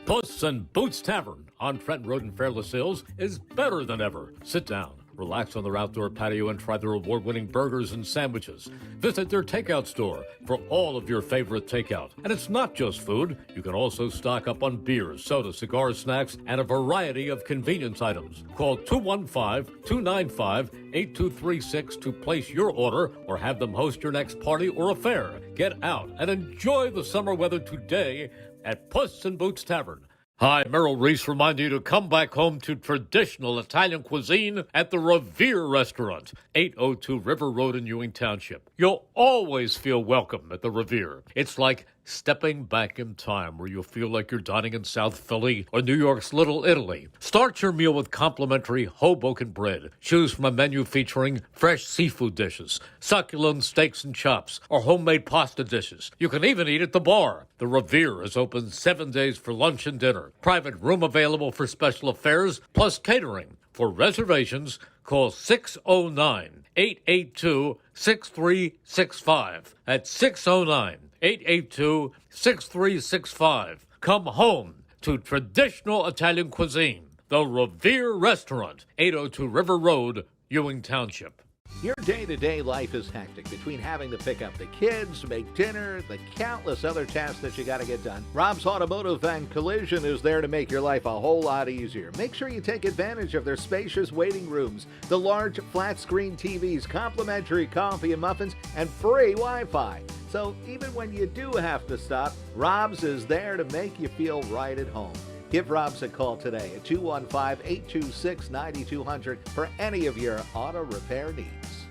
Puss and Boots Tavern on Trenton Road in Fairless Hills is better than ever. Sit down, relax on their outdoor patio, and try their award-winning burgers and sandwiches. Visit their takeout store for all of your favorite takeout. And it's not just food. You can also stock up on beers, soda, cigars, snacks, and a variety of convenience items. Call 215-295-8236 to place your order or have them host your next party or affair. Get out and enjoy the summer weather today at Puss and Boots Tavern. Hi, Merrill Reese reminding you to come back home to traditional Italian cuisine at the Revere Restaurant, 802 River Road in Ewing Township. You'll always feel welcome at the Revere. It's like stepping back in time where you'll feel like you're dining in South Philly or New York's Little Italy. Start your meal with complimentary Hoboken bread. Choose from a menu featuring fresh seafood dishes, succulent steaks and chops, or homemade pasta dishes. You can even eat at the bar. The Revere is open 7 days for lunch and dinner. Private room available for special affairs, plus catering. For reservations, Call 609-882-6365. That's 609-882-6365. Come home to traditional Italian cuisine. The Revere Restaurant, 802 River Road, Ewing Township. Your day-to-day life is hectic between having to pick up the kids, make dinner, the countless other tasks that you got to get done. Rob's Automotive and Collision is there to make your life a whole lot easier. Make sure you take advantage of their spacious waiting rooms, the large flat-screen TVs, complimentary coffee and muffins, and free Wi-Fi. So even when you do have to stop, Rob's is there to make you feel right at home. Give Rob's a call today at 215-826-9200 for any of your auto repair needs.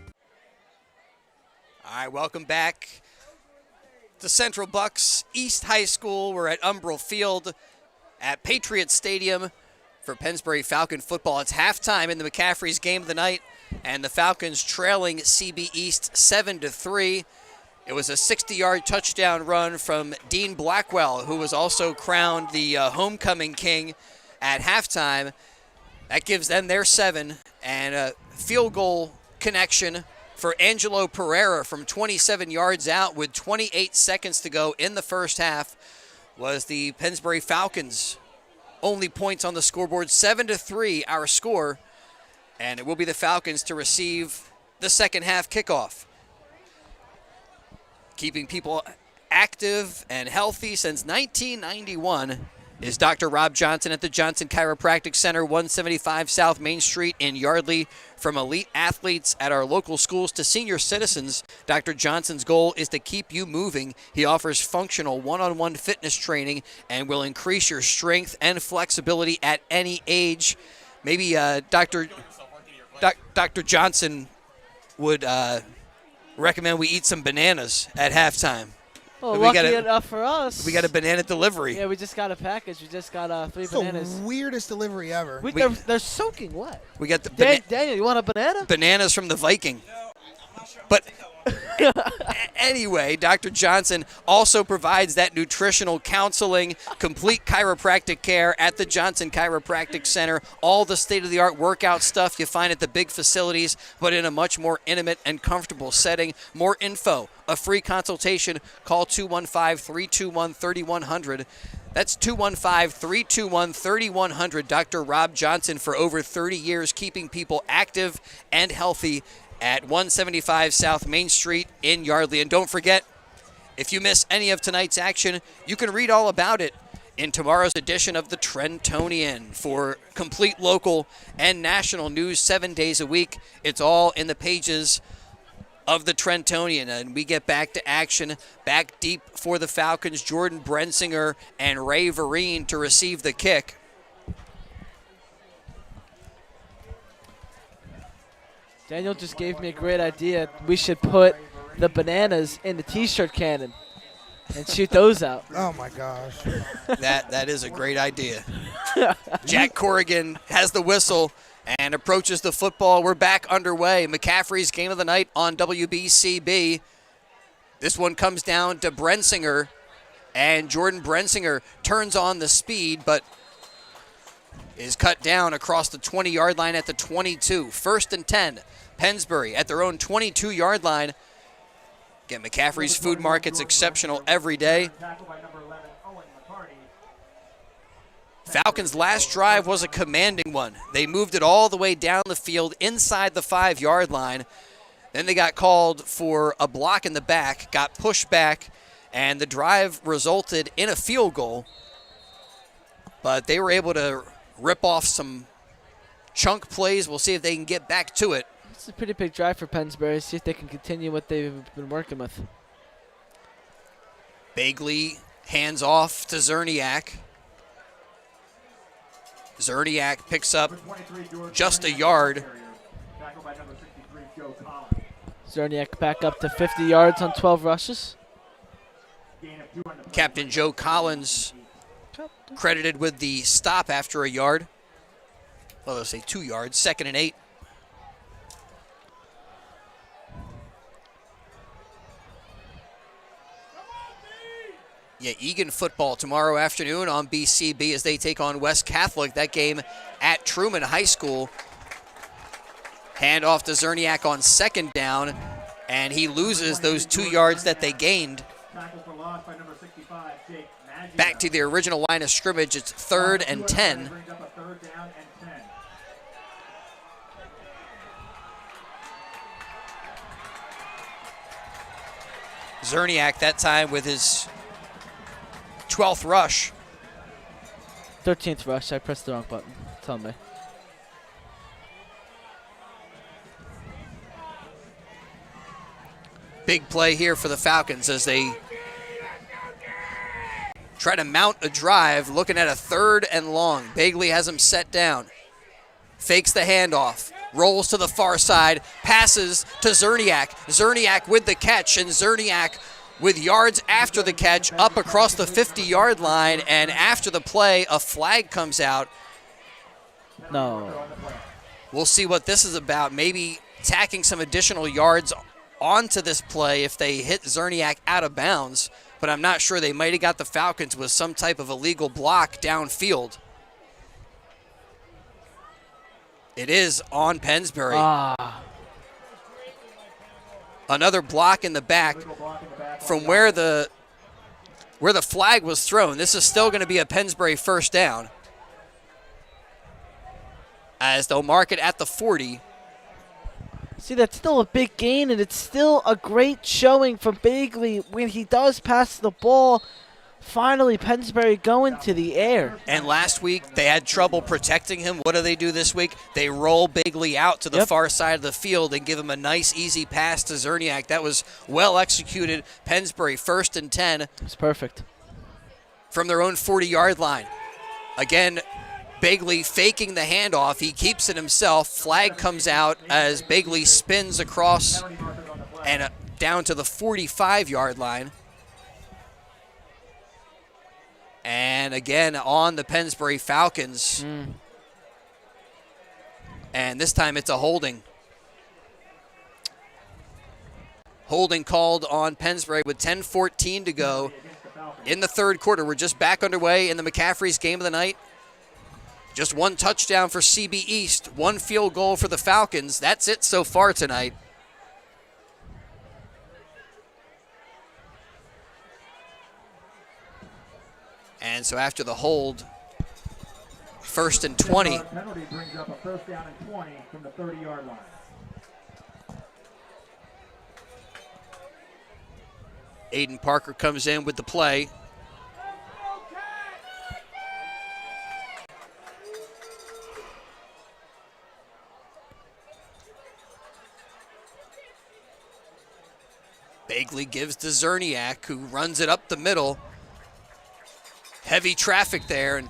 All right, welcome back to Central Bucks East High School. We're at Umbrel Field at Patriots Stadium for Pennsbury Falcon football. It's halftime in the McCaffrey's game of the night, and the Falcons trailing CB East 7-3. It was a 60-yard touchdown run from Dean Blackwell, who was also crowned the homecoming king at halftime. That gives them their 7, and a field goal connection for Angelo Pereira from 27 yards out with 28 seconds to go in the first half was the Pennsbury Falcons' only points on the scoreboard. 7-3 our score, and it will be the Falcons to receive the second half kickoff. Keeping people active and healthy since 1991 is Dr. Rob Johnson at the Johnson Chiropractic Center, 175 South Main Street in Yardley. From elite athletes at our local schools to senior citizens, Dr. Johnson's goal is to keep you moving. He offers functional one-on-one fitness training and will increase your strength and flexibility at any age. Maybe Dr. Johnson would recommend we eat some bananas at halftime. Well, lucky enough for us. We got a banana delivery. Yeah, we just got a package. We just got 3 It's bananas. the weirdest delivery ever. They're soaking wet. We got the Daniel, you want a banana? Bananas from the Viking. But anyway, Dr. Johnson also provides that nutritional counseling, complete chiropractic care at the Johnson Chiropractic Center. All the state-of-the-art workout stuff you find at the big facilities, but in a much more intimate and comfortable setting. More info, a free consultation. Call 215-321-3100. That's 215-321-3100. Dr. Rob Johnson, for over 30 years, keeping people active and healthy at 175 South Main Street in Yardley. And don't forget, if you miss any of tonight's action, you can read all about it in tomorrow's edition of the Trentonian. For complete local and national news 7 days a week, it's all in the pages of the Trentonian. And we get back to action, back deep for the Falcons. Jordan Brensinger and Ray Vereen to receive the kick. Daniel just gave me a great idea. We should put the bananas in the T-shirt cannon and shoot those out. Oh, my gosh. That is a great idea. Jack Corrigan has the whistle and approaches the football. We're back underway. McCaffrey's game of the night on WBCB. This one comes down to Brensinger, and Jordan Brensinger turns on the speed, but is cut down across the 20-yard line at the 22. 1st and 10. Pennsbury at their own 22-yard line. Again, McCaffrey's food market's exceptional every day. Falcons' last drive was a commanding one. They moved it all the way down the field inside the 5-yard line. Then they got called for a block in the back, got pushed back, and the drive resulted in a field goal. But they were able to rip off some chunk plays. We'll see if they can get back to it. It's a pretty big drive for Pennsbury. See if they can continue what they've been working with. Bagley hands off to Zerniak. Zerniak picks up just a yard. Zerniak back up to 50 yards on 12 rushes. Captain Joe Collins credited with the stop after a yard. Well, they'll say 2 yards, 2nd and 8. Yeah, Egan football tomorrow afternoon on BCB as they take on West Catholic. That game at Truman High School. Hand off to Zerniak on second down, and he loses those 2 yards that they gained. Back to the original line of scrimmage, it's 3rd and 10. Zerniak that time with his 12th rush. 13th rush. I pressed the wrong button. Tell me. Big play here for the Falcons as they try to mount a drive, looking at a 3rd and long. Bagley has him set down. Fakes the handoff. Rolls to the far side. Passes to Zerniak. Zerniak with the catch, and Zerniak with yards after the catch up across the 50-yard line. And after the play, a flag comes out. No. We'll see what this is about. Maybe tacking some additional yards onto this play if they hit Zerniak out of bounds. But I'm not sure. They might have got the Falcons with some type of illegal block downfield. It is on Pennsbury. Another block in the back from where the flag was thrown. This is still going to be a Pennsbury first down, as they'll mark it at the 40. See, that's still a big gain, and it's still a great showing from Bagley when he does pass the ball. Finally, Pennsbury going to the air. And last week, they had trouble protecting him. What do they do this week? They roll Bagley out to the far side of the field and give him a nice, easy pass to Zerniak. That was well executed. Pennsbury, 1st and 10. It's perfect. From their own 40-yard line. Again, Bagley faking the handoff. He keeps it himself. Flag comes out as Bagley spins across and down to the 45-yard line. And again, on the Pennsbury Falcons. And this time it's a holding. Holding called on Pennsbury with 10:14 to go in the 3rd quarter. We're just back underway in the McCaffrey's game of the night. Just 1 touchdown for CB East, 1 field goal for the Falcons. That's it so far tonight. And so after the hold, 1st and 20. Penalty brings up a 1st down and 20 from the 30-yard line. Aiden Parker comes in with the play. Bagley gives to Zerniak, who runs it up the middle. Heavy traffic there and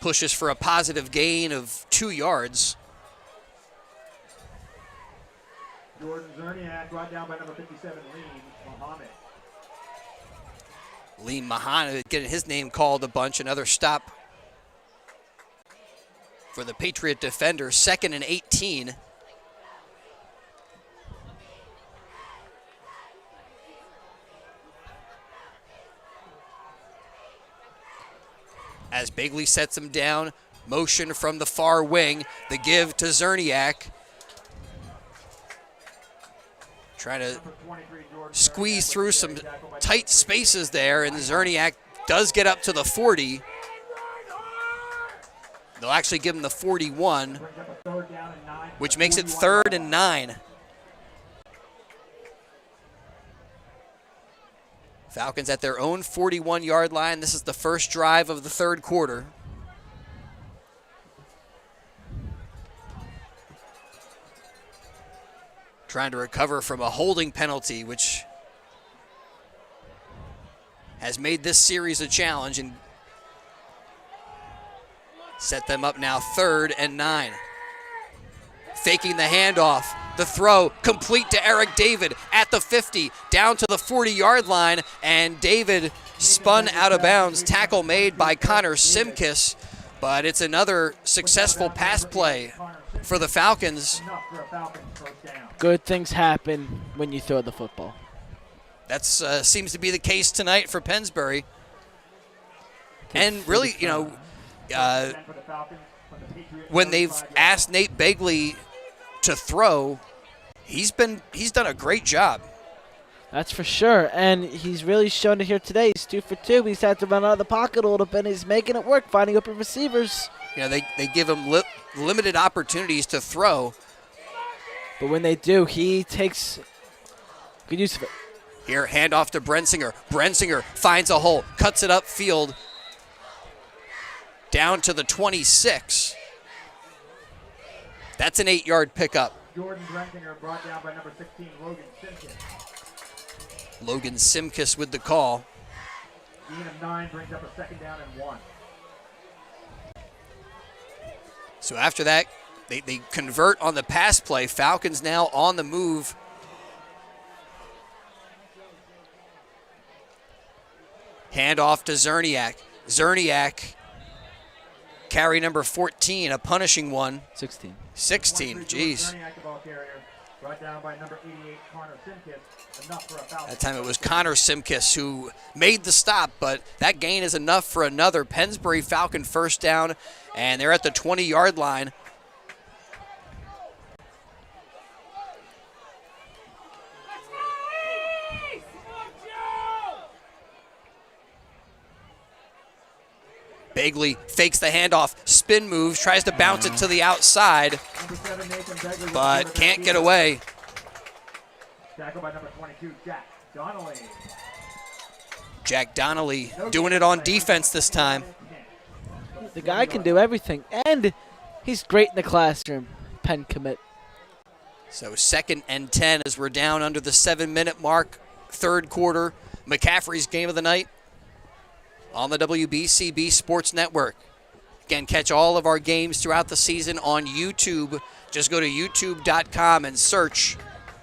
pushes for a positive gain of 2 yards. Jordan Zerniak brought down by number 57, Lean Muhammad. Lean Muhammad getting his name called a bunch. Another stop for the Patriot defender. 2nd and 18. As Bagley sets him down, motion from the far wing, the give to Zerniak. Trying to squeeze through some tight spaces there, and Zerniak does get up to the 40. They'll actually give him the 41, which makes it 3rd and 9. Falcons at their own 41-yard line. This is the first drive of the 3rd quarter. Trying to recover from a holding penalty, which has made this series a challenge and set them up now 3rd and 9. Faking the handoff. The throw complete to Eric David at the 50, down to the 40-yard line, and David spun out of bounds. Tackle made by Connor Simkis, but it's another successful pass play for the Falcons. Good things happen when you throw the football. That seems to be the case tonight for Pennsbury. And really, when they've asked Nate Begley to throw, he's done a great job. That's for sure, and he's really shown it here today. He's 2 for 2. He's had to run out of the pocket a little bit, and he's making it work, finding open receivers. You know, they give him limited opportunities to throw. But when they do, he takes good use of it. Here, handoff to Brensinger. Brensinger finds a hole, cuts it upfield, down to the 26. That's an 8-yard pickup. Jordan Brensinger brought down by number 16, Logan Simpkins. Logan Simkus with the call. Gain of 9 brings up a 2nd down and 1. So after that, they convert on the pass play. Falcons now on the move. Handoff to Zerniak. Zerniak, carry number 14, a punishing one. 16. 16, jeez. Zerniak, the ball carrier, brought down by number 88, Connor Simkis. Enough for a foul. That time it was Connor Simkus who made the stop, but that gain is enough for another Pennsbury Falcon first down, and they're at the 20-yard line. Begley fakes the handoff, spin moves, tries to bounce it to the outside, but can't get away. Tackled by number 22, Jack Donnelly. Jack Donnelly doing it on defense this time. The guy can do everything, and he's great in the classroom. Penn commit. So 2nd and 10 as we're down under the 7-minute mark, 3rd quarter. McCaffrey's game of the night on the WBCB Sports Network. Again, catch all of our games throughout the season on YouTube. Just go to youtube.com and search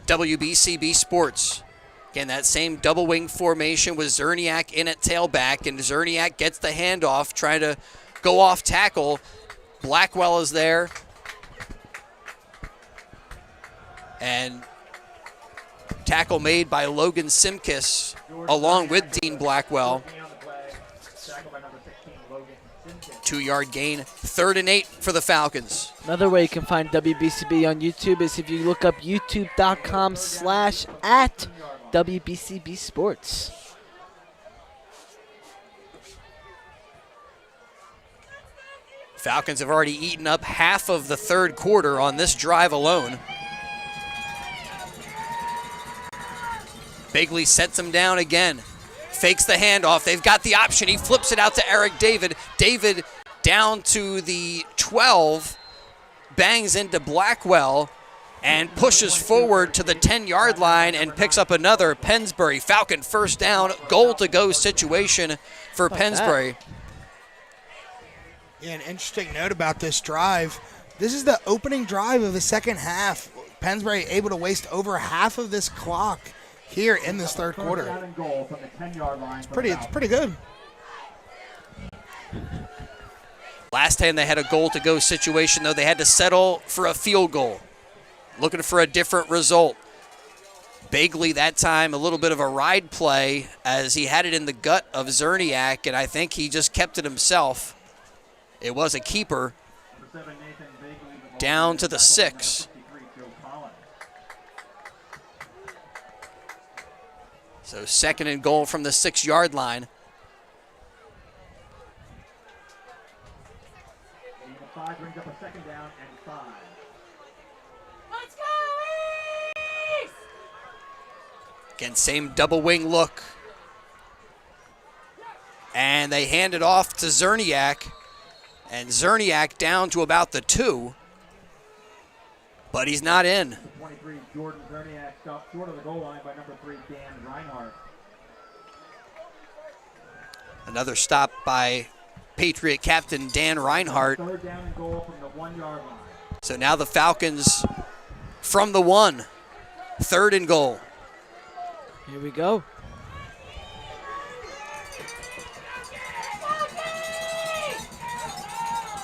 WBCB Sports. Again, that same double wing formation with Zerniak in at tailback, and Zerniak gets the handoff, trying to go off tackle. Blackwell is there. And tackle made by Logan Simkus along with Dean Blackwell. 2-yard gain, 3rd and 8 for the Falcons. Another way you can find WBCB on YouTube is if you look up youtube.com/@WBCB Sports. Falcons have already eaten up half of the 3rd quarter on this drive alone. Begley sets him down again. Fakes the handoff. They've got the option. He flips it out to Eric David. David down to the 12, bangs into Blackwell, and pushes forward to the 10-yard line and picks up another Pennsbury Falcon first down, goal-to-go situation for Pennsbury. Yeah, an interesting note about this drive. This is the opening drive of the second half. Pennsbury able to waste over half of this clock here in this 3rd quarter. It's pretty good. Last time they had a goal-to-go situation, though, they had to settle for a field goal. Looking for a different result. Begley that time, a little bit of a ride play as he had it in the gut of Zerniak, and I think he just kept it himself. It was a keeper. Down to the 6. So 2nd and goal from the 6-yard line. Brings up a 2nd down and 5. Let's go, East! Again, same double wing look. And they hand it off to Zerniak. And Zerniak down to about the 2. But he's not in. 23, Jordan Zerniak stopped short of the goal line by number 3, Dan Reinhardt. Another stop by Patriot captain Dan Reinhardt. 3rd down and goal from the 1-yard line. So now the Falcons from the 1. 3rd and goal. Here we go.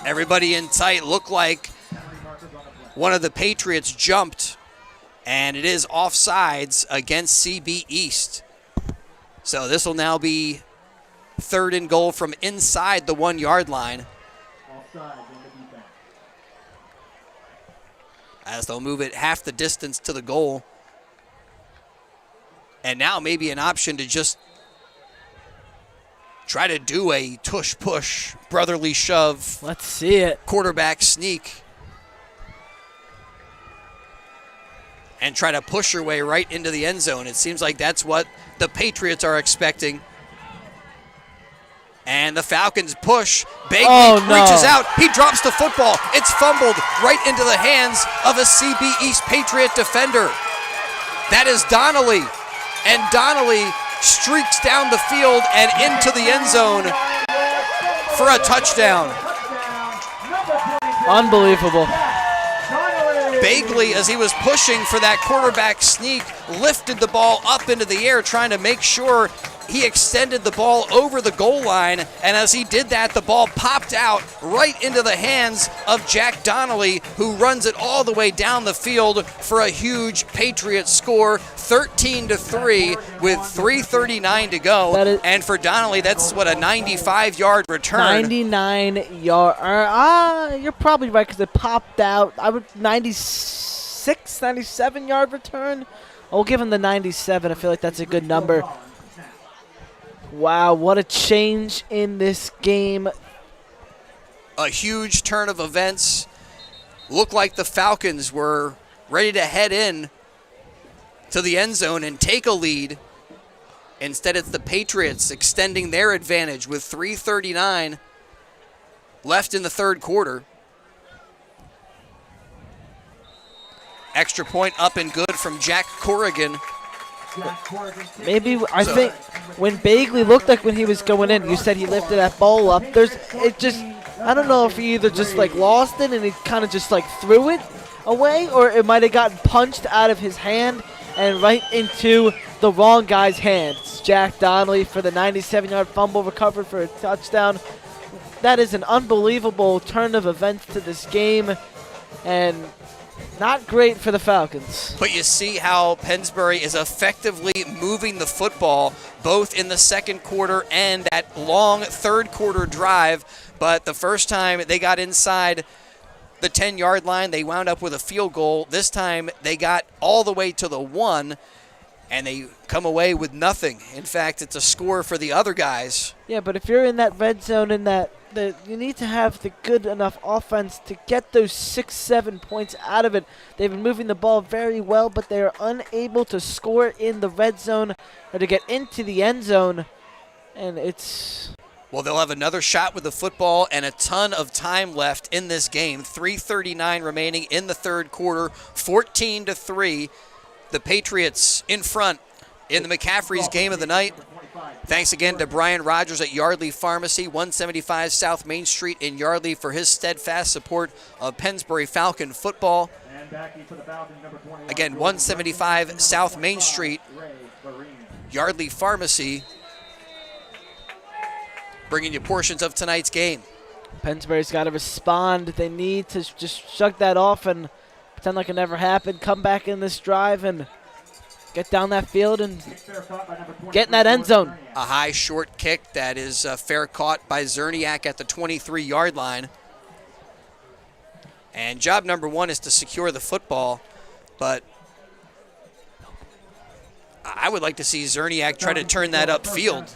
Everybody in tight. Looked like one of the Patriots jumped, and it is offsides against CB East. So this will now be 3rd and goal from inside the 1-yard line. as they'll move it half the distance to the goal. And now maybe an option to just try to do a tush-push, brotherly shove. Let's see it. Quarterback sneak. And try to push your way right into the end zone. It seems like that's what the Patriots are expecting. And the Falcons push. Bagley reaches out. He drops the football. It's fumbled right into the hands of a CB East Patriot defender. That is Donnelly. And Donnelly streaks down the field and into the end zone for a touchdown. Unbelievable. Bagley, as he was pushing for that quarterback sneak, lifted the ball up into the air, trying to make sure he extended the ball over the goal line. And as he did that, the ball popped out right into the hands of Jack Donnelly, who runs it all the way down the field for a huge Patriots score, 13-3 with 3:39 to go. And for Donnelly, that's what, a 95-yard return. 99-yard. You're probably right because it popped out. 96, 97-yard return. I'll give him the 97. I feel like that's a good number. Wow, what a change in this game. A huge turn of events. Looked like the Falcons were ready to head in to the end zone and take a lead. Instead, it's the Patriots extending their advantage with 3:39 left in the third quarter. Extra point up and good from Jack Corrigan. Maybe, I think, when Bagley looked like when he was going in, you said he lifted that ball up. I don't know if he either just like lost it and he kind of just like threw it away, or it might have gotten punched out of his hand and right into the wrong guy's hands. Jack Donnelly for the 97-yard fumble, recovered for a touchdown. That is an unbelievable turn of events to this game, and not great for the Falcons. But you see how Pennsbury is effectively moving the football both in the second quarter and that long third quarter drive. But the first time they got inside the 10-yard line, they wound up with a field goal. This time they got all the way to the 1, and they come away with nothing. In fact, it's a score for the other guys. Yeah, but if you're in that red zone, you need to have the good enough offense to get those 6-7 points out of it. They've been moving the ball very well, but they are unable to score in the red zone or to get into the end zone. And it's... Well, they'll have another shot with the football and a ton of time left in this game. 3:39 remaining in the third quarter, 14-3. The Patriots in front in the McCaffrey's game of the night. Thanks again to Brian Rogers at Yardley Pharmacy, 175 South Main Street in Yardley, for his steadfast support of Pennsbury Falcon football. Again, 175 South Main Street, Yardley Pharmacy, bringing you portions of tonight's game. Pennsbury's got to respond. They need to just shrug that off and pretend like it never happened. Come back in this drive and get down that field and get in that end zone. A high short kick that is fair caught by Zerniak at the 23-yard line. And job number one is to secure the football, but I would like to see Zerniak try to turn that upfield.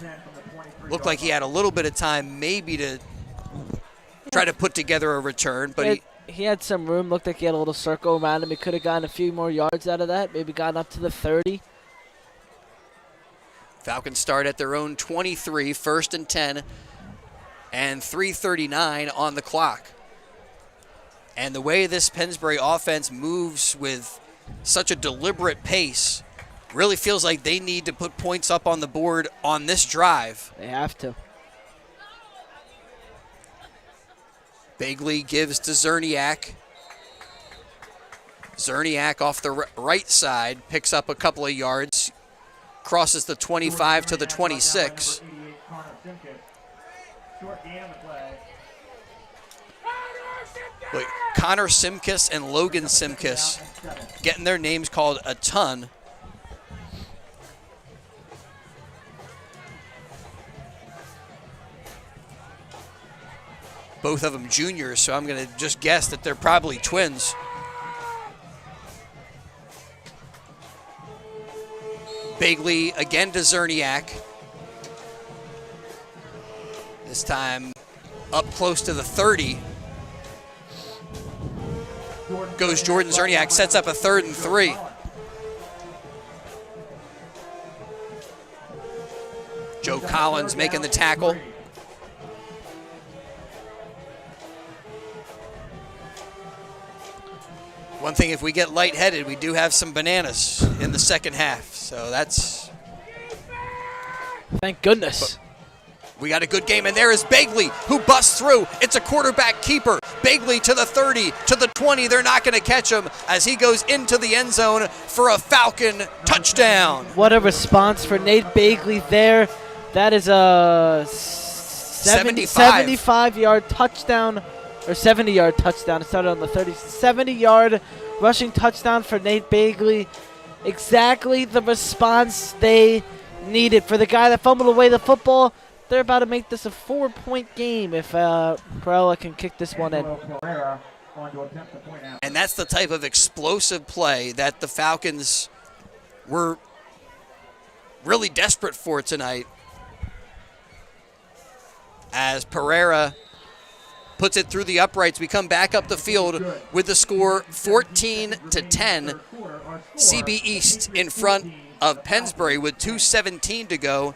Looked like he had a little bit of time maybe to try to put together a return, but he had some room. Looked like he had a little circle around him. He could have gotten a few more yards out of that, maybe gotten up to the 30. Falcons start at their own 23, 1st and 10, and 3:39 on the clock. And the way this Pennsbury offense moves with such a deliberate pace really feels like they need to put points up on the board on this drive. They have to. Bagley gives to Zerniak. Zerniak off the right side, picks up a couple of yards, crosses the 25 to the 26. Look, Connor Simkus and Logan Simkus getting their names called a ton. Both of them juniors, so I'm going to just guess that they're probably twins. Bagley again to Zerniak. This time up close to the 30. Goes Jordan Zerniak, sets up a 3rd and 3. Joe Collins making the tackle. One thing, if we get lightheaded, we do have some bananas in the second half. So that's... Thank goodness. We got a good game, and there is Bagley, who busts through. It's a quarterback keeper. Bagley to the 30, to the 20. They're not going to catch him as he goes into the end zone for a Falcon touchdown. What a response for Nate Bagley there. That is a 75-yard touchdown, or 70-yard touchdown. It started on the 30. 70-yard rushing touchdown for Nate Bagley. Exactly the response they needed. For the guy that fumbled away the football, they're about to make this a 4-point game if Perella can kick this one in. And that's the type of explosive play that the Falcons were really desperate for tonight. As Pereira puts it through the uprights, we come back up the field with the score 14-10. CB East in front of Pennsbury with 2:17 to go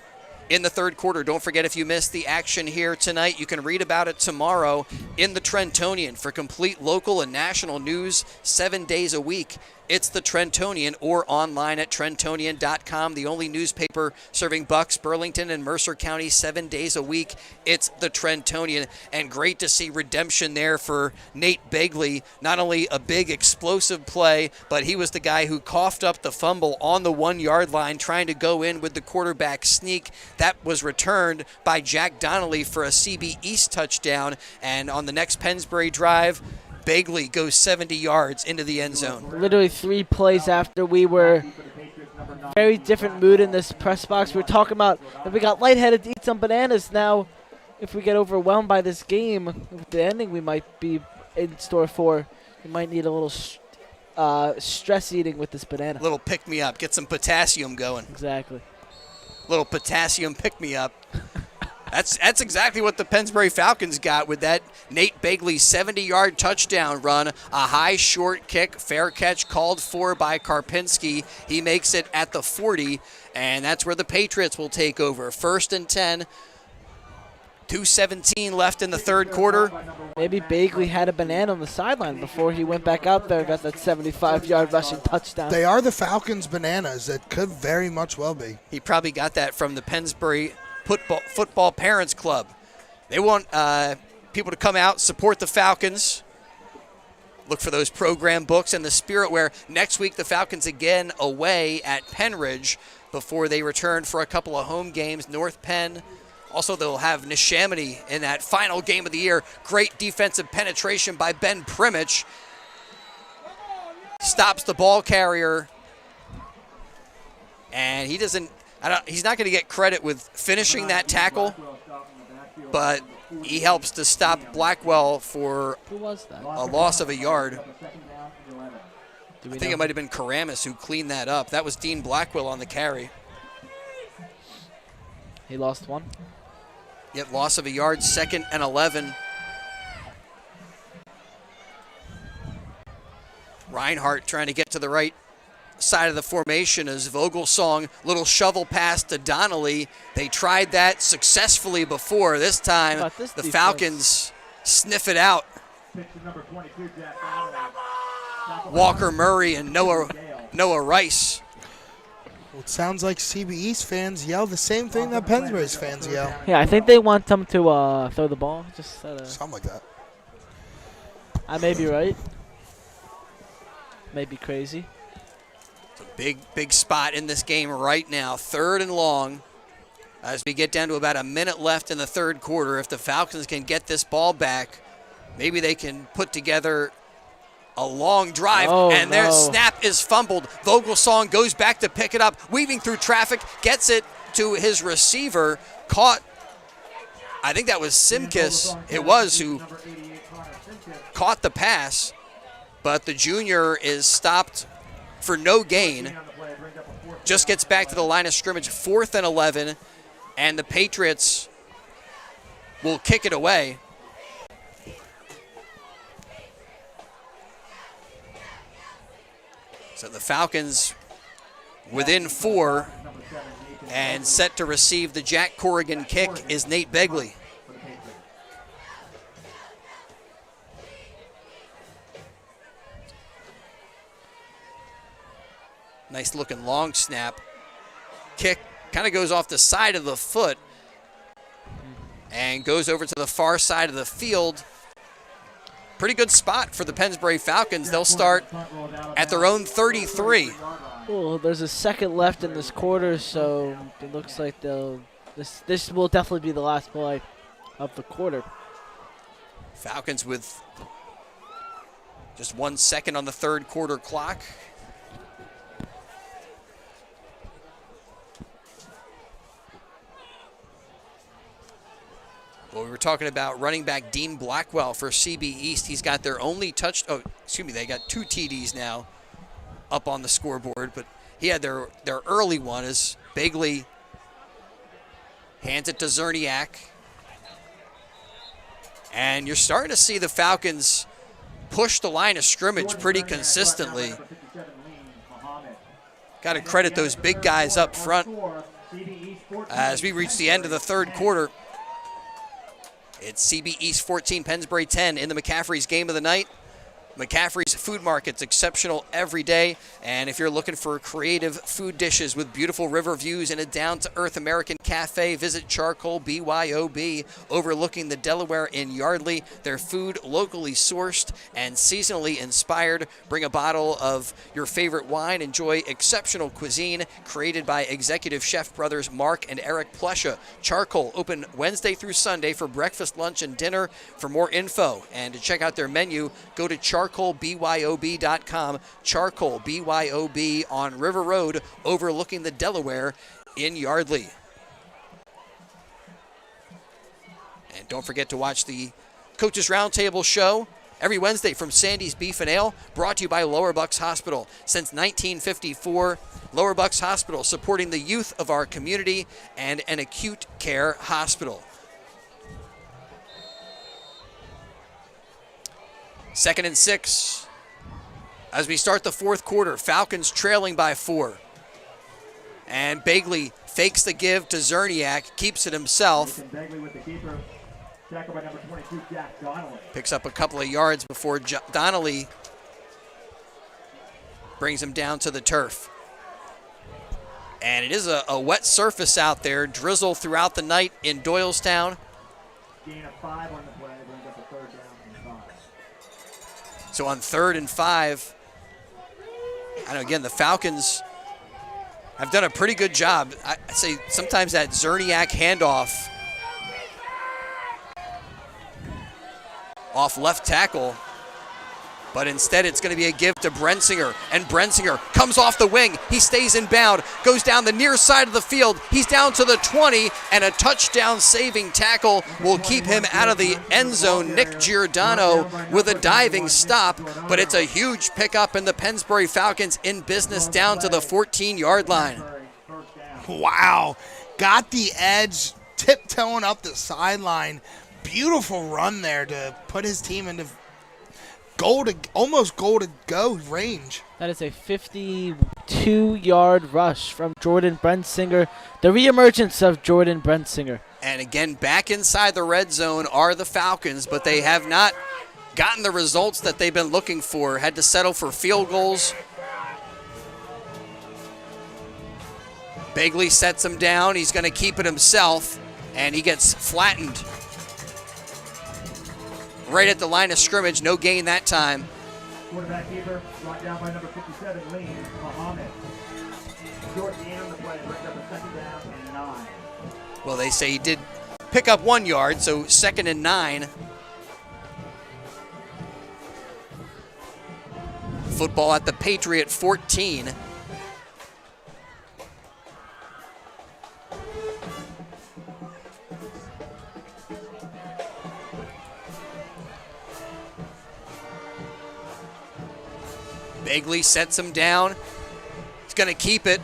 in the third quarter. Don't forget, if you missed the action here tonight, you can read about it tomorrow in the Trentonian. For complete local and national news 7 days a week, it's the Trentonian, or online at Trentonian.com, the only newspaper serving Bucks, Burlington, and Mercer County 7 days a week. It's the Trentonian, and great to see redemption there for Nate Bagley. Not only a big explosive play, but he was the guy who coughed up the fumble on the 1-yard line, trying to go in with the quarterback sneak. That was returned by Jack Donnelly for a CB East touchdown, and on the next Pennsbury drive, Bagley goes 70 yards into the end zone. Literally 3 plays after we were very different mood in this press box. We were talking about if we got lightheaded to eat some bananas. Now, if we get overwhelmed by this game, with the ending we might be in store for, we might need a little stress eating with this banana. Little pick-me-up. Get some potassium going. Exactly. Little potassium pick-me-up. That's exactly what the Pennsbury Falcons got with that Nate Bagley 70-yard touchdown run. A high short kick, fair catch called for by Karpinski. He makes it at the 40, and that's where the Patriots will take over. 1st and 10. 2:17 left in the third quarter. Maybe Bagley had a banana on the sideline before he went back out there and got that 75-yard rushing touchdown. They are the Falcons' bananas. It could very much well be. He probably got that from the Pennsbury Football Parents Club. They want people to come out, support the Falcons. Look for those program books and the spirit wear. Next week, the Falcons again away at Penridge before they return for a couple of home games. North Penn. Also, they'll have Neshaminy in that final game of the year. Great defensive penetration by Ben Primich. Stops the ball carrier. And he doesn't... he's not going to get credit with finishing that tackle, but he helps to stop Blackwell for a loss of a yard. I think it might have been Karamis who cleaned that up. That was Dean Blackwell on the carry. He lost one. Yet loss of a yard, 2nd and 11. Reinhardt trying to get to the right side of the formation as Vogelsong, little shovel pass to Donnelly. They tried that successfully before. This time, the Falcons sniff it out. Walker Murray and Noah Rice. Well, it sounds like CB East fans yell the same thing that Pennsbury's fans yell. Yeah, I think they want them to throw the ball. Just something like that. I may be right. May be crazy. Big spot in this game right now. 3rd and long as we get down to about a minute left in the third quarter. If the Falcons can get this ball back, maybe they can put together a long drive. And their snap is fumbled. Vogelsong goes back to pick it up, weaving through traffic, gets it to his receiver. Caught, I think that was Simkis. It was who caught the pass, but the junior is stopped for no gain. just gets back to the line of scrimmage, 4th and 11, and the Patriots will kick it away. So the Falcons within 4, and set to receive the Jack Corrigan kick is Nate Begley. Nice looking long snap. Kick kind of goes off the side of the foot and goes over to the far side of the field. Pretty good spot for the Pennsbury Falcons. They'll start at their own 33. Well, there's a second left in this quarter, so it looks like this will definitely be the last play of the quarter. Falcons with just 1 second on the third quarter clock. Well, we were talking about running back Dean Blackwell for CB East. He's got their only they got 2 TDs now up on the scoreboard, but he had their early one as Begley hands it to Zerniak. And you're starting to see the Falcons push the line of scrimmage pretty consistently. Got to credit those big guys up front. As we reach the end of the third quarter, it's CB East 14, Pennsbury 10 in the McCaffrey's Game of the Night. McCaffrey's Food Market's exceptional every day, and if you're looking for creative food dishes with beautiful river views and a down-to-earth American cafe, visit Charcoal BYOB overlooking the Delaware in Yardley. Their food locally sourced and seasonally inspired. Bring a bottle of your favorite wine. Enjoy exceptional cuisine created by executive chef brothers Mark and Eric Plesha. Charcoal open Wednesday through Sunday for breakfast, lunch, and dinner. For more info and to check out their menu, go to charcoalbyob.com. Charcoal BYOB on River Road overlooking the Delaware in Yardley. And don't forget to watch the Coaches Roundtable show every Wednesday from Sandy's Beef and Ale, brought to you by Lower Bucks Hospital. Since 1954, Lower Bucks Hospital supporting the youth of our community and an acute care hospital. 2nd and 6. As we start the fourth quarter, Falcons trailing by 4. And Begley fakes the give to Zerniak, keeps it himself. Picks up a couple of yards before Donnelly brings him down to the turf. And it is a wet surface out there. Drizzle throughout the night in Doylestown. Gain of 5 on the play, brings up a 3rd down and 5. So on 3rd and 5, I know, again, the Falcons have done a pretty good job. I say sometimes that Zerniak handoff off left tackle, but instead it's going to be a give to Brensinger, and Brensinger comes off the wing. He stays in bound, goes down the near side of the field. He's down to the 20, and a touchdown saving tackle will keep him out of the end zone. Nick Giordano with a diving stop, but it's a huge pickup, and the Pennsbury Falcons in business down to the 14-yard line. Wow. Got the edge, tiptoeing up the sideline. Beautiful run there to put his team into almost goal to go range. That is a 52-yard rush from Jordan Brensinger. The reemergence of Jordan Brensinger. And again, back inside the red zone are the Falcons, but they have not gotten the results that they've been looking for. Had to settle for field goals. Begley sets him down. He's going to keep it himself, and he gets flattened right at the line of scrimmage. No gain that time. Quarterback keeper brought down by number 57, Lean Muhammad. Short gain on the play, brings up a 2nd down and 9. Well, they say he did pick up 1 yard, so 2nd and 9. Football at the Patriot 14. Begley sets him down. He's going to keep it.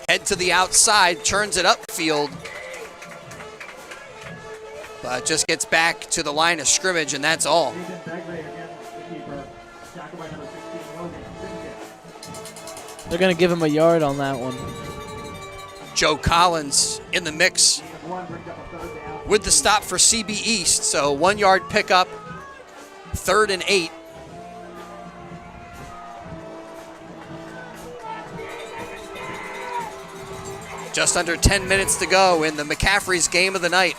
Head to the outside, turns it upfield, but just gets back to the line of scrimmage, and that's all. They're going to give him a yard on that one. Joe Collins in the mix with the stop for CB East. So 1 yard pickup, 3rd and 8. Just under 10 minutes to go in the McCaffrey's game of the night.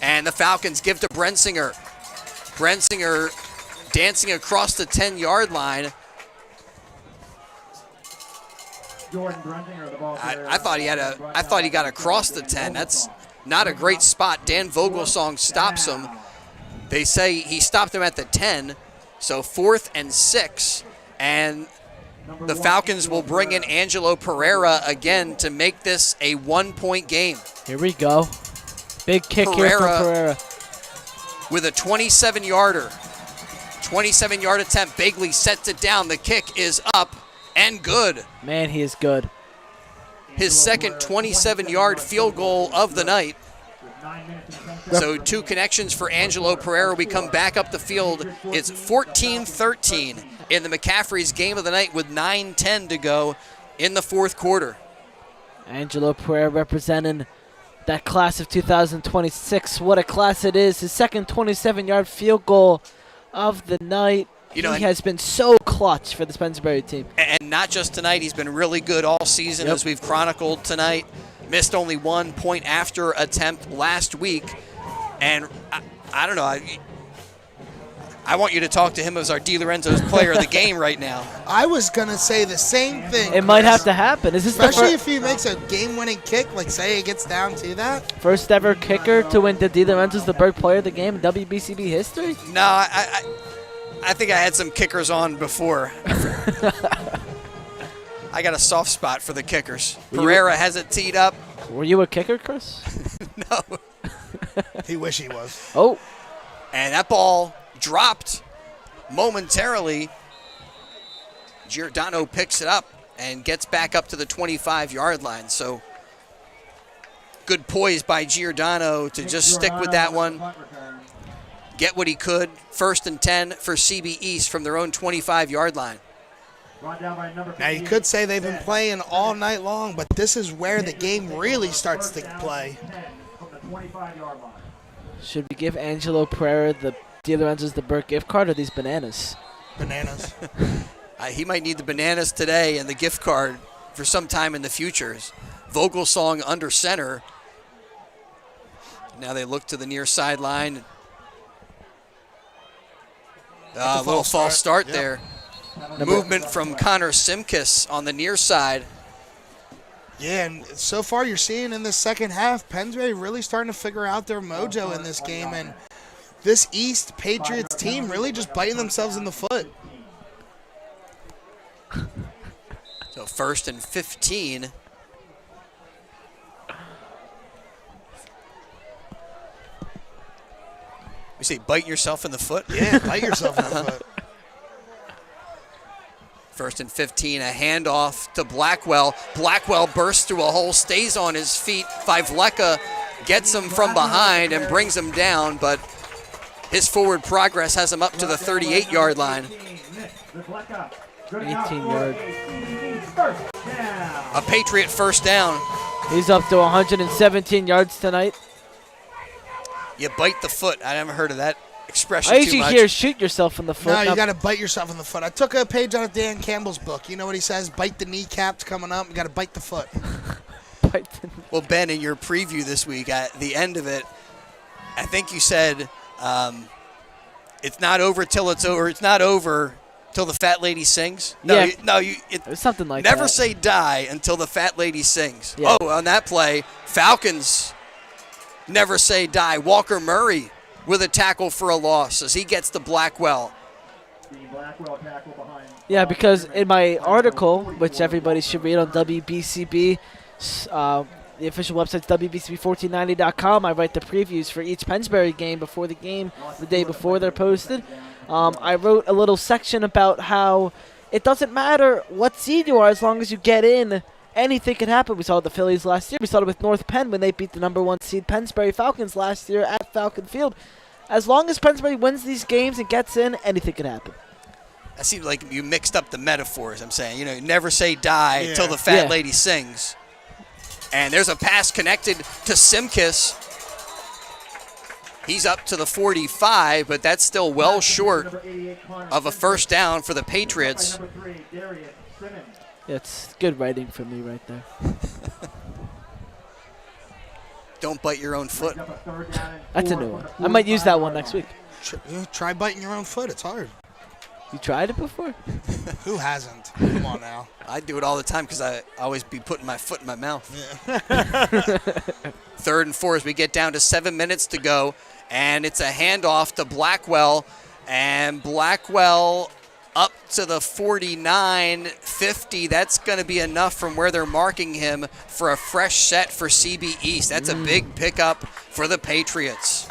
And the Falcons give to Brensinger. Brensinger dancing across the 10-yard line. I thought he got across the 10. That's not a great spot. Dan Vogelsong stops him. They say he stopped him at the 10, so 4th and 6, and the Falcons will bring in Angelo Pereira again to make this a 1-point game. Here we go. Big kick here for Pereira. With a 27-yarder. 27-yard attempt. Bagley sets it down. The kick is up and good. Man, he is good. His second 27-yard field goal of the night. So 2 connections for Angelo Pereira. We come back up the field. It's 14-13 in the McCaffrey's game of the night with 9:10 to go in the 4th quarter. Angelo Pereira representing that class of 2026. What a class it is. His second 27-yard field goal of the night. He has been so clutch for the Pennsbury team. And not just tonight. He's been really good all season, as we've chronicled tonight. Missed only 1 point after attempt last week. And I don't know. I want you to talk to him as our DiLorenzo's player of the game right now. I was going to say the same thing. It might have to happen. Is this especially if he makes a game-winning kick, like say it gets down to that? First ever kicker to win the DiLorenzo's the Burke player of the game in WBCB history? No, I think I had some kickers on before. I got a soft spot for the kickers. Pereira has it teed up. Were you a kicker, Chris? No. He wish he was. Oh. And that ball dropped momentarily. Giordano picks it up and gets back up to the 25-yard line. So good poise by Giordano to just stick with that one. Get what he could. 1st and 10 for CB East from their own 25-yard line. Now, you could say they've been playing all night long, but this is where the game really starts to play. Should we give Angelo Pereira the DiLorenzo's the Burke gift card or these bananas? Bananas. He might need the bananas today and the gift card for some time in the future. Vogelsong under center. Now they look to the near sideline. A little false start there. Movement from Connor Simkis on the near side. Yeah, and so far you're seeing in the second half, Pennsbury really starting to figure out their mojo in this game. And this East Patriots team really just biting themselves in the foot. So 1st and 15. You say bite yourself in the foot? Yeah, bite yourself in the foot. 1st and 15, a handoff to Blackwell. Blackwell bursts through a hole, stays on his feet. Vivleka gets him from behind and brings him down, but his forward progress has him up to the 38-yard line. 18 yards. A Patriot first down. He's up to 117 yards tonight. You bite the foot. I haven't heard of that expression I too usually much. hear shoot yourself in the foot. No, you got to bite yourself in the foot. I took a page out of Dan Campbell's book. You know what he says? Bite the kneecaps coming up. You got to bite the foot. Well, Ben, in your preview this week, at the end of it, I think you said it's not over till it's over. It's not over till the fat lady sings. No, yeah. It's something like never that. say die until the fat lady sings. Yeah. Oh, on that play, Falcons never say die. Walker Murray with a tackle for a loss as he gets to Blackwell. Yeah, because in my article, which everybody should read on WBCB, the official website's WBCB1490.com, I write the previews for each Pennsbury game before the game, the day before they're posted. I wrote a little section about how it doesn't matter what seed you are as long as you get in. Anything can happen. We saw the Phillies last year. We saw it with North Penn when they beat the number 1 seed Pennsbury Falcons last year at Falcon Field. As long as Pennsbury wins these games and gets in, anything can happen. That seems like you mixed up the metaphors. I'm saying, you never say die till the fat lady sings. And there's a pass connected to Simkis. He's up to the 45, but that's still well short of a first down for the Patriots. It's good writing for me right there. Don't bite your own foot. That's a new one. I might use that one next week. Try biting your own foot. It's hard. You tried it before? Who hasn't? Come on now. I do it all the time because I always be putting my foot in my mouth. Yeah. 3rd and 4 as we get down to 7 minutes to go. And it's a handoff to Blackwell. And Blackwell up to the 49-50. That's going to be enough from where they're marking him for a fresh set for CB East. That's a big pickup for the Patriots.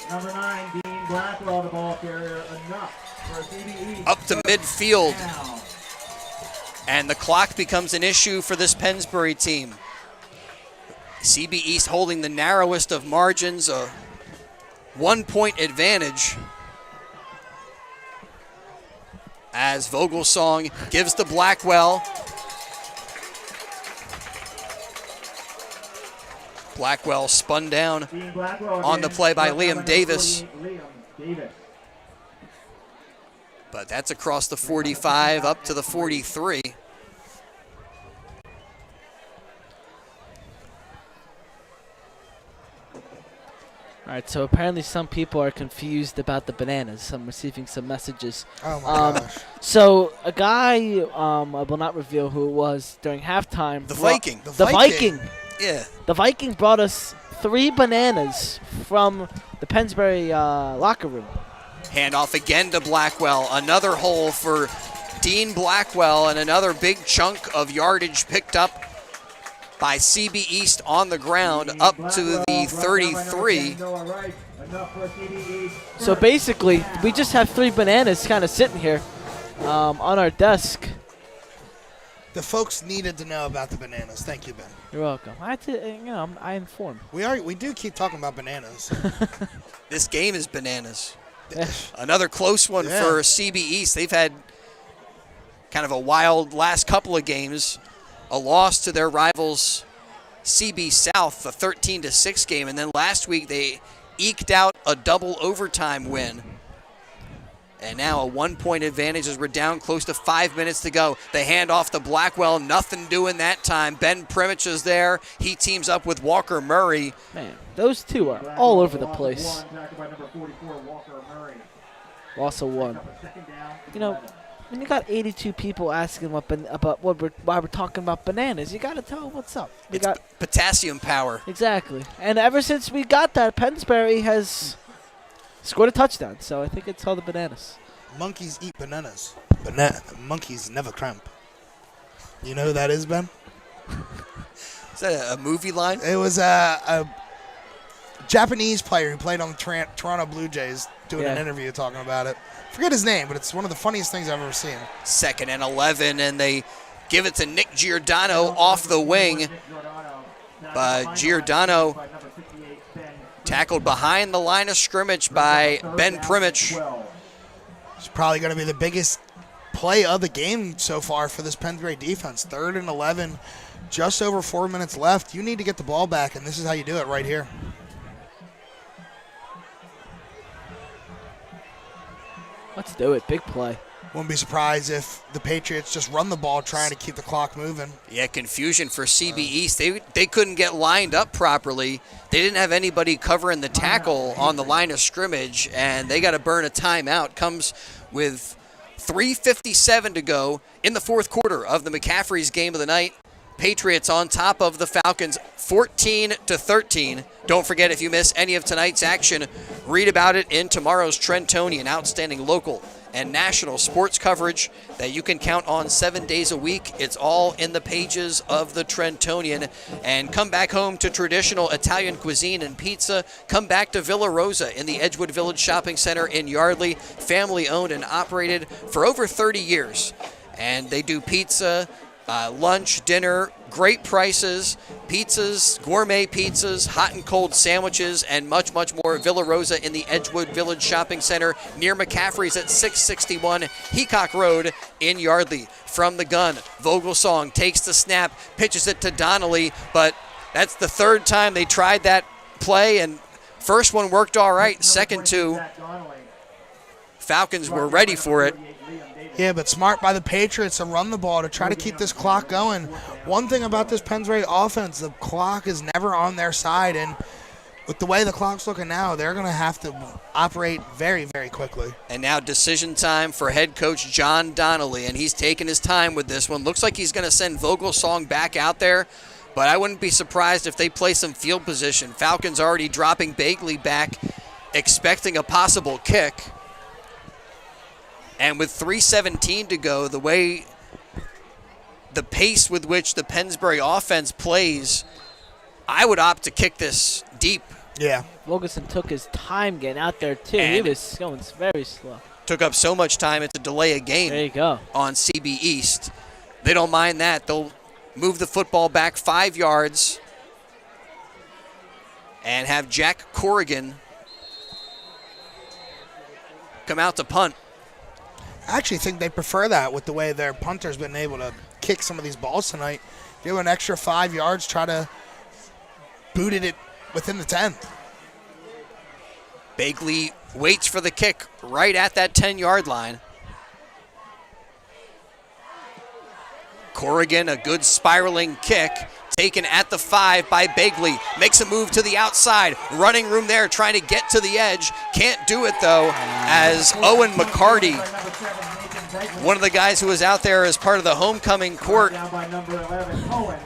Number 9, Dean Blackwell, the ball carrier, enough for CB East. Up to midfield. And the clock becomes an issue for this Pennsbury team. CB East holding the narrowest of margins, a 1-point advantage. As Vogelsong gives to Blackwell. Blackwell spun down on the play by Liam Davis. But that's across the 45 up to the 43. All right, so apparently some people are confused about the bananas. I'm receiving some messages. Oh, my gosh. So a guy, I will not reveal who it was, during halftime. The Viking. The Viking. Yeah. The Viking brought us 3 bananas from the Pennsbury locker room. Handoff again to Blackwell. Another hole for Dean Blackwell and another big chunk of yardage picked up by CB East on the ground up to the 33. So basically, we just have 3 bananas kind of sitting here on our desk. The folks needed to know about the bananas. Thank you, Ben. You're welcome. I had to, I inform. We do keep talking about bananas. This game is bananas. Another close one for CB East. They've had kind of a wild last couple of games. A loss to their rivals, CB South, a 13-6 game. And then last week they eked out a double overtime win. And now a 1-point advantage as we're down close to 5 minutes to go. The handoff to Blackwell, nothing doing that time. Ben Primich is there. He teams up with Walker Murray. Man, those two are all over the place. Also one. When you got 82 people asking why we're talking about bananas, you got to tell them what's up. It's potassium power. Exactly. And ever since we got that, Pennsbury has scored a touchdown. So I think it's all the bananas. Monkeys eat bananas. Monkeys never cramp. You know who that is, Ben? Is that a movie line? It was a Japanese player who played on the Toronto Blue Jays doing an interview talking about it. Forget his name, but it's one of the funniest things I've ever seen. 2nd and 11, and they give it to Nick Giordano off the wing. But Giordano tackled behind the line of scrimmage by Ben Primich. It's probably going to be the biggest play of the game so far for this Pennsbury defense. 3rd and 11, just over 4 minutes left. You need to get the ball back, and this is how you do it right here. Let's do it. Big play. Wouldn't be surprised if the Patriots just run the ball trying to keep the clock moving. Yeah, confusion for CB East. They couldn't get lined up properly. They didn't have anybody covering the tackle on the line of scrimmage, and they got to burn a timeout. Comes with 3:57 to go in the 4th quarter of the McCaffrey's game of the night. Patriots on top of the Falcons 14-13. Don't forget, if you miss any of tonight's action, read about it in tomorrow's Trentonian. Outstanding local and national sports coverage that you can count on 7 days a week. It's all in the pages of the Trentonian. And come back home to traditional Italian cuisine and pizza. Come back to Villa Rosa in the Edgewood Village Shopping Center in Yardley. Family owned and operated for over 30 years. And they do pizza, lunch, dinner, great prices, pizzas, gourmet pizzas, hot and cold sandwiches, and much, much more. Villa Rosa in the Edgewood Village Shopping Center near McCaffrey's at 661 Heacock Road in Yardley. From the gun, Vogelsong takes the snap, pitches it to Donnelly, but that's the third time they tried that play, and first one worked all right. Second two, Falcons were ready for it. Yeah, but smart by the Patriots to run the ball to try to keep this clock going. One thing about this Pennsbury offense, the clock is never on their side, and with the way the clock's looking now, they're going to have to operate very, very quickly. And now decision time for head coach John Donnelly, and he's taking his time with this one. Looks like he's going to send Vogelsong back out there, but I wouldn't be surprised if they play some field position. Falcons already dropping Bagley back, expecting a possible kick. And with 3:17 to go, the pace with which the Pennsbury offense plays, I would opt to kick this deep. Yeah. Wilkerson took his time getting out there, too. He was going very slow. Took up so much time, it's a delay of game. There you go. On CB East. They don't mind that. They'll move the football back 5 yards and have Jack Corrigan come out to punt. I actually think they prefer that with the way their punter's been able to kick some of these balls tonight. Do an extra 5 yards, try to boot it within the 10. Bagley waits for the kick right at that 10-yard line. Corrigan, a good spiraling kick, taken at the 5 by Bagley. Makes a move to the outside. Running room there, trying to get to the edge. Can't do it, though, as Owen McCarty, one of the guys who was out there as part of the homecoming court,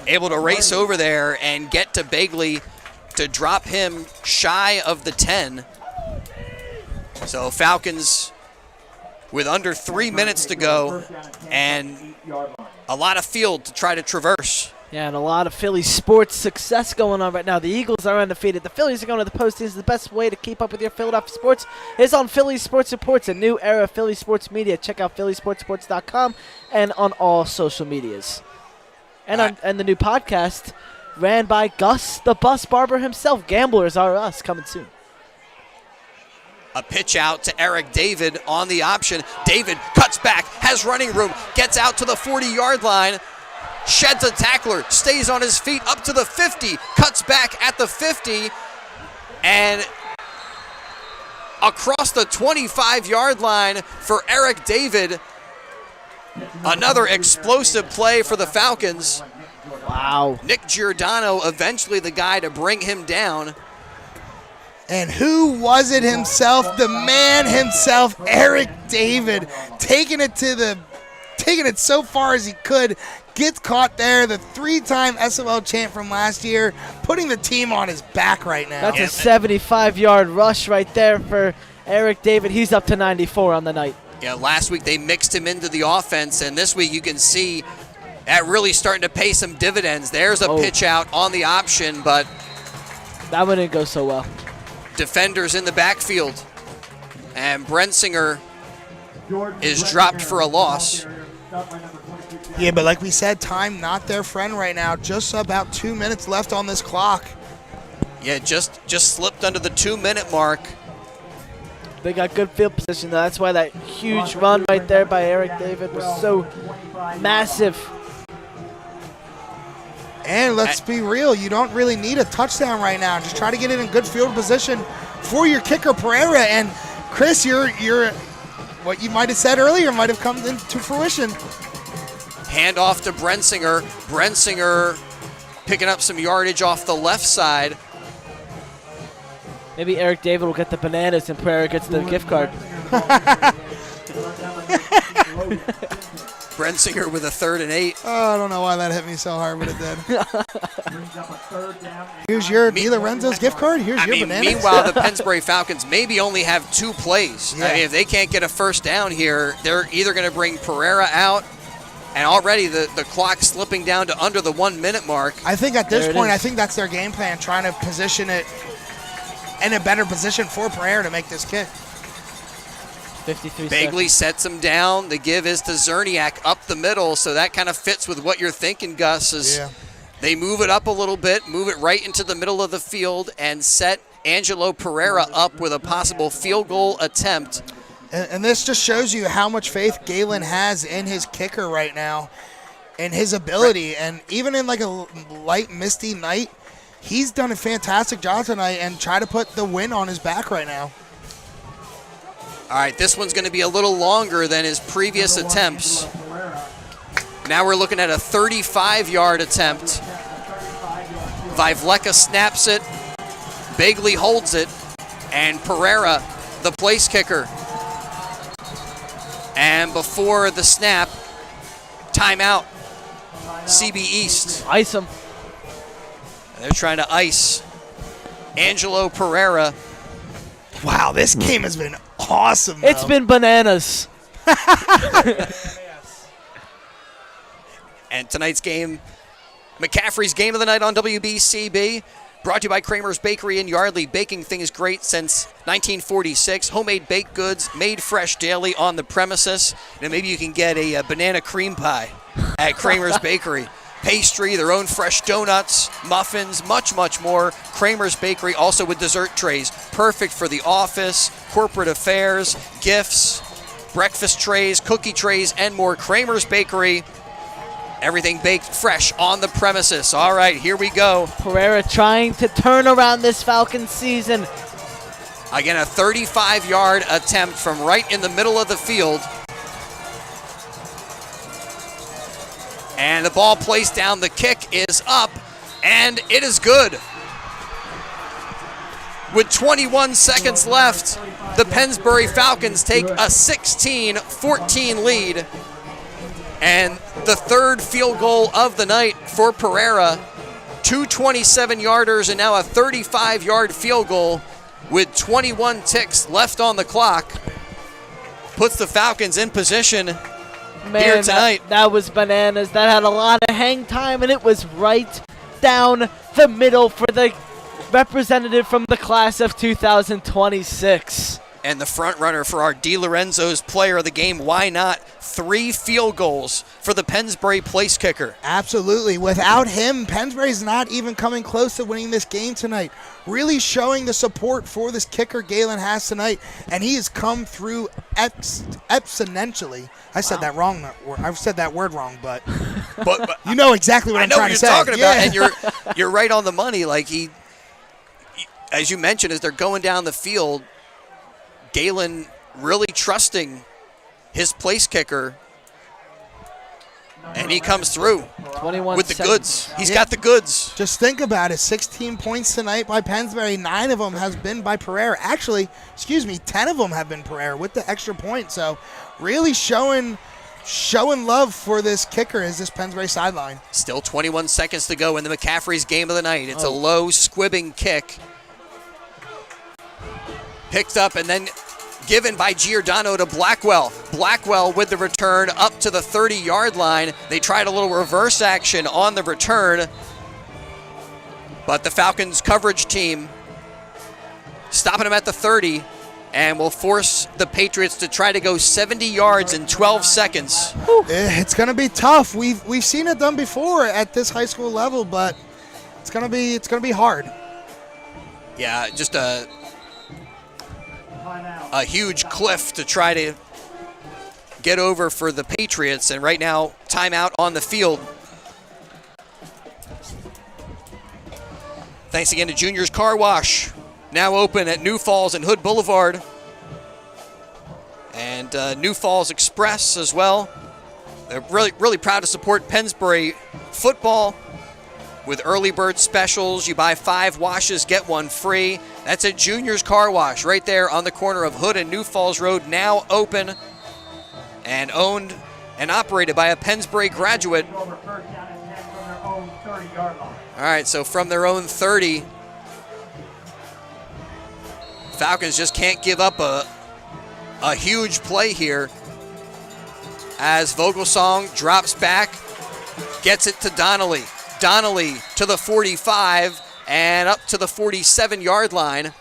able to race over there and get to Bagley to drop him shy of the 10. So Falcons with under 3 minutes to go and a lot of field to try to traverse. Yeah, and a lot of Philly sports success going on right now. The Eagles are undefeated. The Phillies are going to the postseason. The best way to keep up with your Philadelphia sports is on Philly Sports Reports, a new era of Philly sports media. Check out phillysportsreports.com and on all social medias. And and the new podcast ran by Gus, the bus barber himself. Gamblers Are Us, coming soon. A pitch out to Eric David on the option. David cuts back, has running room, gets out to the 40-yard line. Sheds a tackler, stays on his feet up to the 50, cuts back at the 50, and across the 25-yard line for Eric David. Another explosive play for the Falcons. Wow. Nick Giordano eventually the guy to bring him down. And who was it himself? The man himself, Eric David, taking it so far as he could. Gets caught there, the 3-time SOL champ from last year, putting the team on his back right now. That's a 75-yard rush right there for Eric David. He's up to 94 on the night. Yeah, last week they mixed him into the offense, and this week you can see that really starting to pay some dividends. There's a pitch out on the option, but that one didn't go so well. Defenders in the backfield, and Brensinger is dropped for a loss. Yeah, but like we said, time not their friend right now. Just about 2 minutes left on this clock. Yeah, just slipped under the 2-minute mark. They got good field position, though. That's why that huge run right there by Eric David was so massive. And let's be real, you don't really need a touchdown right now. Just try to get it in good field position for your kicker, Pereira. And Chris, you're what you might have said earlier might have come into fruition. Hand off to Brensinger. Brensinger picking up some yardage off the left side. Maybe Eric David will get the bananas and Pereira gets the gift card. Brensinger with a 3rd and 8. Oh, I don't know why that hit me so hard, but it did. Brings up a 3rd down. Here's your DiLorenzo's gift card. Here's your bananas. Meanwhile, the Pennsbury Falcons maybe only have 2 plays. Yeah. I mean, if they can't get a first down here, they're either going to bring Pereira out, and already the clock's slipping down to under the 1 minute mark. I think at this point, I think that's their game plan, trying to position it in a better position for Pereira to make this kick. 53 Bagley sets him down. The give is to Zerniak up the middle, so that kind of fits with what you're thinking, Gus. Is they move it up a little bit, move it right into the middle of the field, and set Angelo Pereira up with a possible field goal attempt. And this just shows you how much faith Galen has in his kicker right now and his ability. And even in like a light, misty night, he's done a fantastic job tonight and try to put the win on his back right now. All right, this one's going to be a little longer than his previous attempts. Now we're looking at a 35-yard attempt. Vivleka snaps it. Bagley holds it. And Pereira, the place kicker. And before the snap, timeout. CB East. Ice him. They're trying to ice Angelo Pereira. Wow, this game has been awesome. It's been bananas. And tonight's game, McCaffrey's game of the night on WBCB, brought to you by Kramer's Bakery in Yardley, baking things great since 1946. Homemade baked goods made fresh daily on the premises. And maybe you can get a banana cream pie at Kramer's Bakery. Pastry, their own fresh donuts, muffins, much, much more. Kramer's Bakery also with dessert trays. Perfect for the office, corporate affairs, gifts, breakfast trays, cookie trays, and more. Kramer's Bakery. Everything baked fresh on the premises. All right, here we go. Pereira trying to turn around this Falcons season. Again, a 35-yard attempt from right in the middle of the field. And the ball placed down. The kick is up, and it is good. With 21 seconds left, the Pennsbury Falcons take a 16-14 lead. And the 3rd field goal of the night for Pereira. 2 27-yarders and now a 35-yard field goal with 21 ticks left on the clock. Puts the Falcons in position here tonight. That was bananas. That had a lot of hang time, and it was right down the middle for the representative from the class of 2026. And the front runner for our DiLorenzo's player of the game. Why not? 3 field goals for the Pennsbury place kicker. Absolutely. Without him, Pennsbury's not even coming close to winning this game tonight. Really showing the support for this kicker Galen has tonight, and he has come through exponentially. I said that wrong. I've said that word wrong, but you know exactly what I'm trying to say. I know what you're talking about, and you're right on the money. Like he, as you mentioned, as they're going down the field, Galen really trusting his place kicker, and he comes through 21 with the seconds. goods. He's got the goods. Just think about it. 16 points tonight by Pennsbury. 9 of them has been by Pereira. Actually, 10 of them have been Pereira with the extra point. So really showing love for this kicker is this Pennsbury sideline. Still 21 seconds to go in the McCaffrey's game of the night. It's a low squibbing kick. Picked up and then given by Giordano to Blackwell. Blackwell with the return up to the 30-yard line. They tried a little reverse action on the return, but the Falcons coverage team stopping him at the 30 and will force the Patriots to try to go 70 yards in 12 seconds. It's going to be tough. We've seen it done before at this high school level, but it's going to be hard. Yeah, just a huge cliff to try to get over for the Patriots, and right now, timeout on the field. Thanks again to Junior's Car Wash, now open at New Falls and Hood Boulevard, and New Falls Express as well. They're really proud to support Pennsbury football with early bird specials. You buy 5 washes, get 1 free. That's at Junior's Car Wash right there on the corner of Hood and New Falls Road, now open and owned and operated by a Pennsbury graduate. Over first down and 10 from their own 30-yard line. All right, so from their own 30, Falcons just can't give up a huge play here as Vogelsong drops back, gets it to Donnelly. Donnelly to the 45 and up to the 47-yard line.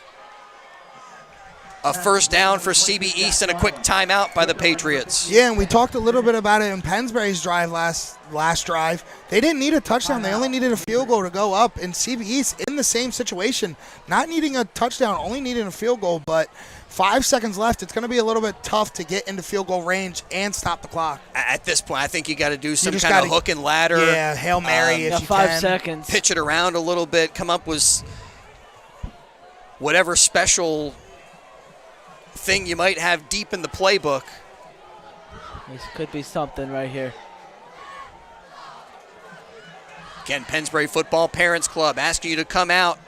A first down for CB East and a quick timeout by the Patriots. Yeah, and we talked a little bit about it in Pennsbury's drive last drive. They didn't need a touchdown. They only needed a field goal to go up. And CB East in the same situation, not needing a touchdown, only needing a field goal. But 5 seconds left. It's going to be a little bit tough to get into field goal range and stop the clock. At this point, I think you got to do some kind of hook and ladder. Yeah, Hail Mary if you 5 can. seconds. Pitch it around a little bit, come up with whatever special thing you might have deep in the playbook. This could be something right here. Again, Pennsbury Football Parents Club asking you to come out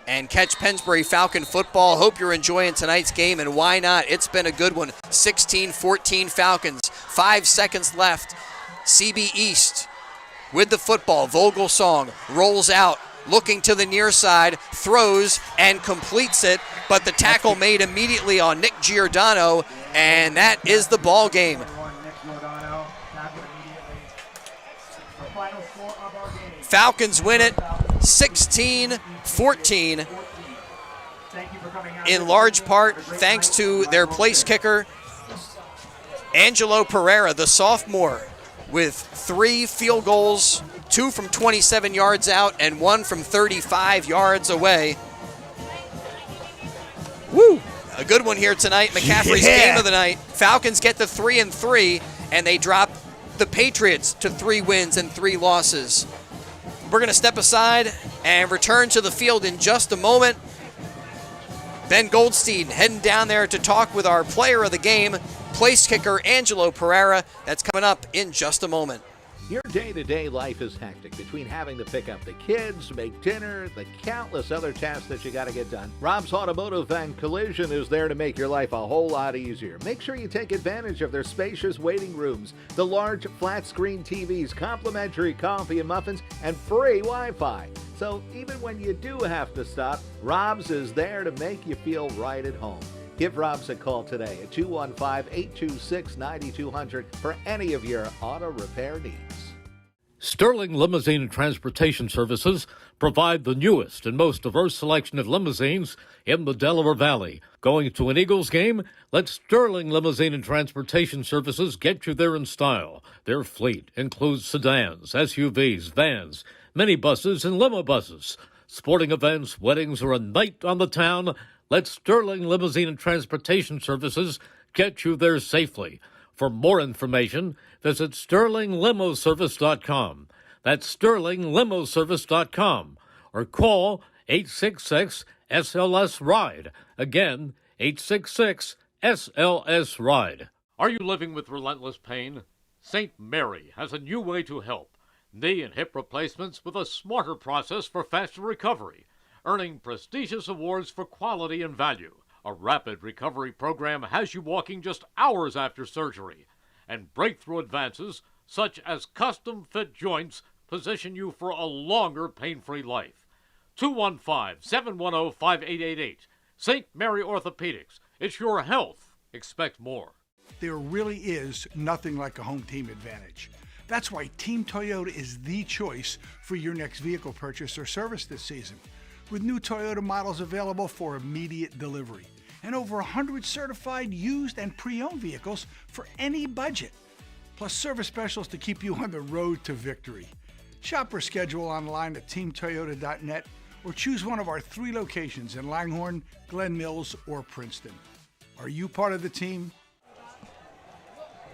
and catch Pennsbury Falcon football. Hope you're enjoying tonight's game, and why not? It's been a good one. 16-14 Falcons. 5 seconds left. CB East with the football. Vogelsong rolls out, looking to the near side, throws and completes it, but the tackle made immediately on Nick Giordano, and that is the ball game. Falcons win it 16-14, in large part thanks to their place kicker, Angelo Pereira, the sophomore, with 3 field goals, 2 from 27 yards out and 1 from 35 yards away. Woo! A good one here tonight. McCaffrey's game of the night. Falcons get to 3-3, and they drop the Patriots to 3 wins and 3 losses. We're going to step aside and return to the field in just a moment. Ben Goldstein heading down there to talk with our player of the game, place kicker Angelo Pereira. That's coming up in just a moment. Your day-to-day life is hectic between having to pick up the kids, make dinner, the countless other tasks that you got to get done. Rob's Automotive and Collision is there to make your life a whole lot easier. Make sure you take advantage of their spacious waiting rooms, the large flat-screen TVs, complimentary coffee and muffins, and free Wi-Fi. So even when you do have to stop, Rob's is there to make you feel right at home. Give Rob's a call today at 215-826-9200 for any of your auto repair needs. Sterling Limousine and Transportation Services provide the newest and most diverse selection of limousines in the Delaware Valley. Going to an Eagles game? Let Sterling Limousine and Transportation Services get you there in style. Their fleet includes sedans, SUVs, vans, minibuses, and limo buses. Sporting events, weddings, or a night on the town? Let Sterling Limousine and Transportation Services get you there safely. For more information, visit sterlinglimoservice.com. That's sterlinglimoservice.com. Or call 866-SLS-RIDE. Again, 866-SLS-RIDE. Are you living with relentless pain? St. Mary has a new way to help. Knee and hip replacements with a smarter process for faster recovery, earning prestigious awards for quality and value. A rapid recovery program has you walking just hours after surgery, and breakthrough advances such as custom-fit joints position you for a longer pain-free life. 215-710-5888. St. Mary Orthopedics. It's your health. Expect more. There really is nothing like a home team advantage. That's why Team Toyota is the choice for your next vehicle purchase or service this season. With new Toyota models available for immediate delivery and over 100 certified used and pre-owned vehicles for any budget, plus service specials to keep you on the road to victory. Shop or schedule online at teamtoyota.net or choose one of our 3 locations in Langhorne, Glen Mills, or Princeton. Are you part of the team?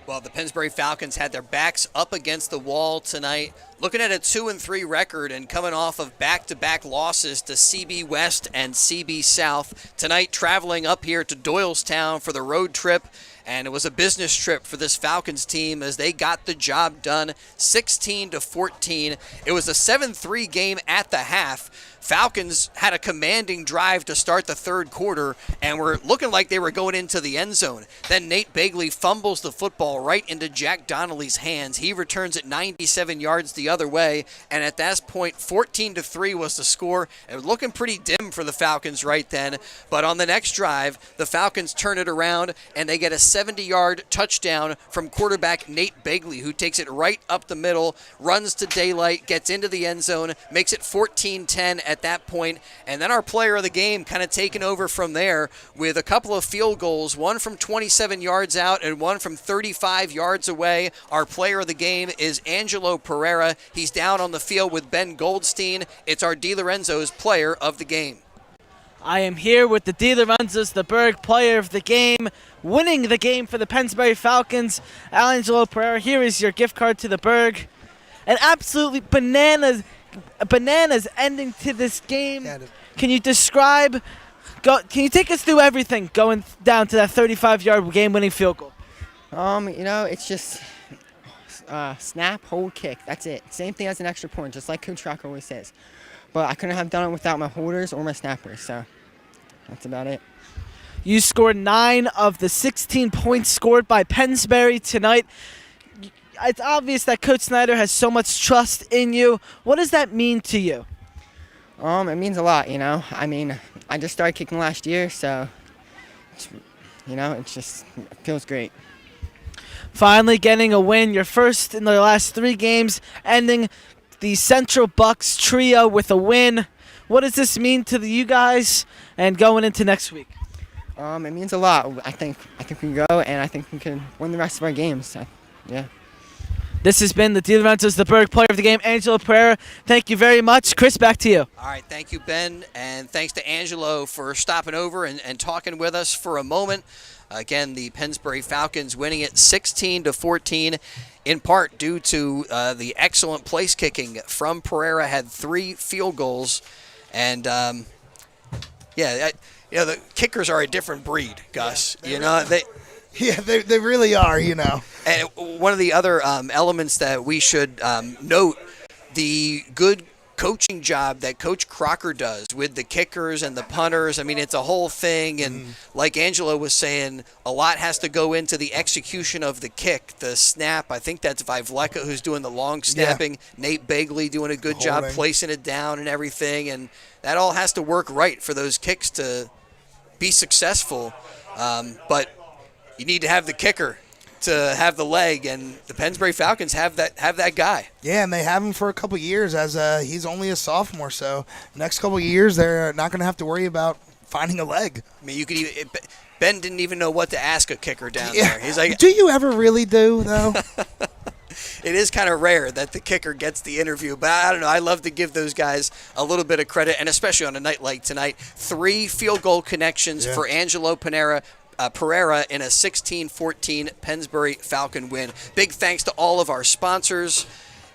Well, the Pennsbury Falcons had their backs up against the wall tonight, looking at a 2-3 record and coming off of back-to-back losses to CB West and CB South. Tonight, traveling up here to Doylestown for the road trip, and it was a business trip for this Falcons team as they got the job done 16-14. It was a 7-3 game at the half. Falcons had a commanding drive to start the third quarter and were looking like they were going into the end zone. Then Nate Begley fumbles the football right into Jack Donnelly's hands. He returns it 97 yards the other way, and at that point, 14-3 was the score. It was looking pretty dim for the Falcons right then, but on the next drive, the Falcons turn it around, and they get a 70-yard touchdown from quarterback Nate Begley, who takes it right up the middle, runs to daylight, gets into the end zone, makes it 14-10 at that point, and then our player of the game kind of taken over from there with a couple of field goals, one from 27 yards out and one from 35 yards away. Our player of the game is Angelo Pereira. He's down on the field with Ben Goldstein. It's our DiLorenzo's player of the game. I am here with the DiLorenzo's, the Berg player of the game, winning the game for the Pennsbury Falcons. Angelo Pereira, here is your gift card to the Berg. And absolutely bananas ending to this game. Can you describe, can you take us through everything going down to that 35-yard game-winning field goal? It's just snap, hold, kick. That's it. Same thing as an extra point, just like Coach Rock always says. But I couldn't have done it without my holders or my snappers, so that's about it. You scored 9 of the 16 points scored by Pennsbury tonight. It's obvious that Coach Snyder has so much trust in you. What does that mean to you? It means a lot, I just started kicking last year, so, it feels great. Finally getting a win, your first in the last 3 games, ending the Central Bucks trio with a win. What does this mean to you guys and going into next week? It means a lot. I think we can go, and I think we can win the rest of our games. Yeah. This has been the DiLorenzo's, the Berg player of the game, Angelo Pereira. Thank you very much. Chris, back to you. All right, thank you, Ben, and thanks to Angelo for stopping over and talking with us for a moment. Again, the Pennsbury Falcons winning it 16-14, in part due to the excellent place kicking from Pereira. Had 3 field goals, and the kickers are a different breed, Gus. They really are, And one of the other elements that we should note, the good coaching job that Coach Crocker does with the kickers and the punters. I mean, it's a whole thing, and like Angelo was saying, a lot has to go into the execution of the kick, the snap. I think that's Vivleka who's doing the long snapping. Yeah. Nate Begley doing a good job placing it down and everything, and that all has to work right for those kicks to be successful. But you need to have the kicker to have the leg, and the Pennsbury Falcons have that guy. Yeah, and they have him for a couple years as he's only a sophomore. So next couple years, they're not going to have to worry about finding a leg. I mean, Ben didn't even know what to ask a kicker down there. He's like, "Do you ever really do though?" It is kind of rare that the kicker gets the interview, but I don't know. I love to give those guys a little bit of credit, and especially on a night like tonight. 3 field goal connections for Angelo Pereira in a 16-14 Pennsbury Falcon win. Big thanks to all of our sponsors,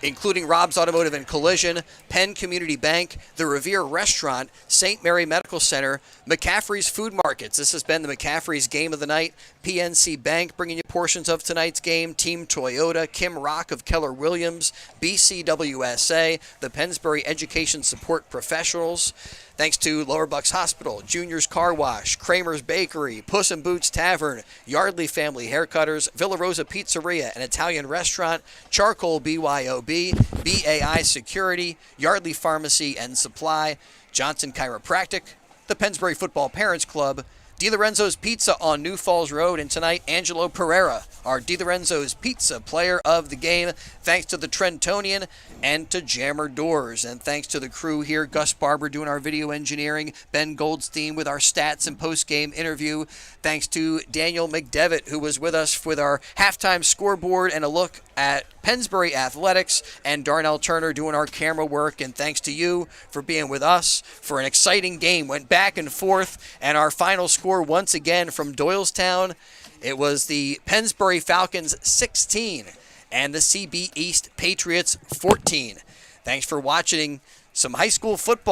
including Rob's Automotive and Collision, Penn Community Bank, the Revere Restaurant, St. Mary Medical Center, McCaffrey's Food Markets. This has been the McCaffrey's Game of the Night. PNC Bank bringing you portions of tonight's game. Team Toyota, Kim Rock of Keller Williams, BCWSA, the Pennsbury Education Support Professionals. Thanks to Lower Bucks Hospital, Junior's Car Wash, Kramer's Bakery, Puss in Boots Tavern, Yardley Family Haircutters, Villa Rosa Pizzeria, an Italian restaurant, Charcoal BYOB, BAI Security, Yardley Pharmacy and Supply, Johnson Chiropractic, the Pennsbury Football Parents Club, DiLorenzo's Pizza on New Falls Road, and tonight, Angelo Pereira, our DiLorenzo's Pizza player of the game. Thanks to the Trentonian and to Jammer Doors. And thanks to the crew here, Gus Barber doing our video engineering, Ben Goldstein with our stats and post-game interview. Thanks to Daniel McDevitt, who was with us with our halftime scoreboard and a look at Pennsbury Athletics, and Darnell Turner doing our camera work. And thanks to you for being with us for an exciting game. Went back and forth, and our final score once again from Doylestown, it was the Pennsbury Falcons 16 and the CB East Patriots 14. Thanks for watching some high school football.